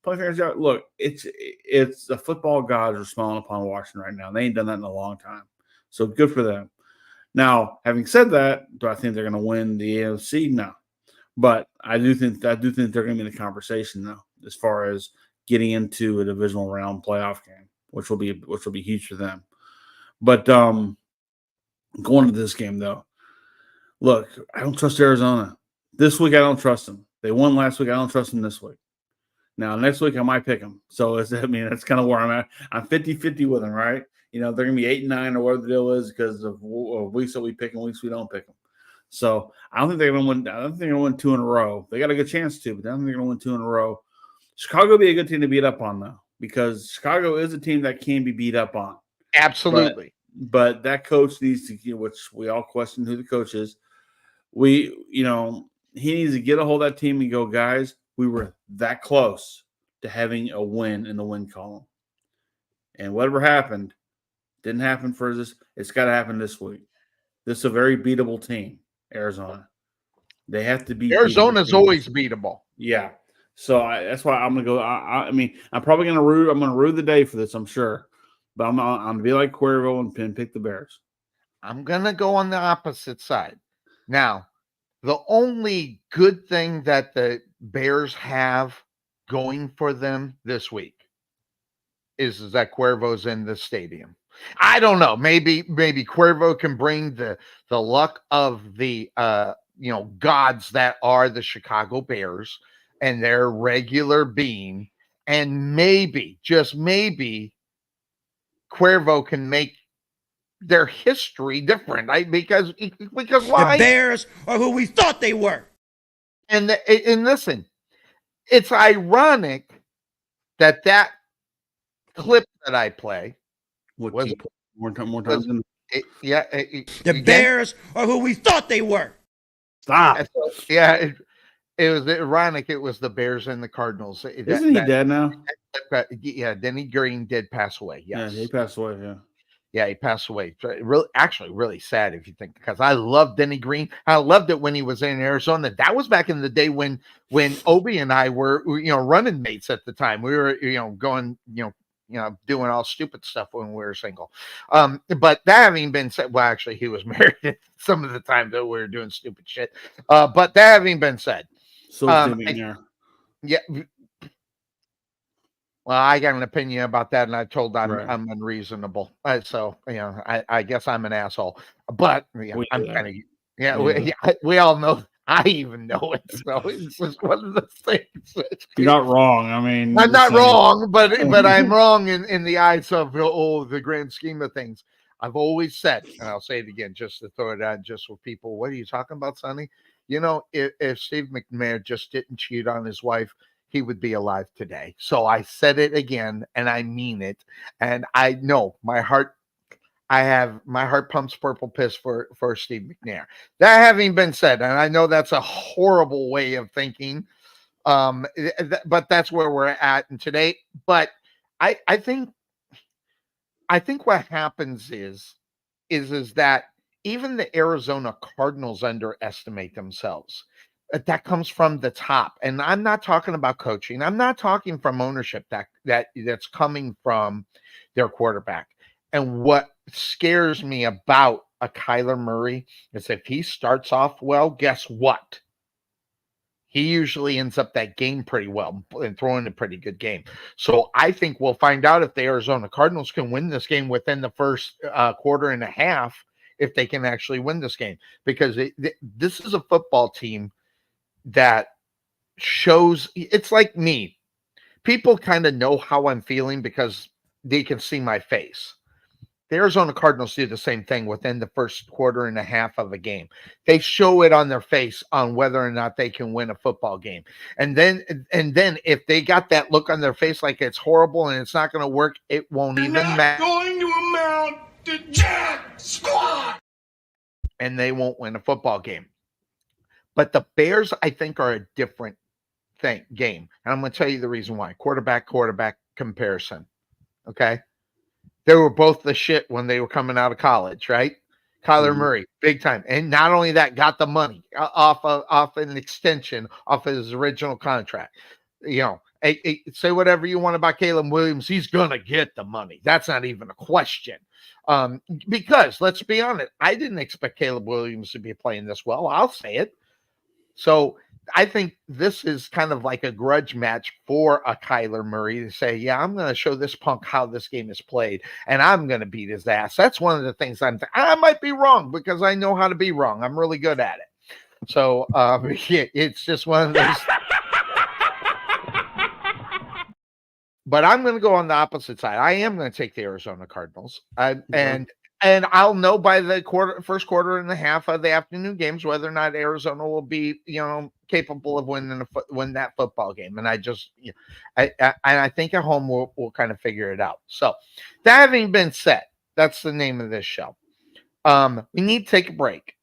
Point fingers out. Look, it's the football gods are smiling upon Washington right now. They ain't done that in a long time. So good for them. Now, having said that, do I think they're going to win the AFC? No, but I do think they're going to be in the conversation though, as far as getting into a divisional round playoff game, which will be huge for them. But going to this game though. Look, I don't trust Arizona. This week, I don't trust them. They won last week. I don't trust them this week. Now, next week, I might pick them. So, that's kind of where I'm at. I'm 50-50 with them, right? They're going to be 8-9 or whatever the deal is because of weeks that we pick and weeks we don't pick them. So, I don't think they're going to win. I don't think they're going to win 2 in a row. They got a good chance to, but I don't think they're going to win 2 in a row. Chicago would be a good team to beat up on, though, because Chicago is a team that can be beat up on. Absolutely. But that coach needs to, which we all question who the coach is. He needs to get a hold of that team and go, guys, we were that close to having a win in the win column. And whatever happened, didn't happen for this. It's got to happen this week. This is a very beatable team, Arizona. They have to beat Arizona's always beatable. Yeah. So that's why I'm going to go. I'm probably going to root. I'm going to rue the day for this, I'm sure. But I'm going to be like Cuervo and pick the Bears. I'm going to go on the opposite side. Now, the only good thing that the Bears have going for them this week is that Cuervo's in the stadium. I don't know. Maybe Cuervo can bring the luck of the gods that are the Chicago Bears and their regular being, and maybe, just maybe, Cuervo can make their history different, right? Because why? The Bears are who we thought they were. And listen, it's ironic that clip that I play was more times than the Bears are who we thought they were. Stop. Yeah, it was ironic. It was the Bears and the Cardinals. Isn't he dead now? Yeah, Denny Green did pass away. Yes. Yeah, he passed away. Yeah, he passed away. Really sad if you think, because I loved Denny Green. I loved it when he was in Arizona. That was back in the day when Obi and I were running mates at the time. We were going doing all stupid stuff when we were single. But that having been said, well, actually, he was married some of the time that we were doing stupid shit. But that having been said, So McNair. yeah. Well, I got an opinion about that, and I told I'm unreasonable. So I guess I'm an asshole. But I'm kind of we all know. I even know it. So it's just one of those things. You're not wrong. I mean, I'm not wrong, but I'm wrong in the eyes of the grand scheme of things. I've always said, and I'll say it again, just to throw it out, just for people. What are you talking about, Sonny? If Steve McNair just didn't cheat on his wife, he would be alive today. So I said it again, and I mean it. And I know my heart pumps purple piss for Steve McNair. That having been said, and I know that's a horrible way of thinking, but that's where we're at today. But I think what happens is that even the Arizona Cardinals underestimate themselves. That comes from the top, and I'm not talking about coaching. I'm not talking from ownership that's coming from their quarterback. And what scares me about a Kyler Murray is if he starts off well, guess what? He usually ends up that game pretty well and throwing a pretty good game. So I think we'll find out if the Arizona Cardinals can win this game within the first quarter and a half, if they can actually win this game, because this is a football team that shows, it's like me. People kind of know how I'm feeling because they can see my face. The Arizona Cardinals do the same thing within the first quarter and a half of a game. They show it on their face on whether or not they can win a football game. And then if they got that look on their face like it's horrible and it's not going to work, it won't even matter. Going to amount to jack squat. And they won't win a football game. But the Bears, I think, are a different game. And I'm going to tell you the reason why. Quarterback comparison. Okay? They were both the shit when they were coming out of college, right? Kyler Murray, big time. And not only that, got the money off an extension off his original contract. Say whatever you want about Caleb Williams. He's going to get the money. That's not even a question. Because, let's be honest, I didn't expect Caleb Williams to be playing this well. I'll say it. So I think this is kind of like a grudge match for a Kyler Murray to say, yeah, I'm going to show this punk how this game is played, and I'm going to beat his ass. That's one of the things I might be wrong because I know how to be wrong. I'm really good at it. So it's just one of those. But I'm going to go on the opposite side. I am going to take the Arizona Cardinals. And I'll know by the first quarter and a half of the afternoon games whether or not Arizona will be, capable of winning that football game. And I think at home we'll kind of figure it out. So that having been said, that's the name of this show. We need to take a break.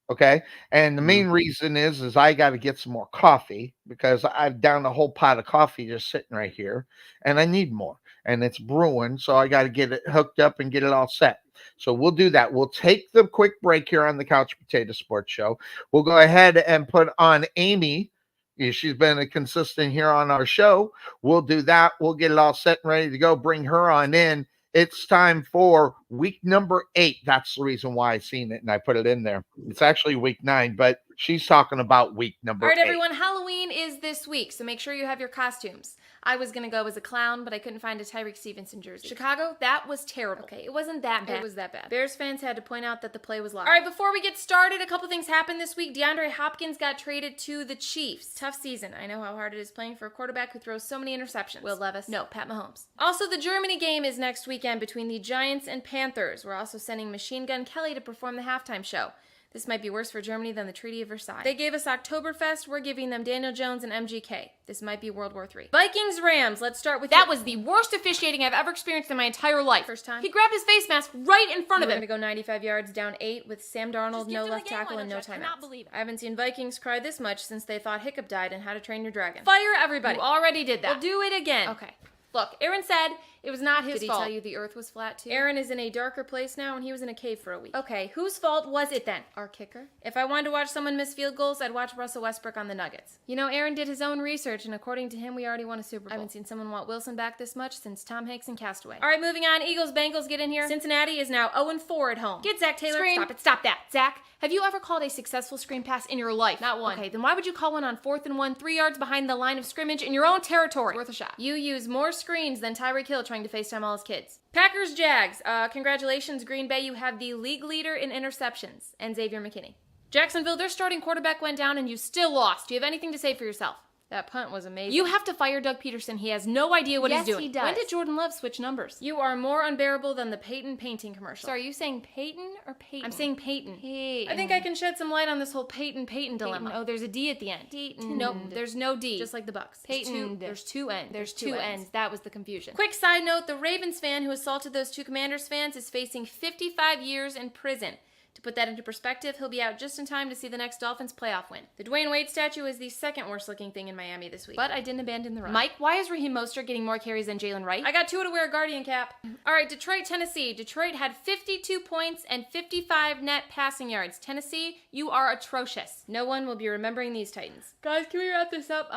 Okay. And the main reason is I got to get some more coffee because I've downed a whole pot of coffee just sitting right here and I need more, and it's brewing. So I got to get it hooked up and get it all set. So we'll do that. We'll take the quick break here on the Couch Potato Sports Show. We'll go ahead and put on Amy. She's been a consistent here on our show. We'll do that. We'll get it all set and ready to go. Bring her on in. It's time for week number 8. That's the reason why I seen it and I put it in there. It's actually week 9, but she's talking about week number 8. All right, everyone, Halloween is this week, so make sure you have your costumes. I was going to go as a clown, but I couldn't find a Tyreek Stevenson jersey. Chicago, that was terrible. Okay, it wasn't that bad. It was that bad. Bears fans had to point out that the play was live. All right, before we get started, a couple things happened this week. DeAndre Hopkins got traded to the Chiefs. Tough season. I know how hard it is playing for a quarterback who throws so many interceptions. Will Levis? No, Pat Mahomes. Also, the Germany game is next weekend between the Giants and Panthers. We're also sending Machine Gun Kelly to perform the halftime show. This might be worse for Germany than the Treaty of Versailles. They gave us Oktoberfest. We're giving them Daniel Jones and MGK. This might be World War III. Vikings-Rams. Let's start with that. Was the worst officiating I've ever experienced in my entire life. First time. He grabbed his face mask right in front of him. We're going to go 95 yards, down 8 with Sam Darnold, no left tackle, and no timeouts. I haven't seen Vikings cry this much since they thought Hiccup died in How to Train Your Dragon. Fire everybody. You already did that. We'll do it again. Okay. Look, Aaron said it was not his fault. Did he fault. tell you the earth was flat too? Aaron is in a darker place now and he was in a cave for a week. Okay, whose fault was it then? Our kicker? If I wanted to watch someone miss field goals, I'd watch Russell Westbrook on the Nuggets. You know, Aaron did his own research and according to him, we already won a Super Bowl. I haven't seen someone want Wilson back this much since Tom Hanks and Castaway. All right, moving on. Eagles, Bengals, get in here. Cincinnati is now 0-4 at home. Get Zach Taylor. Screen. Stop it, stop that. Zach, have you ever called a successful screen pass in your life? Not one. Okay, then why would you call one on 4th and 1, 3 yards behind the line of scrimmage in your own territory? Worth a shot. You use more screens than Tyreek Hill trying to FaceTime all his kids. Packers, Jags. Congratulations, Green Bay. You have the league leader in interceptions, and Xavier McKinney. Jacksonville, their starting quarterback went down and you still lost. Do you have anything to say for yourself? That punt was amazing. You have to fire Doug Peterson. He has no idea what he's doing. Yes, he does. When did Jordan Love switch numbers? You are more unbearable than the Peyton painting commercial. So are you saying Peyton or Peyton? I'm saying Peyton. Peyton. I think I can shed some light on this whole Peyton dilemma. Oh, there's a D at the end. Peyton. Nope, there's no D. Just like the Bucks. Peyton. There's two N's. There's two N's. That was the confusion. Quick side note, the Ravens fan who assaulted those two Commanders fans is facing 55 years in prison. To put that into perspective, he'll be out just in time to see the next Dolphins playoff win. The Dwayne Wade statue is the second worst looking thing in Miami this week. But I didn't abandon the run. Mike, why is Raheem Mostert getting more carries than Jalen Wright? I got two to wear a Guardian cap. All right, Detroit, Tennessee. Detroit had 52 points and 55 net passing yards. Tennessee, you are atrocious. No one will be remembering these Titans. Guys, can we wrap this up?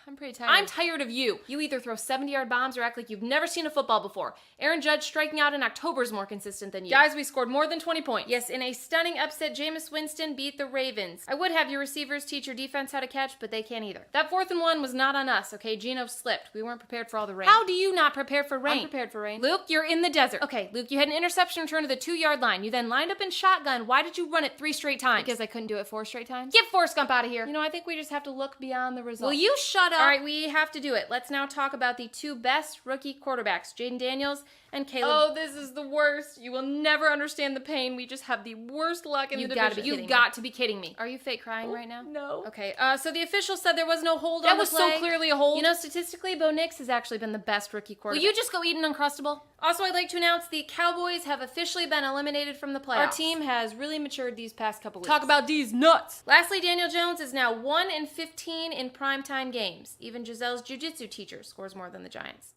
I'm pretty tired. I'm tired of you. You either throw 70-yard bombs or act like you've never seen a football before. Aaron Judge striking out in October is more consistent than you. Guys, we scored more than 20 points. Yes, in a stunning upset, Jameis Winston beat the Ravens. I would have your receivers teach your defense how to catch, but they can't either. That 4th and 1 was not on us, okay? Geno slipped. We weren't prepared for all the rain. How do you not prepare for rain? I'm prepared for rain. Luke, you're in the desert. Okay, Luke, you had an interception return to the 2-yard line. You then lined up in shotgun. Why did you run it 3 straight times? Because I couldn't do it 4 straight times? Get Forrest Gump out of here. You know, I think we just have to look beyond the results. Will you shut up? All right, we have to do it. Let's now talk about the 2 best rookie quarterbacks, Jaden Daniels and Caleb. Oh, this is the worst. You will never understand the pain. We just have the worst luck in the division. You've got to be kidding me. Are you fake crying right now? No. Okay, so the officials said there was no hold on the play. That was so clearly a hold. You know, statistically, Bo Nix has actually been the best rookie quarterback. Will you just go eat an Uncrustable? Also, I'd like to announce the Cowboys have officially been eliminated from the playoffs. Our team has really matured these past couple weeks. Talk about these nuts. Lastly, Daniel Jones is now 1-15 in primetime games. Even Giselle's jiu-jitsu teacher scores more than the Giants.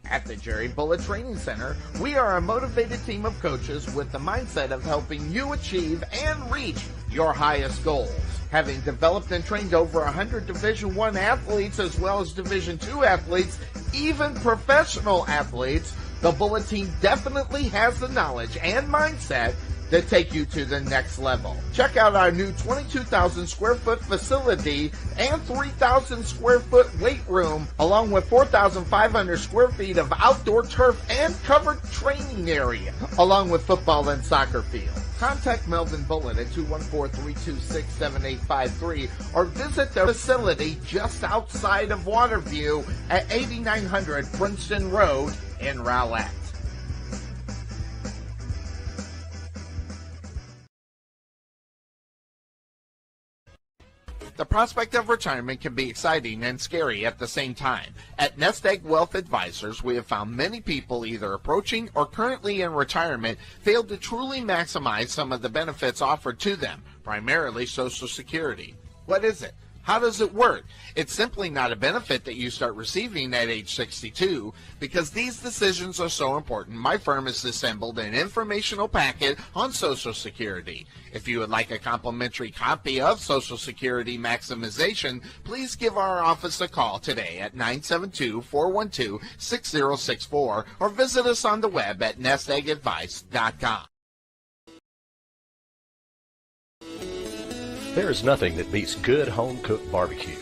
At the Jerry Bullet Training Center, we are a motivated team of coaches with the mindset of helping you achieve and reach your highest goals. Having developed and trained over 100 Division I athletes as well as Division II athletes, even professional athletes, the Bullet team definitely has the knowledge and mindset to take you to the next level. Check out our new 22,000 square foot facility and 3,000 square foot weight room, along with 4,500 square feet of outdoor turf and covered training area, along with football and soccer field. Contact Melvin Bullitt at 214-326-7853 or visit the facility just outside of Waterview at 8900 Princeton Road in Rowlett. The prospect of retirement can be exciting and scary at the same time. At Nest Egg Wealth Advisors, we have found many people either approaching or currently in retirement fail to truly maximize some of the benefits offered to them, primarily Social Security. What is it? How does it work? It's simply not a benefit that you start receiving at age 62. Because these decisions are so important, my firm has assembled an informational packet on Social Security. If you would like a complimentary copy of Social Security Maximization, please give our office a call today at 972-412-6064 or visit us on the web at nesteggadvice.com. There is nothing that beats good home-cooked barbecue.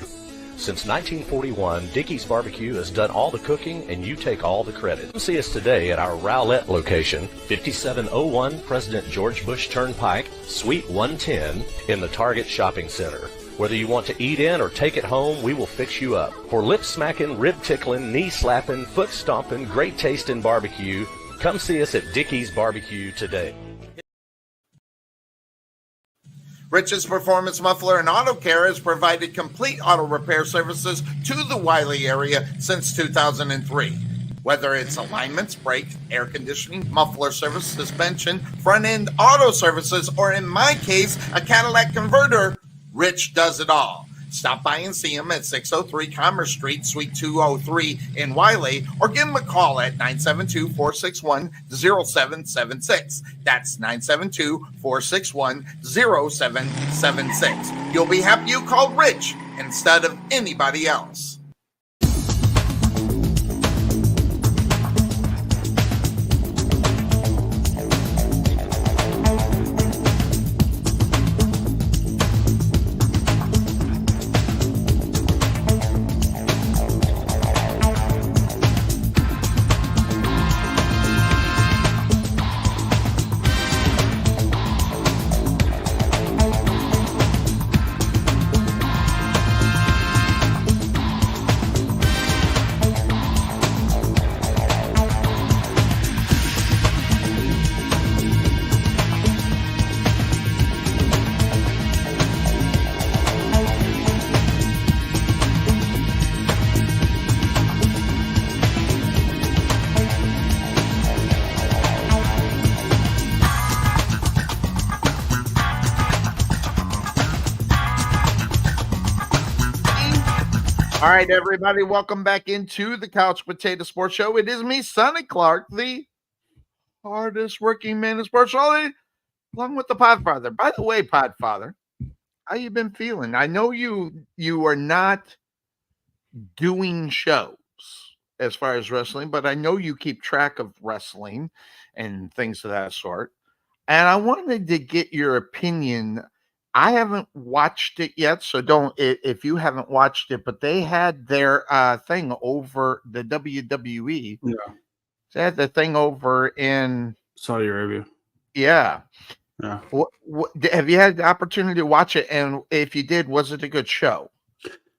Since 1941, Dickey's Barbecue has done all the cooking and you take all the credit. Come see us today at our Rowlett location, 5701 President George Bush Turnpike, Suite 110 in the Target Shopping Center. Whether you want to eat in or take it home, we will fix you up. For lip-smacking, rib-tickling, knee-slapping, foot-stomping, great-tasting barbecue, come see us at Dickey's Barbecue today. Rich's Performance Muffler and Auto Care has provided complete auto repair services to the Wiley area since 2003. Whether it's alignments, brakes, air conditioning, muffler service, suspension, front-end auto services, or in my case, a Cadillac converter, Rich does it all. Stop by and see him at 603 Commerce Street, Suite 203 in Wiley, or give him a call at 972-461-0776. That's 972-461-0776. You'll be happy you called Rich instead of anybody else. All right, everybody, welcome back into the Couch Potato Sports Show. It is me, Sonny Clark, the hardest working man in sports, along with the Podfather. By the way, Podfather, how you been feeling? I know you are not doing shows as far as wrestling, but I know you keep track of wrestling and things of that sort. And I wanted to get your opinion. I haven't watched it yet, so don't if you haven't watched it, but they had their thing over the WWE. Yeah. They had the thing over in Saudi Arabia. Yeah. Yeah. What, have you had the opportunity to watch it? And if you did, was it a good show?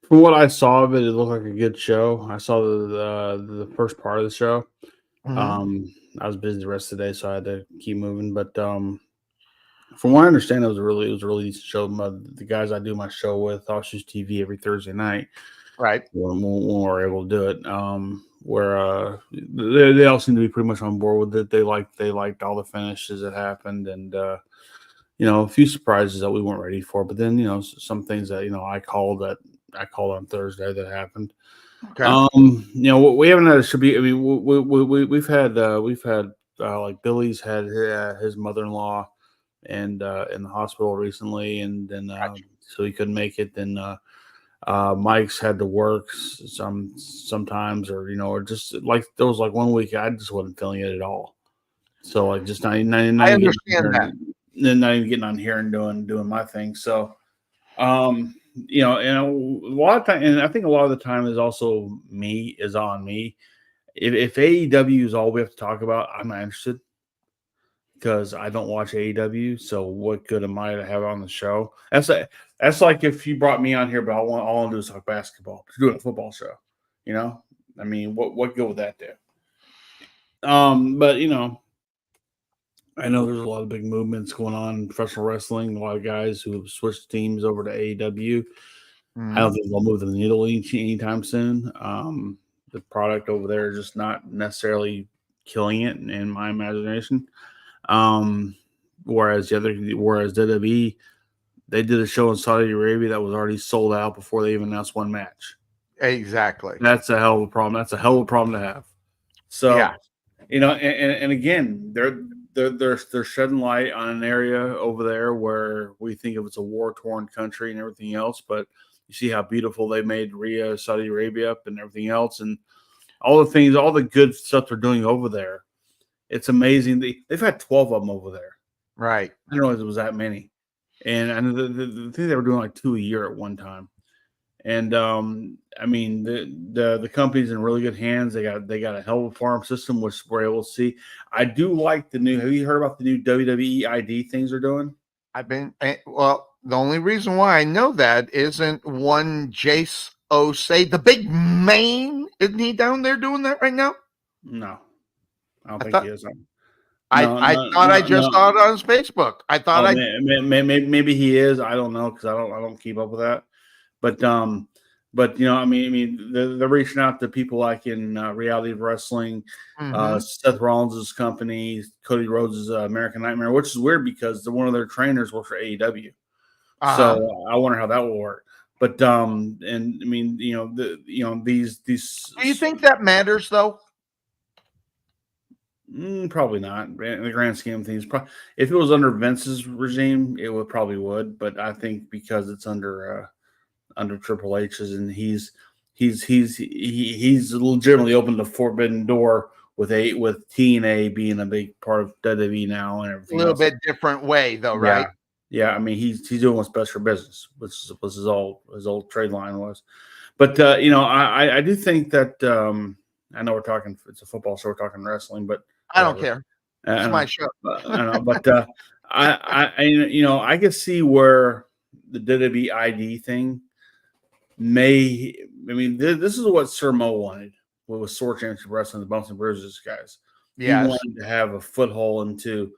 From what I saw of it, it looked like a good show. I saw the first part of the show. Mhm. I was busy the rest of the day, so I had to keep moving. But from what I understand, it was a really decent show. The guys I do my show with, Offshoots TV, every Thursday night, Right. when we're able to do it, where they all seem to be pretty much on board with it. They liked all the finishes that happened, and a few surprises that we weren't ready for. But then some things that I called on Thursday that happened. Okay. We haven't had a should be. I mean, we've had like Billy's had his mother-in-law and in the hospital recently, and then Gotcha. so he couldn't make it. Then Mike's had to work sometimes, or just like there was like 1 week I just wasn't feeling it at all. So like just not I understand that. Then not even getting on here and doing my thing. So and a lot of time, and I think a lot of the time is also on me. If AEW is all we have to talk about, I'm not interested because I don't watch AEW. So what good am I to have on the show? That's like if you brought me on here, but all I want to do is talk basketball. You're doing a football show, I mean, what good would that do? But I know there's a lot of big movements going on in professional wrestling. A lot of guys who have switched teams over to AEW. I don't think they'll move the needle anytime soon. The product over there is just not necessarily killing it in my imagination. Whereas WWE, they did a show in Saudi Arabia that was already sold out before they even announced one match. Exactly. That's a hell of a problem. That's a hell of a problem to have. So, Yeah. and again, they're shedding light on an area over there where we think of it's a war-torn country and everything else, but you see how beautiful they made Riyadh, Saudi Arabia up and everything else, and all the things, all the good stuff they're doing over there. It's amazing. They've had 12 of them over there. Right. I didn't realize it was that many. And I think they were doing like 2 a year at one time. And I mean, the company's in really good hands. They got a hell of a farm system, which we're able to see. I do like have you heard about the new WWE ID things they're doing? The only reason why I know that isn't one Jace Osei, the big man, isn't he down there doing that right now? No, I don't think he is. I thought I just saw it on his Facebook. I thought maybe he is. I don't know because I don't keep up with that. But But they're reaching out to people like in Reality of Wrestling, Seth Rollins' company, Cody Rhodes' American Nightmare, which is weird because one of their trainers works for AEW. So I wonder how that will work. But these. Do you think that matters though? Probably not in the grand scheme of things. If it was under Vince's regime, it would. But I think because it's under Triple H's, and he's legitimately opened the forbidden door with TNA being a big part of WWE now and everything. A little bit different way though, right? Yeah. I mean, he's doing what's best for business, which was his old trade line was. But I do think that I know we're talking. It's a football show. We're talking wrestling, but I don't care. It's my show. I know, but I can see where the WWE ID thing may. I mean, this is what Sir Mo wanted with Sword Championship Wrestling, the Bumps and Bruises guys. Yes. He wanted to have a foothold into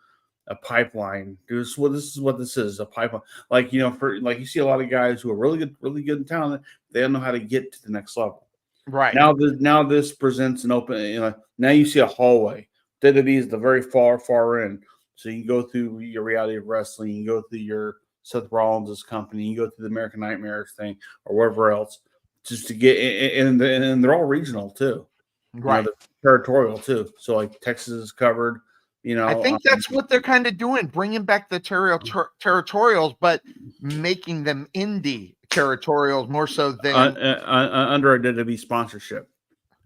a pipeline. This is what this is, a pipeline. Like, you see a lot of guys who are really good in talent. They don't know how to get to the next level. Right. Now this presents an open, now you see a hallway. WWE is the very far end. So you can go through your Reality of Wrestling, you can go through your Seth Rollins' company, you can go through the American Nightmare thing or wherever else, just to get and they're all regional too. Right. They're territorial too. So like Texas is covered. I think that's what they're kind of doing, bringing back the territorials, but making them indie territorials more so than under a WWE sponsorship.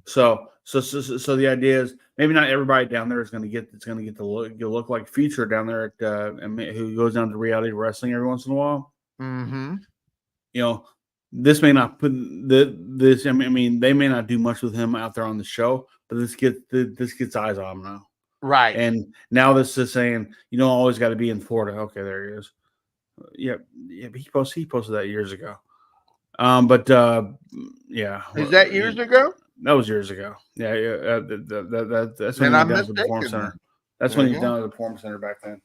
So the idea is maybe not everybody down there is going to get the look like Future down there at who goes down to Reality Wrestling every once in a while. Mm-hmm. This may not put this. I mean, they may not do much with him out there on the show, but this gets eyes on him now. Right. And now this is saying you don't always got to be in Florida. Okay, there he is. Yeah. But he posted that years ago. Yeah. Is that years ago? That was years ago. Yeah. That's when he was down at the Performance Center. That's when he was down at the Performance Center back then,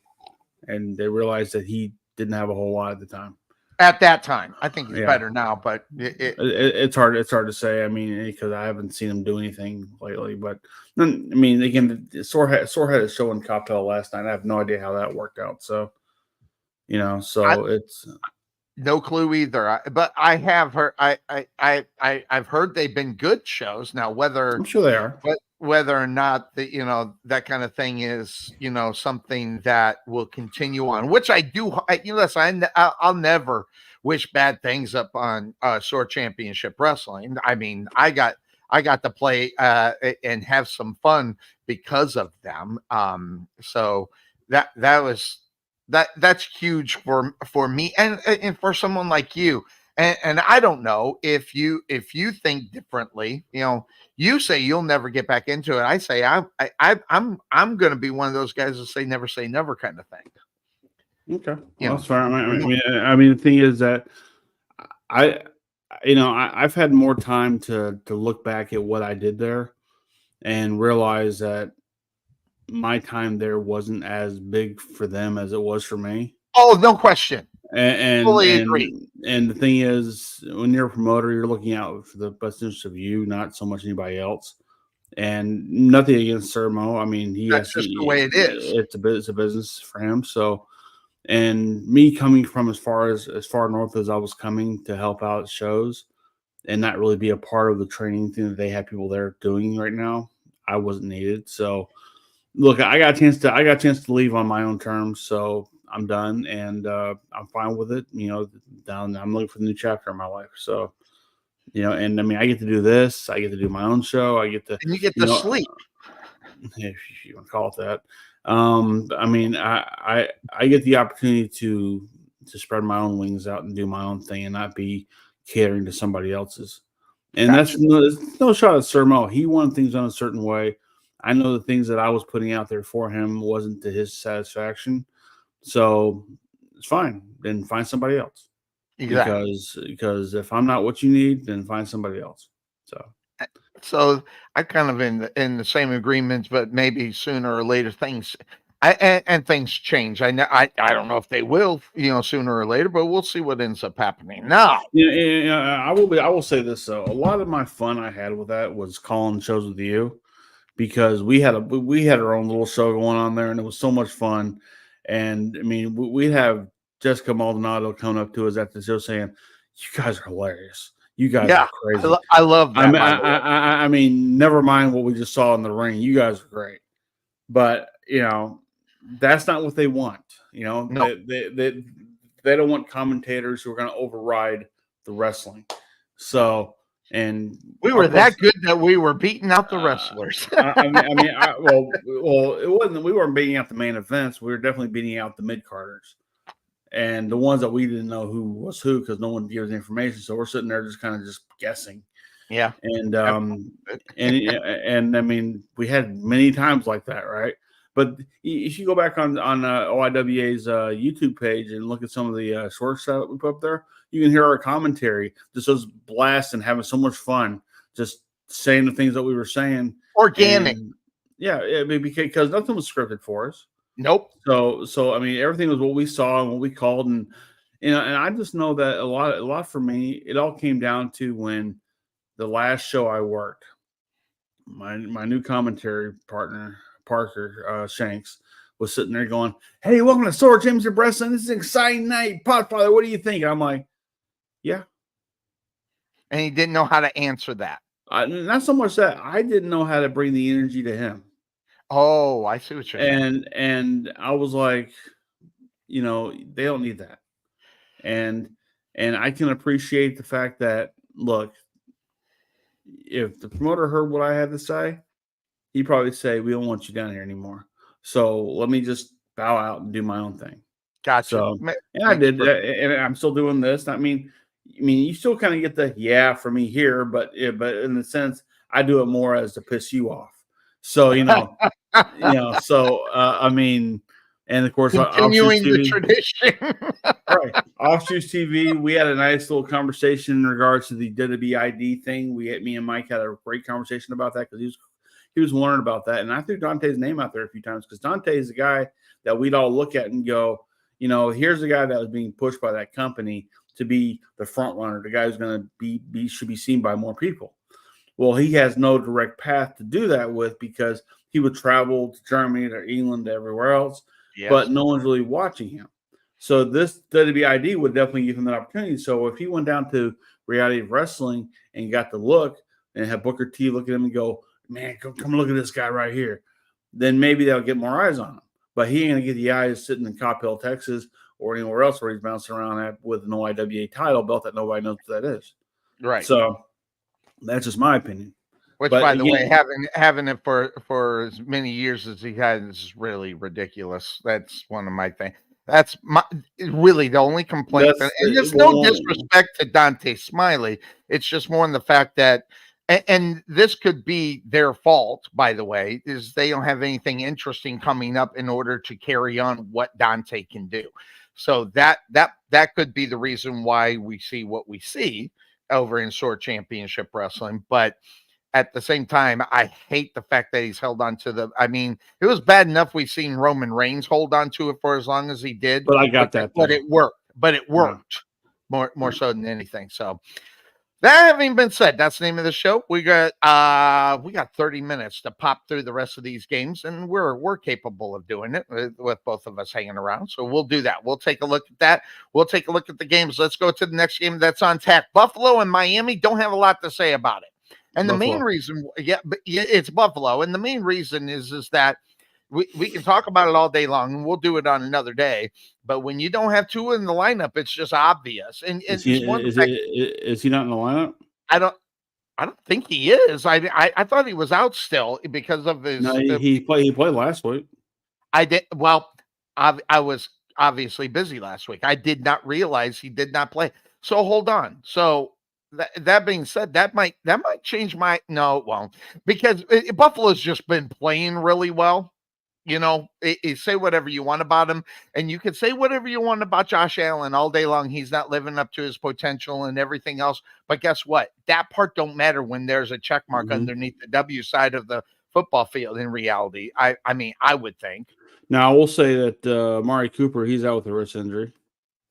and they realized that he didn't have a whole lot at the time. At that time, I think he's better now, but it's hard. It's hard to say. I mean, because I haven't seen him do anything lately. But I mean, again, Sorehead had a show in Coppell last night. I have no idea how that worked out. So, it's no clue either. But I have heard. I've heard they've been good shows. Now, whether I'm sure they are, but whether or not that kind of thing is something that will continue on, which I do. Listen, I'll never wish bad things up on Sword Championship Wrestling. I mean, I got to play and have some fun because of them. So that's huge for me and for someone like you. And I don't know if you think differently. You say you'll never get back into it. I say I'm going to be one of those guys that say never kind of thing. Okay, that's fine. I mean, the thing is that I've had more time to look back at what I did there and realize that my time there wasn't as big for them as it was for me. Oh, no question. And fully agree. And the thing is, when you're a promoter, you're looking out for the best interest of you, not so much anybody else. And nothing against Sermo. I mean, that's just the way it is. It's a business for him. So, and me coming from as far north as I was coming to help out shows, and not really be a part of the training thing that they have people there doing right now, I wasn't needed. So, look, I got a chance to leave on my own terms. So I'm done, and I'm fine with it. I'm looking for the new chapter in my life. So, and I mean, I get to do this. I get to do my own show. I get to, and you get to sleep, if you want to call it that. I mean, I get the opportunity to spread my own wings out and do my own thing, and not be catering to somebody else's. And that's no shot at Sermo. He wanted things done a certain way. I know the things that I was putting out there for him wasn't to his satisfaction. So it's fine. Then find somebody else. Exactly. Because if I'm not what you need, then find somebody else. So I kind of in the same agreements, but maybe sooner or later things And things change. I don't know if they will, sooner or later, but we'll see what ends up happening. Now, I will say this though. A lot of my fun I had with that was calling shows with you, because we had our own little show going on there, and it was so much fun. And I mean, we'd have Jessica Maldonado coming up to us at the show saying, "You guys are hilarious. You guys yeah, are crazy." I love that. I mean, never mind what we just saw in the ring. You guys are great, but that's not what they want. No. They don't want commentators who are going to override the wrestling. So, and we were that good that we were beating out the wrestlers. well, it wasn't. We weren't beating out the main events. We were definitely beating out the mid carders, and the ones that we didn't know who was who, because no one gave us information. So we're sitting there just kind of just guessing. Yeah, and I mean, we had many times like that, right? But if you go back on OIWA's YouTube page and look at some of the shorts that we put up there, you can hear our commentary, just those blasts and having so much fun, just saying the things that we were saying. Organic. And, yeah, because nothing was scripted for us. Nope. So I mean, everything was what we saw and what we called, and and I just know that a lot for me, it all came down to when the last show I worked, my new commentary partner, Parker Shanks, was sitting there going, "Hey, welcome to Sword Championship Wrestling. This is an exciting night. Potfather, what do you think?" And I'm like, "Yeah." And he didn't know how to answer that. Not so much that, I didn't know how to bring the energy to him. Oh, I see what you're saying. And I was like, they don't need that. And I can appreciate the fact that, look, if the promoter heard what I had to say, he'd probably say, "We don't want you down here anymore. So let me just bow out and do my own thing." Gotcha. So, and I did, and I'm still doing this. I mean, you still kind of get the for me here, but in the sense, I do it more as to piss you off. So so I mean, and of course, continuing the tradition, right? Offshoots TV. We had a nice little conversation in regards to the WWID thing. Me and Mike had a great conversation about that, because he was wondering about that, and I threw Dante's name out there a few times, because Dante is the guy that we'd all look at and go, here's the guy that was being pushed by that company to be the front runner, the guy who's going to should be seen by more people. Well, he has no direct path to do that with, because he would travel to Germany, to England, to everywhere else, but no one's really watching him. So this WWID would definitely give him that opportunity. So if he went down to Reality of Wrestling and got the look, and have Booker T look at him and go, "Man, come look at this guy right here," then maybe they'll get more eyes on him. But he ain't going to get the eyes sitting in Coppell, Texas, or anywhere else where he's bouncing around with an OIWA title belt that nobody knows what that is. Right. So that's just my opinion. Which, by the way, having it for as many years as he has is really ridiculous. That's one of my things. That's really the only complaint. And there's no disrespect to Dante Smiley. It's just more in the fact that, and this could be their fault, by the way, is they don't have anything interesting coming up in order to carry on what Dante can do. So that could be the reason why we see what we see over in Sword Championship Wrestling. But at the same time, I hate the fact that he's held on to it was bad enough we've seen Roman Reigns hold on to it for as long as he did. But I got that. But it worked. More so than anything. So that having been said, that's the name of the show. We got 30 minutes to pop through the rest of these games, and we're capable of doing it with both of us hanging around. So we'll do that. We'll take a look at that. We'll take a look at the games. Let's go to the next game that's on tap. Buffalo and Miami don't have a lot to say about it. And the main reason, it's Buffalo. And the main reason is that we can talk about it all day long, and we'll do it on another day. But when you don't have two in the lineup, it's just obvious. And is he not in the lineup? I don't think he is. I thought he was out still because of his. No, he played last week. I did. Well, I was obviously busy last week. I did not realize he did not play. So hold on. So. That being said, that might change my it won't, because Buffalo's just been playing really well. Say whatever you want about him, and you can say whatever you want about Josh Allen all day long. He's not living up to his potential and everything else. But guess what? That part don't matter when there's a check mark underneath the W side of the football field. In reality, I mean, I would think. Now I will say that Amari Cooper, he's out with a wrist injury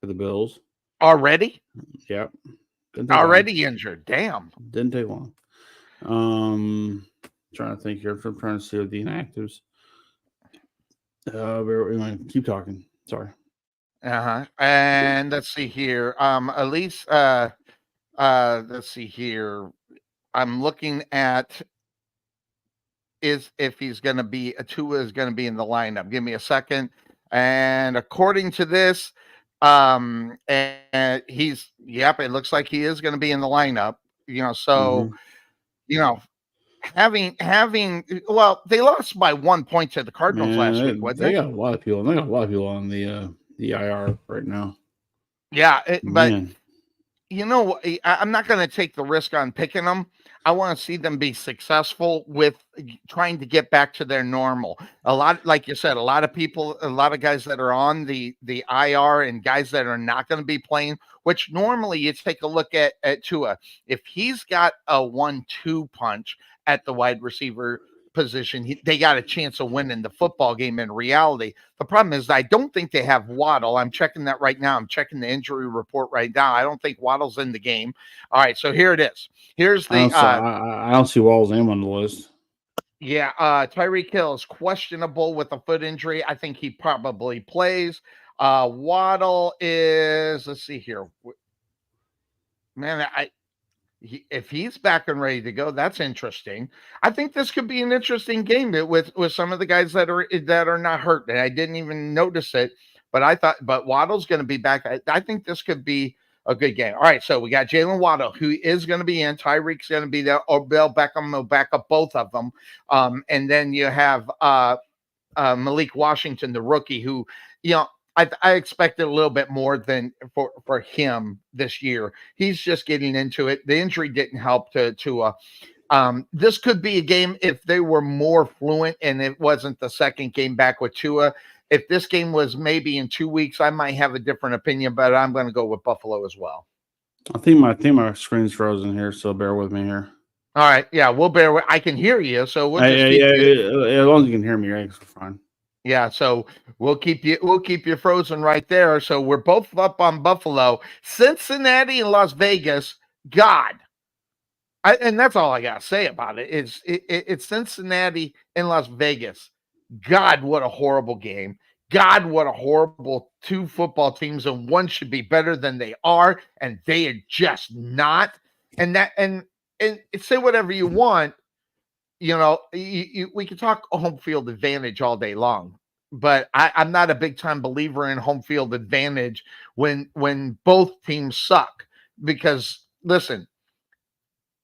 for the Bills. Already? Yep. Already injured. Damn. Didn't take long. Trying to think here. I'm trying to see what the inactives. Keep talking. Sorry. And let's see here. Elise, let's see here. I'm looking at if he's going to be Tua is going to be in the lineup. Give me a second. And according to this, and it looks like he is going to be in the lineup. So having well, they lost by 1 point to the Cardinals last week. They got a lot of people. They got a lot of people on the IR right now. Yeah, but I'm not going to take the risk on picking them. I want to see them be successful with trying to get back to their normal. A lot, like you said, a lot of guys that are on the IR and guys that are not going to be playing, which normally you take a look at Tua. If he's got a 1-2 punch at the wide receiver position, they got a chance of winning the football game in reality. The problem is I don't think they have Waddle. I'm checking that right now. I'm checking the injury report right now. I don't think Waddle's in the game. All right, so here it is. Here's the I don't see Waddle's name on the list. Yeah, Tyreek Hill is questionable with a foot injury. I think he probably plays. Waddle is, let's see here. Man, if he's back and ready to go, that's interesting. I think this could be an interesting game with some of the guys that are not hurt. And I didn't even notice it, but Waddle's going to be back. I think this could be a good game. All right, so we got Jalen Waddle, who is going to be in. Tyreek's going to be there. Odell Beckham will back up both of them. And then you have Malik Washington, the rookie, who I expected a little bit more than for him this year. He's just getting into it. The injury didn't help to this could be a game if they were more fluent and it wasn't the second game back with Tua. If this game was maybe in 2 weeks, I might have a different opinion, but I'm going to go with Buffalo as well. I think my screen's frozen here, so bear with me here. All right, yeah, we'll bear with. I can hear you, so we'll just as long as you can hear me, right? It's fine. Yeah, so we'll keep you frozen right there. So we're both up on Buffalo, Cincinnati, and Las Vegas. God, and that's all I gotta say about it. It's Cincinnati and Las Vegas. God, what a horrible game. God, what a horrible two football teams, and one should be better than they are, and they are just not. And say whatever you want. We can talk home field advantage all day long, but I'm not a big time believer in home field advantage when both teams suck. Because listen,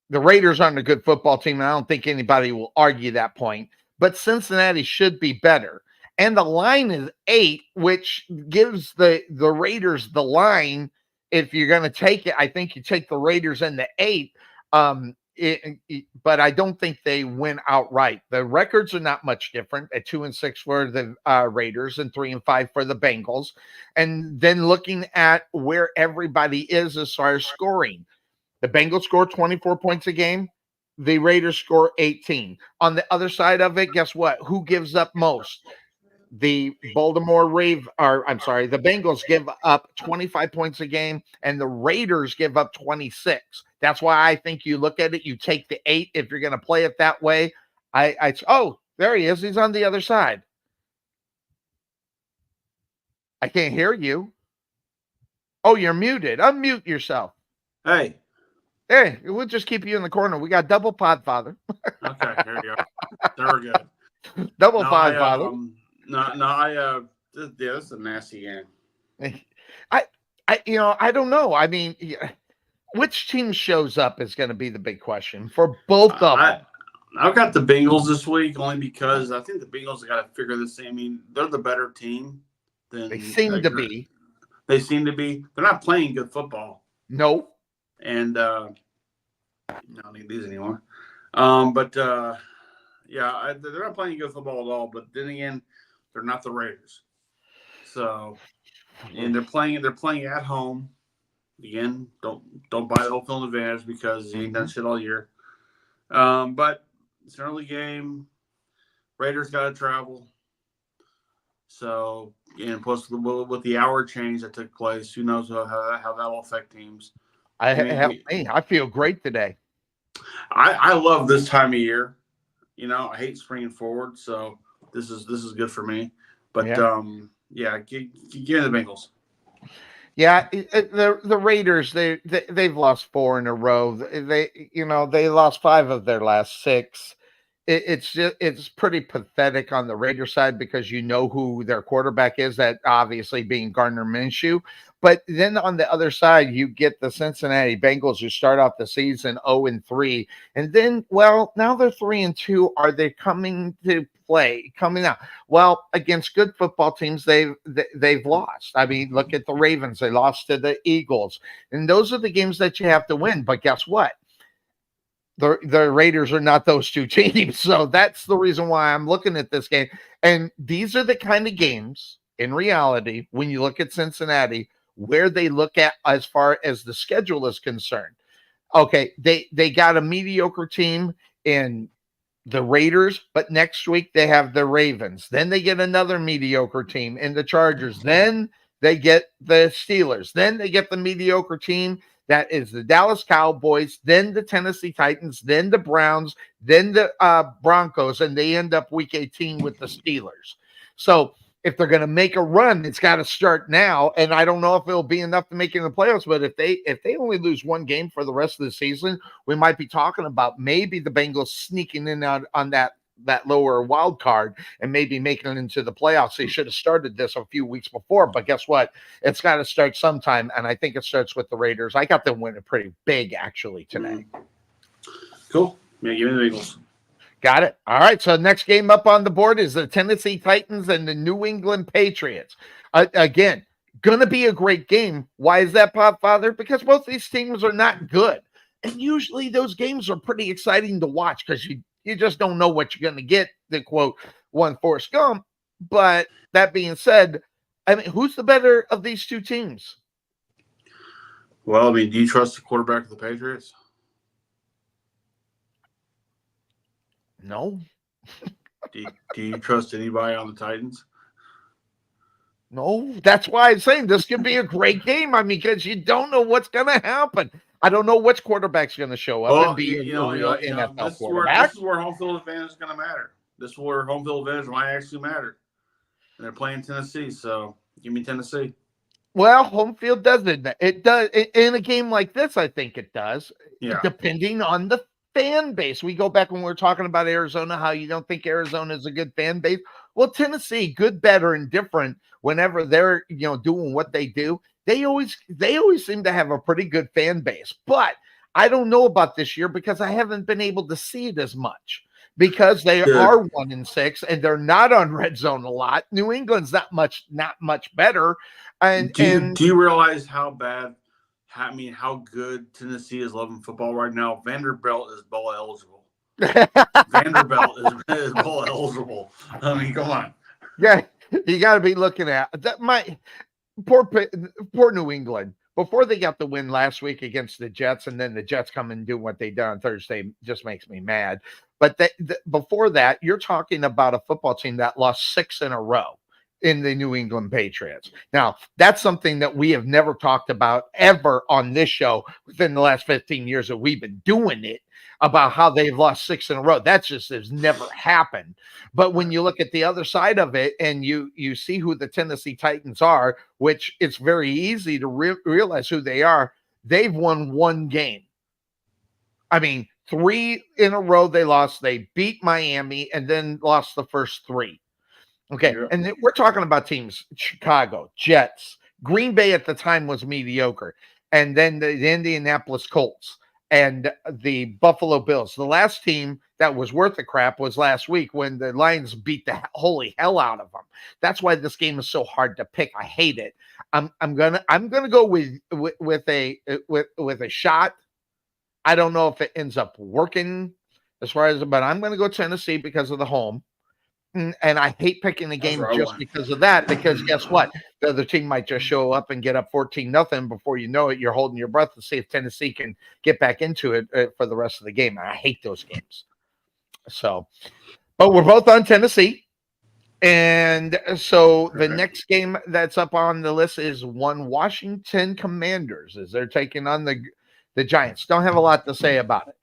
the Raiders aren't a good football team, and I don't think anybody will argue that point. But Cincinnati should be better, and the line is 8, which gives the Raiders the line. If you're going to take it, I think you take the Raiders in the 8. But I don't think they win outright. The records are not much different at 2-6 for the Raiders and 3-5 for the Bengals. And then looking at where everybody is as far as scoring, the Bengals score 24 points a game. The Raiders score 18. On the other side of it, guess what? Who gives up most? The Bengals give up 25 points a game, and the Raiders give up 26. That's why I think you look at it, you take the 8 if you're going to play it that way. Oh, there he is. He's on the other side. I can't hear you. Oh, you're muted. Unmute yourself. Hey, we'll just keep you in the corner. We got double pod, Father. Okay, there we go. There we go. Double pod, Father. This is a nasty game. I don't know. I mean, which team shows up is going to be the big question for both of them. I've got the Bengals this week only because I think the Bengals have got to figure this thing. I mean, they're the better team than they seem to be. They seem to be. They're not playing good football. No. And I don't need these anymore. But they're not playing good football at all. But then again, they're not the Raiders. So, and they're playing at home. Again, don't buy the whole field advantage because you ain't done shit all year. But it's an early game. Raiders got to travel. So, and plus with the hour change that took place, who knows how that'll affect teams. I feel great today. I love this time of year. I hate springing forward, so this is good for me. But give the Bengals. Yeah, the Raiders they've lost 4 in a row. They lost 5 of their last 6. It's pretty pathetic on the Raiders side because you know who their quarterback is, that obviously being Gardner Minshew. But then on the other side, you get the Cincinnati Bengals who start off the season 0-3, and then now they're 3-2. Are they coming out? Well, against good football teams, they've lost. I mean, look at the Ravens; they lost to the Eagles, and those are the games that you have to win. But guess what? The Raiders are not those two teams. So that's the reason why I'm looking at this game. And these are the kind of games, in reality, when you look at Cincinnati, where they look at as far as the schedule is concerned. Okay, they got a mediocre team in the Raiders, but next week they have the Ravens. Then they get another mediocre team in the Chargers. Then they get the Steelers. Then they get the mediocre team that is the Dallas Cowboys, then the Tennessee Titans, then the Browns, then the Broncos, and they end up week 18 with the Steelers. So if they're going to make a run, it's got to start now. And I don't know if it'll be enough to make it in the playoffs, but if they only lose one game for the rest of the season, we might be talking about maybe the Bengals sneaking in on that lower wild card and maybe making it into the playoffs. They should have started this a few weeks before, but guess what? It's got to start sometime, and I think it starts with the Raiders. I got them winning pretty big, actually, today. Cool. Yeah, give me the Eagles. Got it. All right, so next game up on the board is the Tennessee Titans and the New England Patriots. Again, going to be a great game. Why is that, Father? Because both these teams are not good, and usually those games are pretty exciting to watch because you just don't know what you're going to get, to quote one Forrest Gump. But that being said, I mean, who's the better of these two teams? Well, I mean, do you trust the quarterback of the Patriots? No. Do you trust anybody on the Titans? No. That's why I'm saying this could be a great game. I mean, because you don't know what's going to happen. I don't know which quarterback's going to show up and be a real NFL quarterback. This is where home field advantage is going to matter. This is where home field advantage might actually matter. And they're playing Tennessee, so give me Tennessee. Well, home field doesn't. It does. In a game like this, I think it does, depending on the fan base. We go back when we were talking about Arizona, how you don't think Arizona is a good fan base. Well, Tennessee, good, better, and different whenever they're doing what they do. They always seem to have a pretty good fan base. But I don't know about this year because I haven't been able to see it as much because they are 1-6 and they're not on red zone a lot. New England's not much better. And do you realize how good Tennessee is loving football right now? Vanderbilt is bowl eligible. Vanderbilt is bowl eligible. I mean, come on. Yeah, you got to be looking at that. My poor New England. Before they got the win last week against the Jets, and then the Jets come and do what they did on Thursday, just makes me mad. But before that, you're talking about a football team that lost 6 in a row in the New England Patriots. Now, that's something that we have never talked about ever on this show within the last 15 years that we've been doing it, about how they've lost 6 in a row. That just has never happened. But when you look at the other side of it and you see who the Tennessee Titans are, which it's very easy to realize who they are, they've won 1 game. I mean, 3 in a row they lost. They beat Miami and then lost the first 3. Okay, and we're talking about teams, Chicago, Jets, Green Bay at the time was mediocre, and then the Indianapolis Colts and the Buffalo Bills. The last team that was worth a crap was last week when the Lions beat the holy hell out of them. That's why this game is so hard to pick. I hate it. I'm gonna go with a shot. I don't know if it ends up working as far as, but I'm gonna go Tennessee because of the home. And I hate picking the game just because of that, because guess what? The other team might just show up and get up 14-0. Before you know it, you're holding your breath to see if Tennessee can get back into it for the rest of the game. And I hate those games. So, but we're both on Tennessee. And so the next game that's up on the list is one Washington Commanders as they're taking on the Giants. Don't have a lot to say about it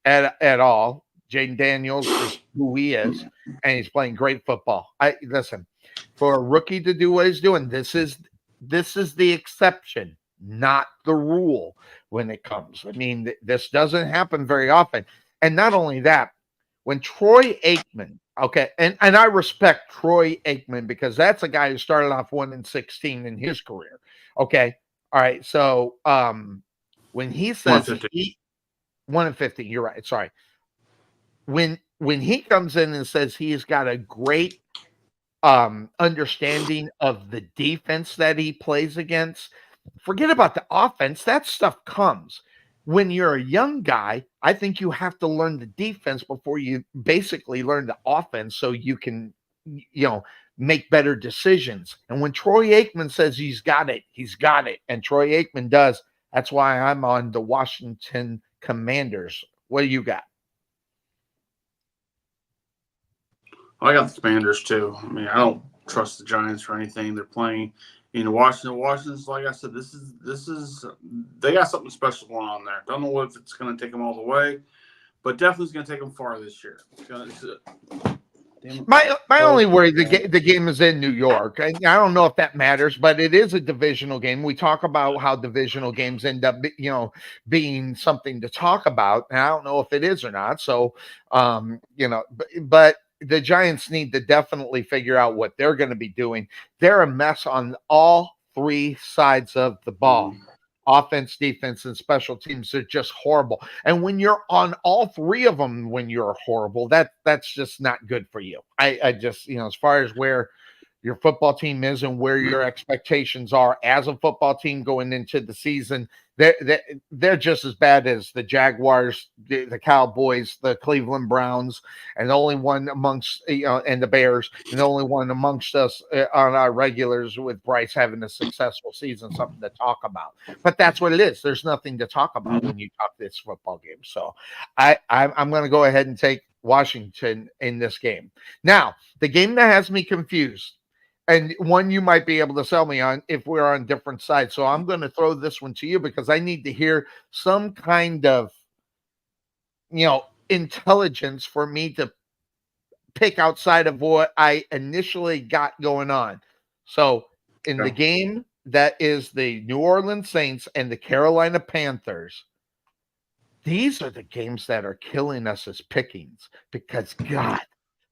at all. Jaden Daniels is who he is, and he's playing great football. I listen, for a rookie to do what he's doing, this is the exception, not the rule when it comes. I mean, this doesn't happen very often. And not only that, when Troy Aikman, okay, and I respect Troy Aikman because that's a guy who started off 1-16 in his career. Okay. All right. So when he says 1-15, you're right. Sorry. When he comes in and says he's got a great understanding of the defense that he plays against, forget about the offense. That stuff comes. When you're a young guy, I think you have to learn the defense before you basically learn the offense so you can, make better decisions. And when Troy Aikman says he's got it, he's got it. And Troy Aikman does. That's why I'm on the Washington Commanders. What do you got? I got the Commanders too. I mean, I don't trust the Giants or anything they're playing. Washington's, like I said, this is they got something special going on there. Don't know if it's going to take them all the way, but definitely it's going to take them far this year. My only worry, the game is in New York. I don't know if that matters, but it is a divisional game. We talk about how divisional games end up, being something to talk about. And I don't know if it is or not. So, but the Giants need to definitely figure out what they're going to be doing. They're a mess on all three sides of the ball. Offense, defense, and special teams are just horrible. And when you're on all three of them, when you're horrible, that's just not good for you. I just, as far as where your football team is and where your expectations are as a football team going into the season, they're just as bad as the Jaguars, the Cowboys, the Cleveland Browns, and the only one amongst, and the Bears, and the only one amongst us on our regulars with Bryce having a successful season, something to talk about. But that's what it is. There's nothing to talk about when you talk this football game. So I'm going to go ahead and take Washington in this game. Now, the game that has me confused, and one you might be able to sell me on if we're on different sides. So I'm going to throw this one to you because I need to hear some kind of, intelligence for me to pick outside of what I initially got going on. So in the game that is the New Orleans Saints and the Carolina Panthers, these are the games that are killing us as pickings because God,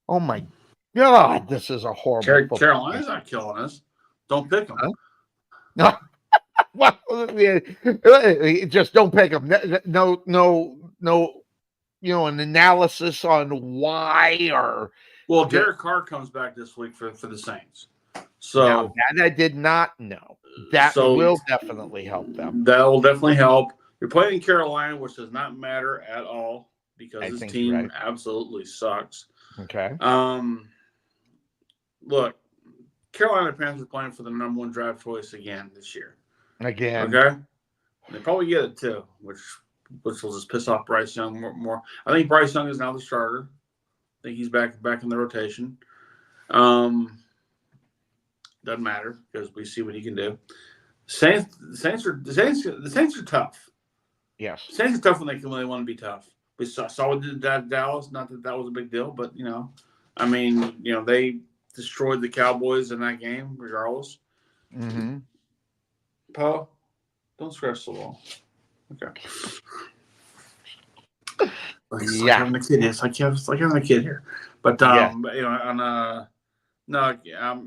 oh my God, this is a horrible. Carolina's not killing us. Don't pick them. Huh? Well, just don't pick them. No. An analysis on why or. Well, Derek Carr comes back this week for the Saints. So that I did not know. That will definitely help them. That will definitely help. You're playing in Carolina, which does not matter at all because this team absolutely sucks. Okay. Look, Carolina Panthers are playing for the number one draft choice again this year. Again. Okay? They probably get it too, which will just piss off Bryce Young more. I think Bryce Young is now the starter. I think he's back in the rotation. Doesn't matter because we see what he can do. The Saints are tough. Yes. Saints are tough when they want to be tough. We saw what did that Dallas. Not that was a big deal, but they destroyed the Cowboys in that game, regardless. Mm-hmm. Paul, don't scratch the wall. Okay. It's like having a kid. It's like having a kid here. But no, I'm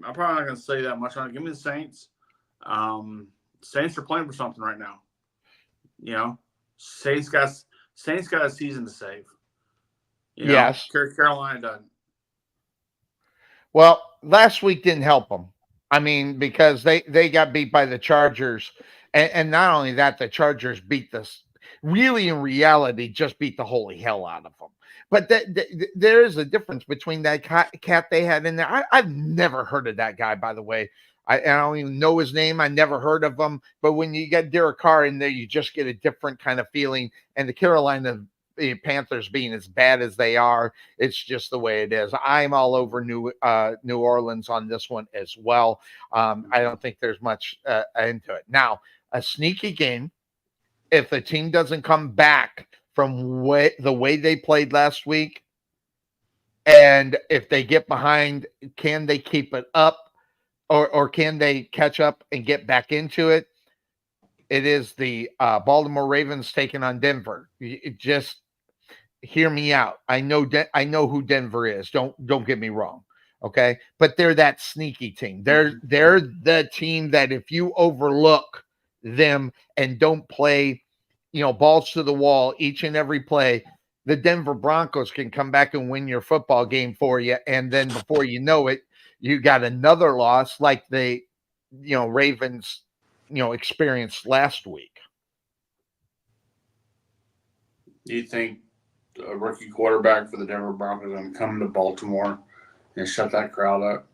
probably not going to say that much on it. Give me the Saints. Saints are playing for something right now. Saints got a season to save. Yes. Carolina doesn't. Well, last week didn't help them. I mean, because they got beat by the Chargers. And not only that, the Chargers beat really in reality, just beat the holy hell out of them. But there is a difference between that cat they had in there. I've never heard of that guy, by the way. I don't even know his name. I never heard of him. But when you get Derek Carr in there, you just get a different kind of feeling. And the Carolina Panthers being as bad as they are. It's just the way it is. I'm all over New Orleans on this one as well. I don't think there's much into it. Now, a sneaky game, if the team doesn't come back from the way they played last week, and if they get behind, can they keep it up, or can they catch up and get back into it? It is the Baltimore Ravens taking on Denver. Just hear me out. I know who Denver is. Don't get me wrong. Okay, but they're that sneaky team. They're the team that if you overlook them and don't play, balls to the wall each and every play, the Denver Broncos can come back and win your football game for you. And then before you know it, you got another loss like the, Ravens, experienced last week. Do you think a rookie quarterback for the Denver Broncos is going to come to Baltimore and shut that crowd up?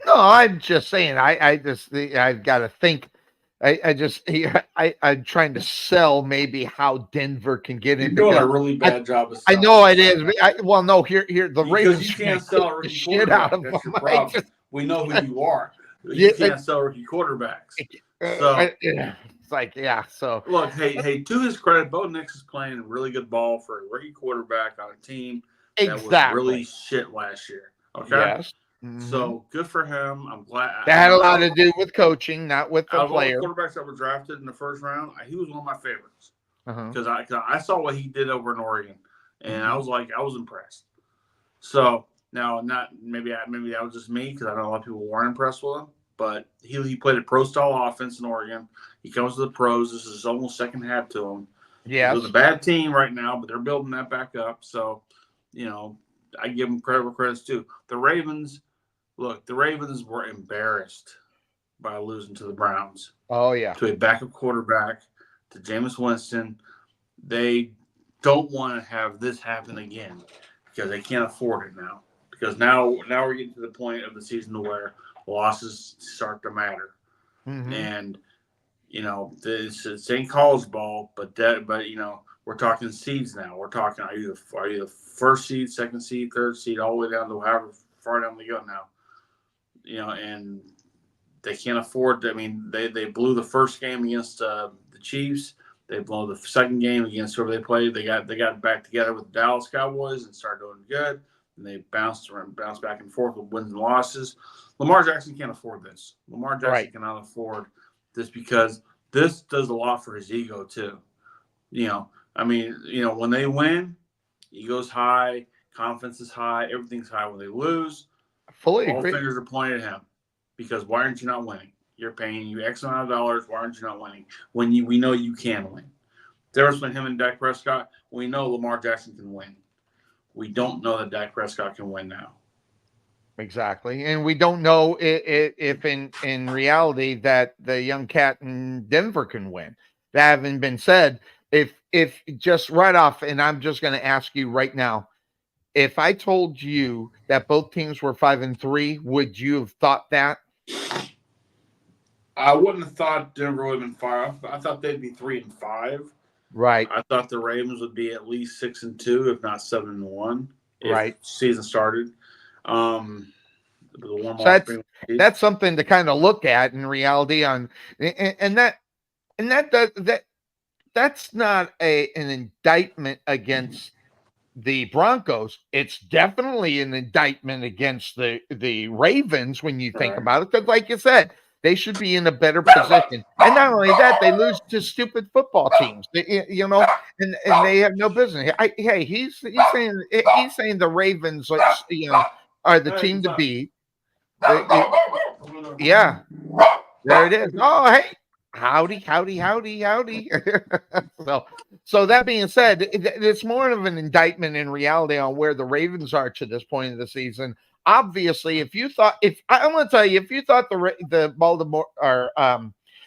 No, I'm just saying. I've got to think. I'm trying to sell maybe how Denver can get in. You're doing a really bad job of I selling. know it is. No, here the because Ravens. You can't sell a rookie shit out of That's them. your problem. We know who you are. You can't sell rookie quarterbacks. So it's like, yeah. So look, hey, to his credit, Bo Nix is playing really good ball for a rookie quarterback on a team that was really shit last year. Okay. Yes. So good for him. I'm glad that had a lot to do with coaching, not with the player. All the quarterbacks that were drafted in the first round, he was one of my favorites because I saw what he did over in Oregon, and I was impressed. So now, maybe that was just me because I know a lot of people weren't impressed with him, but he played a pro style offense in Oregon. He comes to the pros. This is almost second half to him. Yeah, he's with a bad team right now, but they're building that back up. So I give him credit where credit's due. The Ravens were embarrassed by losing to the Browns. Oh, yeah. To a backup quarterback, to Jameis Winston. They don't want to have this happen again because they can't afford it now. Because now we're getting to the point of the season where losses start to matter. And, this ain't college ball, but we're talking seeds now. We're talking, are you the first seed, second seed, third seed, all the way down to however far down they go now. And they can't afford to, they blew the first game against the Chiefs. They blew the second game against whoever they played. They got back together with the Dallas Cowboys and started doing good. And they bounced back and forth with wins and losses. Lamar Jackson can't afford this. Lamar Jackson cannot afford this because this does a lot for his ego too. When they win, ego's high, confidence is high, everything's high. When they lose, all fingers are pointed at him because why aren't you not winning? You're paying you X amount of dollars. Why aren't you not winning? When we know you can win. The difference between him and Dak Prescott, we know Lamar Jackson can win. We don't know that Dak Prescott can win now. Exactly. And we don't know if in reality that the young cat in Denver can win. That having been said, if just right off, and I'm just going to ask you right now, if I told you that both teams were 5-3, would you have thought that? I wouldn't have thought Denver would have been far off. I thought they'd be 3-5. Right. I thought the Ravens would be at least 6-2, if not 7-1. Right. Season started. That's something to kind of look at in reality that's not an indictment against the Broncos. It's definitely an indictment against the Ravens when you think about it, because like you said, they should be in a better position. And not only that, they lose to stupid football teams, and they have no business. He's saying the Ravens, are the team to beat. Yeah, there it is. Oh, hey, howdy. So that being said, it's more of an indictment in reality on where the Ravens are to this point of the season. Obviously, if you thought the Baltimore or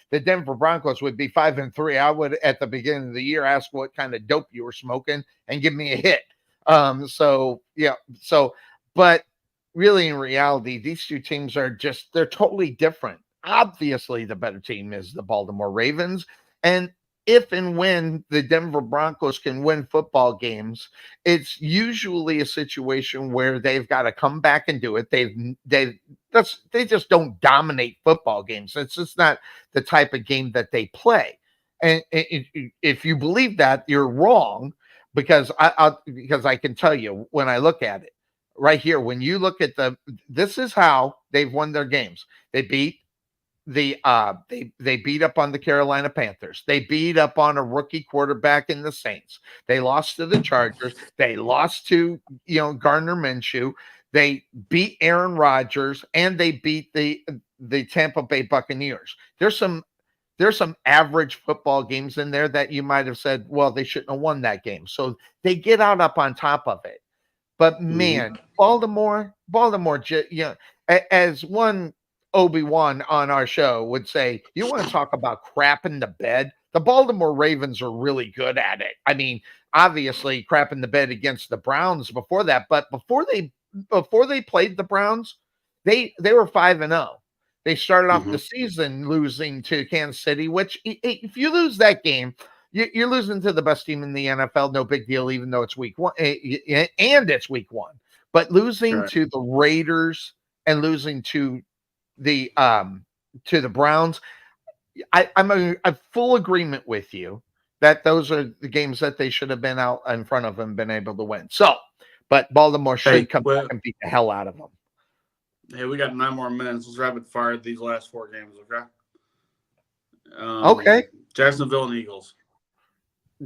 the Denver Broncos would be 5-3, I would at the beginning of the year ask what kind of dope you were smoking and give me a hit. But really in reality, these two teams they're totally different. Obviously, the better team is the Baltimore Ravens, and if and when the Denver Broncos can win football games, it's usually a situation where they've got to come back and do it. They just don't dominate football games. It's just not the type of game that they play. And if you believe that, you're wrong, because I can tell you when I look at it right here, when you look at this is how they've won their games. They beat they beat up on the Carolina Panthers. They beat up on a rookie quarterback in the Saints. They lost to the Chargers. They lost to Gardner Minshew. They beat Aaron Rodgers, and they beat the Tampa Bay Buccaneers. There's some average football games in there that you might have said, well, they shouldn't have won that game. So they get out up on top of it. But man, Baltimore, as one Obi-Wan on our show would say, you want to talk about crap in the bed? The Baltimore Ravens are really good at it. I mean, obviously crap in the bed against the Browns before that, but before they played the Browns, they were 5-0. They started off the season losing to Kansas City, which if you lose that game, you're losing to the best team in the NFL. No big deal, even though it's week one and it's week one. But losing to the Raiders and losing to the Browns, I'm a full agreement with you that those are the games that they should have been out in front of and been able to win. So, but Baltimore should come back and beat the hell out of them. Hey, we got 9 more minutes. Let's rapid fire these last 4 games, okay? Okay. Jacksonville and Eagles.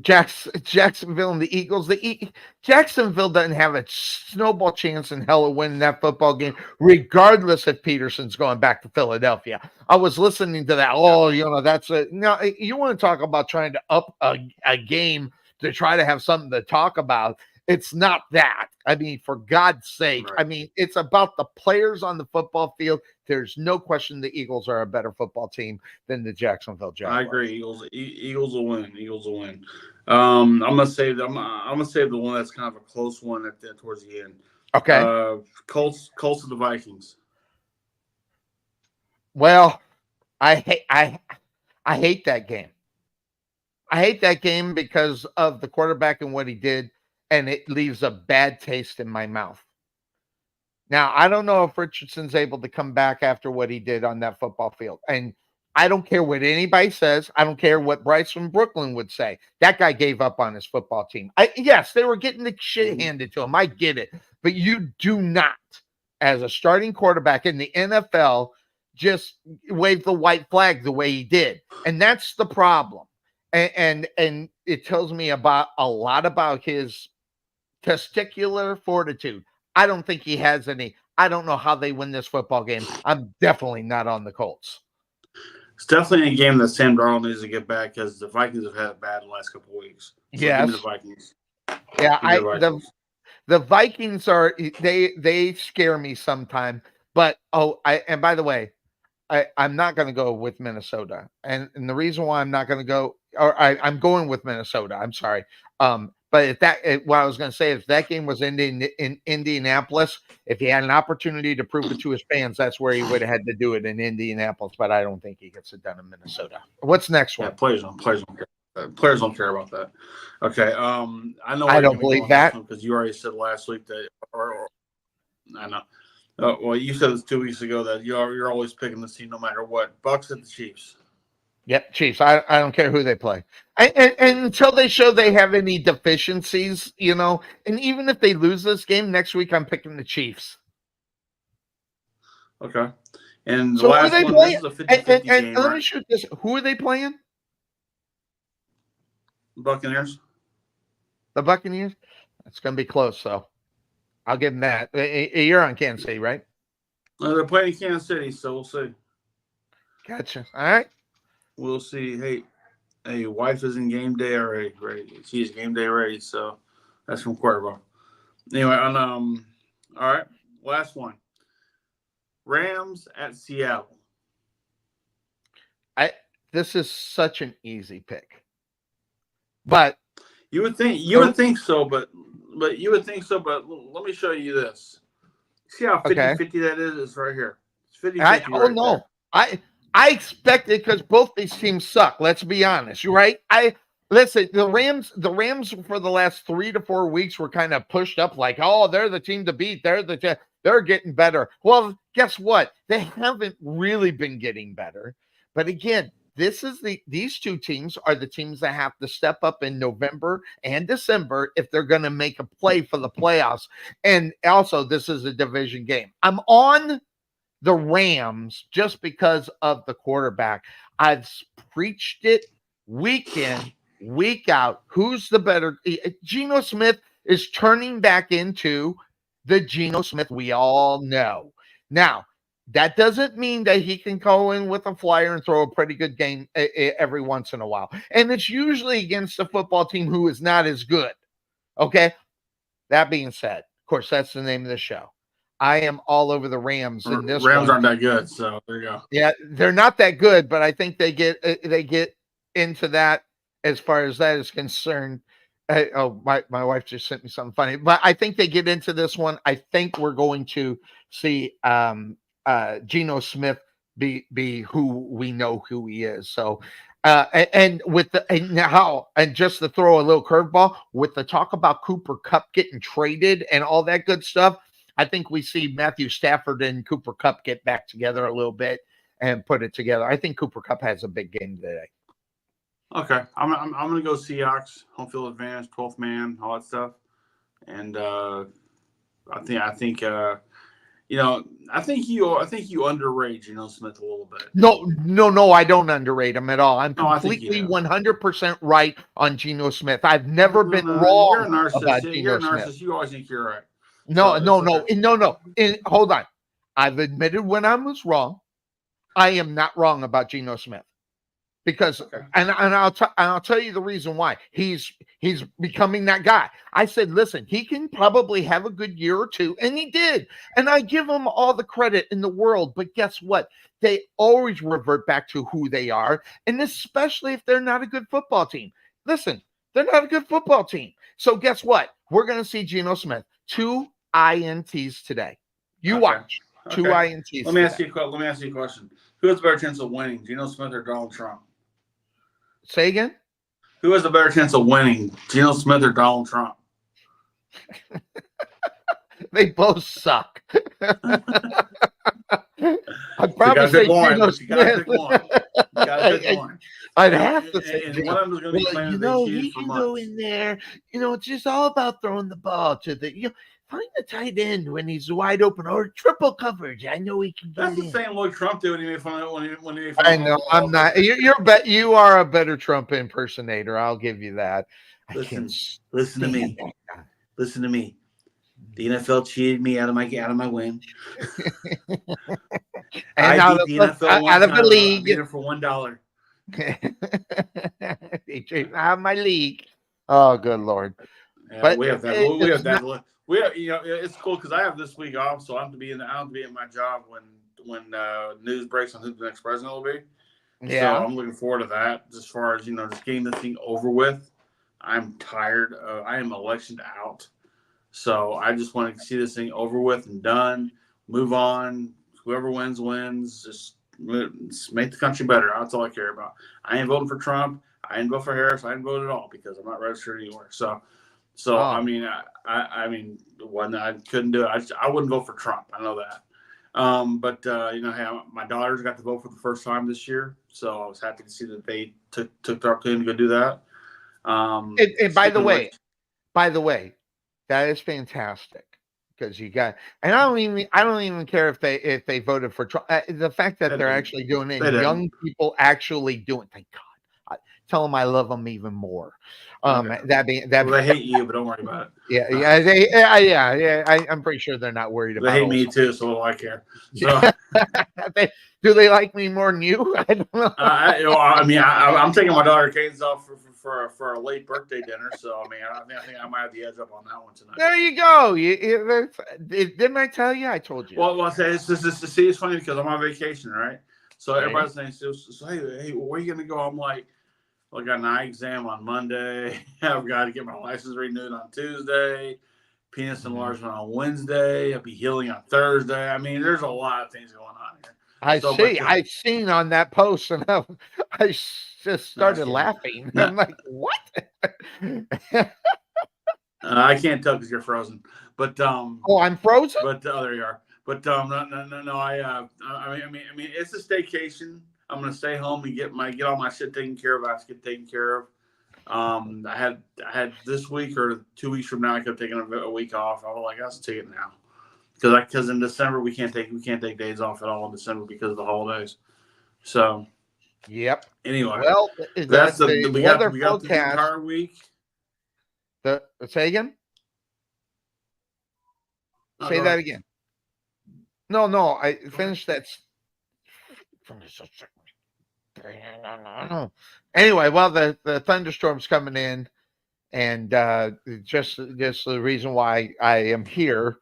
Jacksonville and the Eagles. Jacksonville doesn't have a snowball chance in hell of winning that football game, regardless if Peterson's going back to Philadelphia. I was listening to that. Oh, that's you want to talk about trying to up a game to try to have something to talk about. It's not that. I mean, for God's sake. Right. I mean, it's about the players on the football field. There's no question the Eagles are a better football team than the Jacksonville Jaguars. I agree. Eagles will win. Eagles will win. I'm gonna save the one that's kind of a close one towards the end. Okay. Colts and the Vikings. Well, I hate that game. I hate that game because of the quarterback and what he did. And it leaves a bad taste in my mouth. Now, I don't know if Richardson's able to come back after what he did on that football field. And I don't care what anybody says. I don't care what Bryce from Brooklyn would say. That guy gave up on his football team. Yes, they were getting the shit handed to him. I get it. But you do not, as a starting quarterback in the NFL, just wave the white flag the way he did. And that's the problem. And it tells me a lot about his testicular fortitude. I don't think he has any. I don't know how they win this football game. I'm definitely not on the Colts. It's definitely a game that Sam Darnold needs to get back because the Vikings have had it bad the last couple of weeks. So yes. Give me the Vikings. Yeah, the Vikings are they scare me sometime. But and by the way, I'm not going to go with Minnesota, and the reason why I'm not going to go, or I'm going with Minnesota. I'm sorry. But what I was going to say, if that game was in Indianapolis, if he had an opportunity to prove it to his fans, that's where he would have had to do it in Indianapolis. But I don't think he gets it done in Minnesota. What's next one? Yeah, players don't care. Players don't care about that. Okay. I know. I don't believe that because you already said last week that, or I know. Well, you said this 2 weeks ago that you're always picking the team no matter what. Bucks and the Chiefs. Yep, Chiefs. I don't care who they play. And until they show they have any deficiencies, and even if they lose this game next week, I'm picking the Chiefs. Okay. And so the last one, playing? This is a 50-50 game. And let me shoot this. Who are they playing? Buccaneers. The Buccaneers? That's going to be close, so I'll give them that. You're on Kansas City, right? They're playing Kansas City, so we'll see. Gotcha. All right. We'll see. Hey, wife is in game day already. Right? She's game day ready. So that's from Cuervo. Anyway, all right, last one. Rams at Seattle. This is such an easy pick, but you would think so, but let me show you this. See how 50-50 that is? It's right here. It's 50-50. Oh no, I expect it because both these teams suck. Let's be honest, right? Listen. The Rams for the last 3 to 4 weeks were kind of pushed up like, oh, they're the team to beat. They're getting better. Well, guess what? They haven't really been getting better. But again, these two teams are the teams that have to step up in November and December if they're going to make a play for the playoffs. And also, this is a division game. I'm on the Rams just because of the quarterback. I've preached it week in, week out. Who's the better? Geno Smith is turning back into the Geno Smith we all know. Now, that doesn't mean that he can go in with a flyer and throw a pretty good game every once in a while. And it's usually against a football team who is not as good. Okay? That being said, of course, that's the name of the show. I am all over the Rams in this Rams one. aren't that good, so there you go. Yeah, they're not that good, but I think they get into that as far as that is concerned. My wife just sent me something funny, but I think they get into this one. I think we're going to see Geno Smith be who we know who he is. So and just to throw a little curveball with the talk about Cooper Kupp getting traded and all that good stuff, I think we see Matthew Stafford and Cooper Kupp get back together a little bit and put it together. I think Cooper Kupp has a big game today. Okay, I'm gonna go Seahawks, home field advantage, 12th man, all that stuff, and I think you underrate Geno Smith a little bit. No, I don't underrate him at all. I'm completely 100% right on Geno Smith. I've never been wrong You're a narcissist. about Geno You're a narcissist. Smith. You always think you're right. No. Hold on. I've admitted when I was wrong. I am not wrong about Geno Smith. Because and I'll tell you the reason why. He's becoming that guy. I said, listen, he can probably have a good year or two, and he did. And I give him all the credit in the world. But guess what? They always revert back to who they are, and especially if they're not a good football team. Listen, they're not a good football team. So guess what? We're going to see Geno Smith 2 INTs today. You watch 2 INTs. Let me ask you a question. Who has a better chance of winning, Geno Smith or Donald Trump? Say again? Who has a better chance of winning, Geno Smith or Donald Trump? They both suck. I'd probably say Geno Smith. I'd have to say one of them is going to be playing he can go in there. It's just all about throwing the ball to the find the tight end when he's wide open or triple coverage. I know he can get That's the same look Trump did when he made fun of I know. I'm not. You are a better Trump impersonator. I'll give you that. Listen to me. Listen to me. The NFL cheated me out of my win. And I beat the NFL out of the league. I beat it for $1. They cheated out of my league. Oh, good Lord! Yeah, but we have that. It's cool because I have this week off, so I have to be in my job when news breaks on who the next president will be. Yeah, so I'm looking forward to that. As far as just getting this thing over with. I'm tired. I am electioned out, so I just want to see this thing over with and done. Move on. Whoever wins wins. Just make the country better. That's all I care about. I ain't voting for Trump. I didn't vote for Harris. I didn't vote at all because I'm not registered anywhere. So I mean, when I couldn't do it, I wouldn't vote for Trump. I know that. But hey, my daughters got to vote for the first time this year, so I was happy to see that they took the opportunity to go do that. And by the way, that is fantastic because you got. And I don't even care if they voted for Trump. The fact that they're actually doing it, young people actually doing. Thank God. Tell them I love them even more. They hate you, but don't worry about it. I'm pretty sure they're not worried about. They hate me too, so I care. So. Do they like me more than you? I don't know. I'm taking my daughter Cadence off for a late birthday dinner, so I think I might have the edge up on that one tonight. There you go. Didn't I tell you? I told you. Well, it's funny because I'm on vacation, right? So everybody's saying, so hey, where are you gonna go? I'm like. I got an eye exam on Monday. I've got to get my license renewed on Tuesday. Penis enlargement on Wednesday. I'll be healing on Thursday. I mean, there's a lot of things going on here. I So, see. but, I've seen on that post, and I just started laughing. No. I'm like, what? I can't tell because you're frozen. But Oh, I'm frozen. But there you are. But no. I mean, it's a staycation. I'm gonna stay home and get all my shit taken care of. I have to get taken care of. I had this week or 2 weeks from now I could have taken a week off. I was like, let's take it now, because in December we can't take days off at all in December because of the holidays. So, yep. Anyway, well, that's the we weather got the forecast. entire week. Say again. Say that again. No, I finished that. Anyway, well, the thunderstorm's coming in, and just the reason why I am here,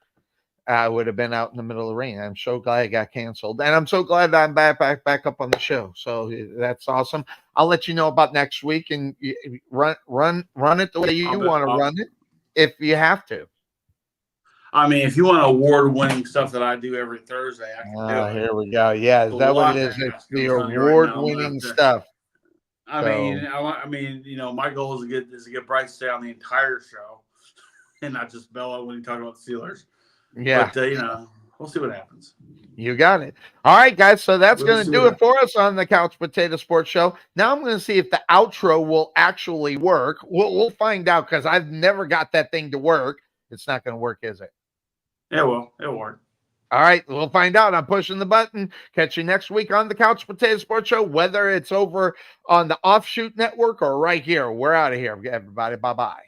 I would have been out in the middle of the rain. I'm so glad it got canceled, and I'm so glad I'm back up on the show. So that's awesome. I'll let you know about next week, and run it the way you want to run it, if you have to. I mean, if you want award-winning stuff that I do every Thursday, I can do it. Here we go. Yeah, is that what it is? It's the award-winning stuff. I mean, my goal is to get Bryce to stay on the entire show, and not just Bella when you talk about the Steelers. Yeah, but we'll see what happens. You got it. All right, guys. So that's going to do it for us on the Couch Potato Sports Show. Now I'm going to see if the outro will actually work. We'll find out, because I've never got that thing to work. It's not going to work, is it? It will. It'll work. All right, we'll find out. I'm pushing the button. Catch you next week on the Couch Potato Sports Show, whether it's over on the Offshoot Network or right here. We're out of here, everybody. Bye-bye.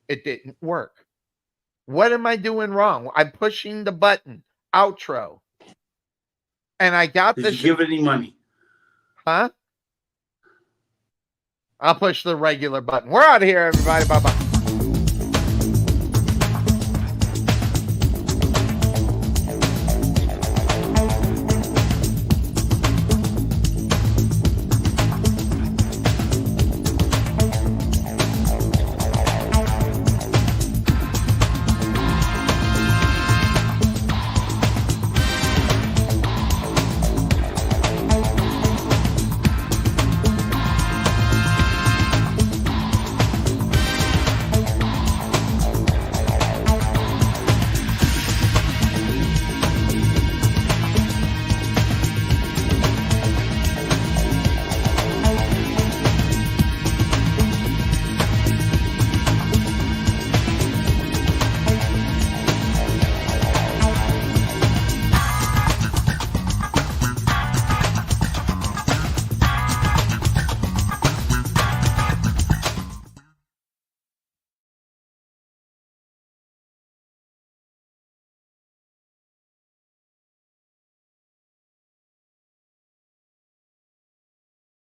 It didn't work. What am I doing wrong? I'm pushing the button. Outro. And I got this. Did you give it any money? Huh? I'll push the regular button. We're out of here, everybody. Bye-bye.